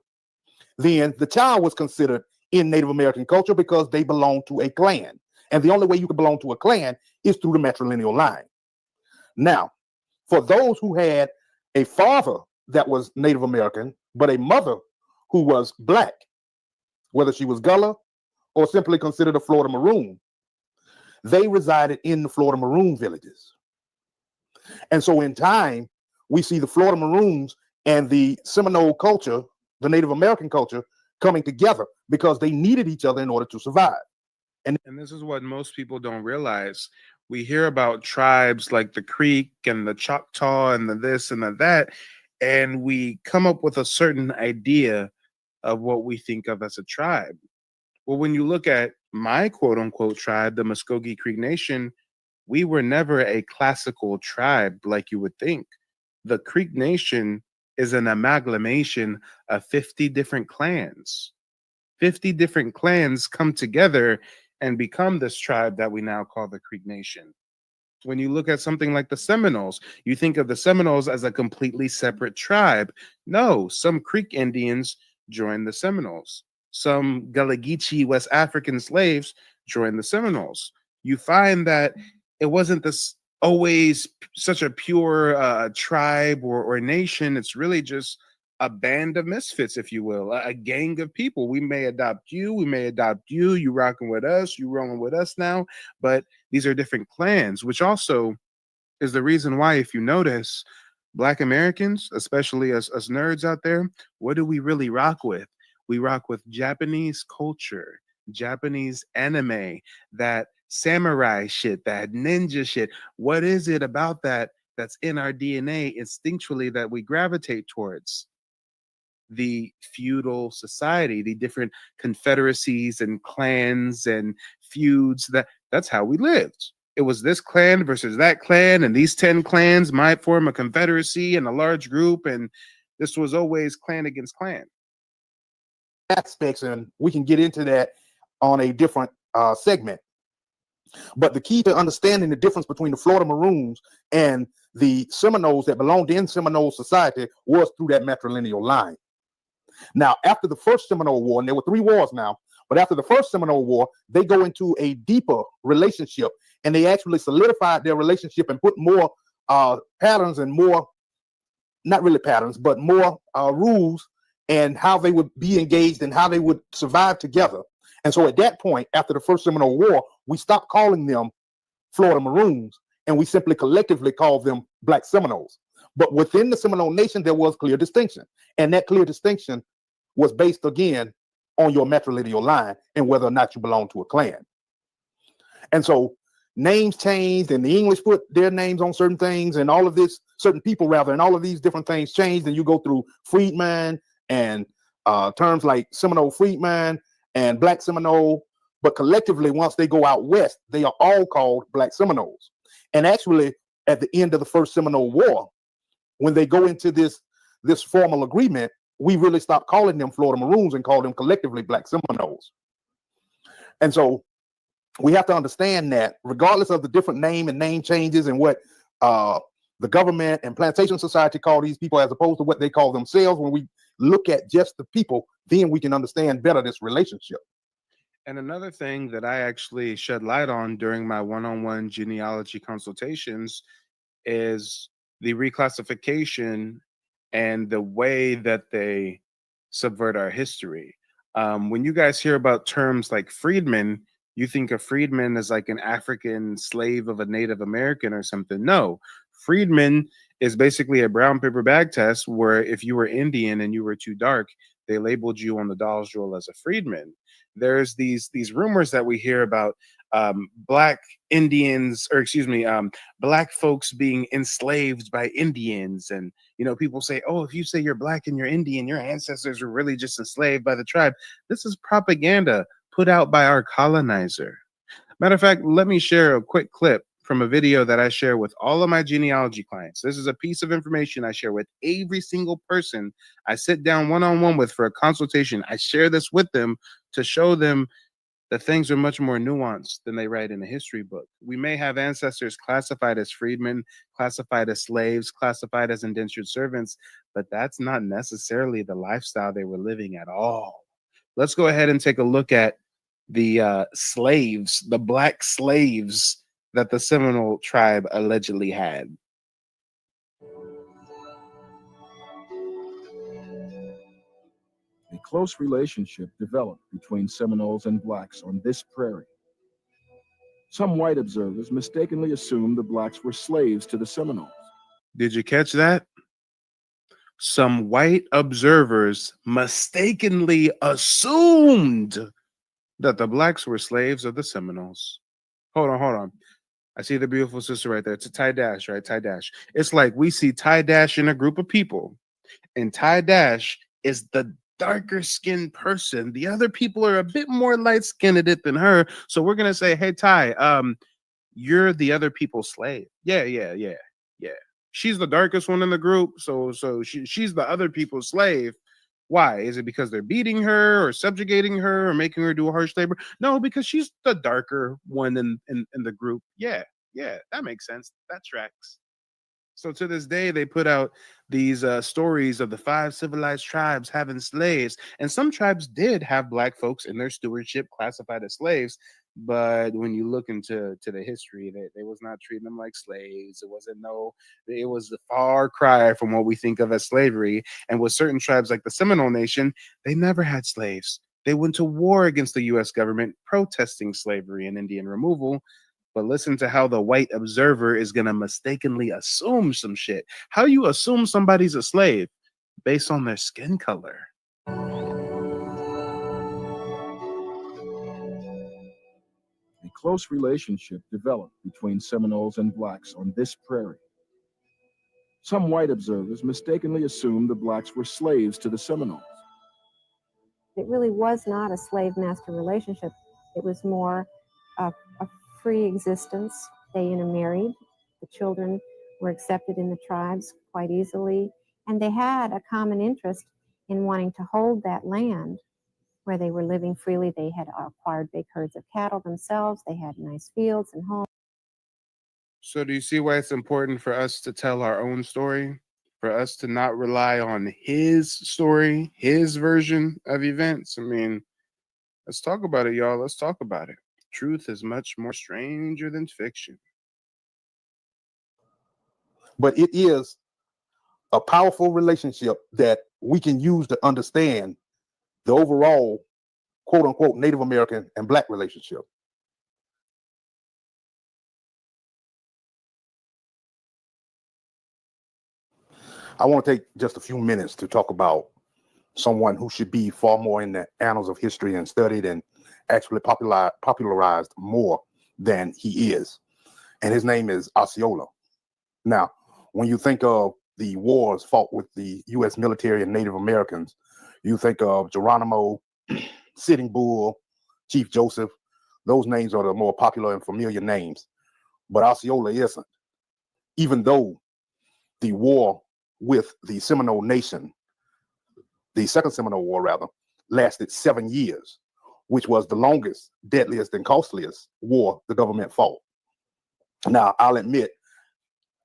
then the child was considered in Native American culture because they belonged to a clan. And the only way you can belong to a clan is through the matrilineal line. Now, for those who had a father that was Native American, but a mother who was black, whether she was Gullah or simply considered a Florida Maroon, they resided in the Florida Maroon villages. And so in time, we see the Florida Maroons and the Seminole culture, the Native American culture, coming together because they needed each other in order to survive. And this is what most people don't realize. We hear about tribes like the Creek and the Choctaw and the this and the that, and we come up with a certain idea of what we think of as a tribe. Well, when you look at my quote unquote tribe, the Muskogee Creek Nation, we were never a classical tribe like you would think. The Creek Nation is an amalgamation of 50 different clans. 50 different clans come together and become this tribe that we now call the Creek Nation. When you look at something like the Seminoles, you think of the Seminoles as a completely separate tribe. No, some Creek Indians joined the Seminoles. Some Gullah Geechee West African slaves joined the Seminoles. You find that it wasn't this always such a pure tribe or nation. It's really just a band of misfits, if you will, a gang of people. We may adopt you, we may adopt you, you rocking with us, you rolling with us now, but these are different clans, which also is the reason why, if you notice, Black Americans, especially us nerds out there, what do we really rock with? We rock with Japanese culture, Japanese anime, that samurai shit, that ninja shit. What is it about that that's in our DNA instinctually that we gravitate towards? The feudal society, the different confederacies and clans and feuds, that's how we lived. It was this clan versus that clan, and these 10 clans might form a confederacy and a large group, and this was always clan against clan. Aspects, and we can get into that on a different segment. But the key to understanding the difference between the Florida Maroons and the Seminoles that belonged in Seminole society was through that matrilineal line. Now, after the first Seminole War, and there were 3 wars now, but after the first Seminole War, they go into a deeper relationship, and they actually solidified their relationship and put more patterns and more, not really patterns, but more rules and how they would be engaged and how they would survive together. And so at that point, after the first Seminole War, we stopped calling them Florida Maroons, and we simply collectively called them Black Seminoles. But within the Seminole Nation, there was clear distinction. And that clear distinction was based, again, on your matrilineal line and whether or not you belong to a clan. And so names changed, and the English put their names on certain things, and all of this, certain people rather, and all of these different things changed. And you go through freedman and terms like Seminole freedman and Black Seminole. But collectively, once they go out west, they are all called Black Seminoles. And actually, at the end of the first Seminole War, when they go into this formal agreement, we really stopped calling them Florida Maroons and call them collectively Black Seminoles. And so we have to understand that regardless of the different name and name changes and what the government and plantation society call these people as opposed to what they call themselves, when we look at just the people, then we can understand better this relationship. And another thing that I actually shed light on during my one-on-one genealogy consultations is the reclassification and the way that they subvert our history. When you guys hear about terms like freedman, you think of freedman as like an African slave of a Native American or something. No, freedman is basically a brown paper bag test where if you were Indian and you were too dark, they labeled you on the Dawes Roll as a freedman. There's these rumors that we hear about Black Indians, or excuse me, Black folks being enslaved by Indians. And, you know, people say, oh, if you say you're Black and you're Indian, your ancestors were really just enslaved by the tribe. This is propaganda put out by our colonizer. Matter of fact, let me share a quick clip from a video that I share with all of my genealogy clients. This is a piece of information I share with every single person I sit down one-on-one with for a consultation. I share this with them to show them that things are much more nuanced than they write in a history book. We may have ancestors classified as freedmen, classified as slaves, classified as indentured servants, but that's not necessarily the lifestyle they were living at all. Let's go ahead and take a look at the slaves, the black slaves that the Seminole tribe allegedly had. A close relationship developed between Seminoles and blacks on this prairie. Some white observers mistakenly assumed the blacks were slaves to the Seminoles. Did you catch that? Some white observers mistakenly assumed that the blacks were slaves of the Seminoles. Hold on. I see the beautiful sister right there. It's a Ty Dash, right? Ty Dash. It's like we see Ty Dash in a group of people, and Ty Dash is the darker skinned person. The other people are a bit more light skinned than her. So we're gonna say, hey Ty, you're the other people's slave. Yeah. She's the darkest one in the group, so she's the other people's slave. Why? Is it because they're beating her or subjugating her or making her do harsh labor? No, because she's the darker one in the group. Yeah, that makes sense. That tracks. So to this day, they put out these stories of the 5 civilized tribes having slaves, and some tribes did have black folks in their stewardship classified as slaves. But when you look into the history, they was not treating them like slaves. It was a far cry from what we think of as slavery. And with certain tribes like the Seminole Nation, they never had slaves. They went to war against the U.S. government, protesting slavery and Indian removal. But listen to how the white observer is going to mistakenly assume some shit. How you assume somebody's a slave based on their skin color? A close relationship developed between Seminoles and blacks on this prairie. Some white observers mistakenly assumed the blacks were slaves to the Seminoles. It really was not a slave-master relationship. It was more a free existence. They intermarried. The children were accepted in the tribes quite easily, and they had a common interest in wanting to hold that land where they were living freely. They had acquired big herds of cattle themselves. They had nice fields and homes. So do you see why it's important for us to tell our own story? For us to not rely on his story, his version of events? I mean, let's talk about it, y'all. Let's talk about it. Truth is much more stranger than fiction. But it is a powerful relationship that we can use to understand the overall, quote unquote, Native American and black relationship. I want to take just a few minutes to talk about someone who should be far more in the annals of history and studied and actually popularized more than he is. And his name is Osceola. Now, when you think of the wars fought with the U.S. military and Native Americans, you think of Geronimo, Sitting Bull, Chief Joseph. Those names are the more popular and familiar names. But Osceola isn't. Even though the war with the Seminole Nation, the Second Seminole War rather, lasted 7 years, which was the longest, deadliest, and costliest war the government fought. Now, I'll admit,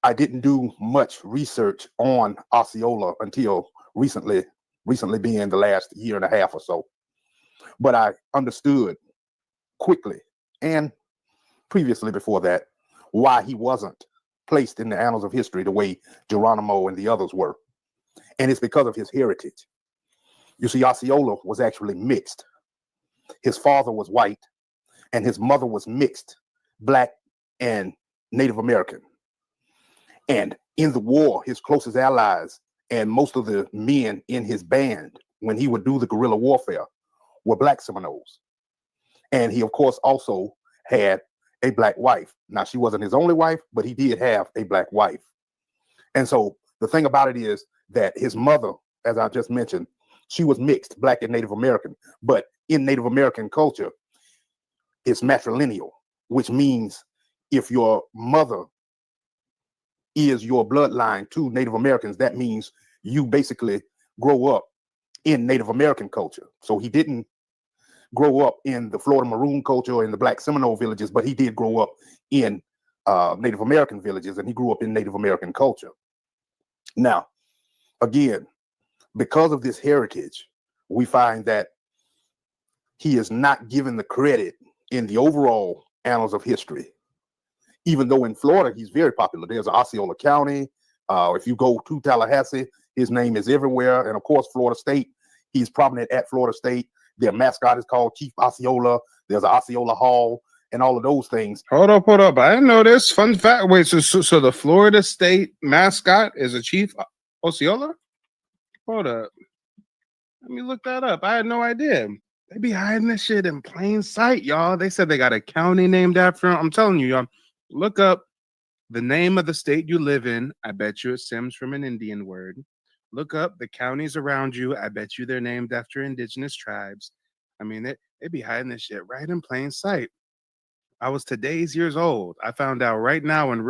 I didn't do much research on Osceola until recently being the last year and a half or so. But I understood quickly, and previously before that, why he wasn't placed in the annals of history the way Geronimo and the others were. And it's because of his heritage. You see, Osceola was actually mixed. His father was white, and his mother was mixed, black and Native American. And in the war, his closest allies and most of the men in his band, when he would do the guerrilla warfare, were black Seminoles. And he, of course, also had a black wife. Now, she wasn't his only wife, but he did have a black wife. And so the thing about it is that his mother, as I just mentioned, she was mixed, black and Native American. But in Native American culture, it's matrilineal, which means if your mother is your bloodline to Native Americans, that means you basically grow up in Native American culture. So he didn't grow up in the Florida Maroon culture or in the Black Seminole villages, but he did grow up in Native American villages, and he grew up in Native American culture. Now, again, because of this heritage, we find that he is not given the credit in the overall annals of history. Even though in Florida, he's very popular. There's Osceola County. If you go to Tallahassee, his name is everywhere. And of course, Florida State, he's prominent at Florida State. Their mascot is called Chief Osceola. There's an Osceola Hall and all of those things. Hold up. I didn't know this. Fun fact. Wait, so the Florida State mascot is a Chief Osceola? Hold up. Let me look that up. I had no idea. They be hiding this shit in plain sight, y'all. They said they got a county named after him. I'm telling you, y'all. Look up the name of the state you live in. I bet you it stems from an Indian word. Look up the counties around you. I bet you they're named after indigenous tribes. I mean, they be hiding this shit right in plain sight. I was today's years old. I found out right now in real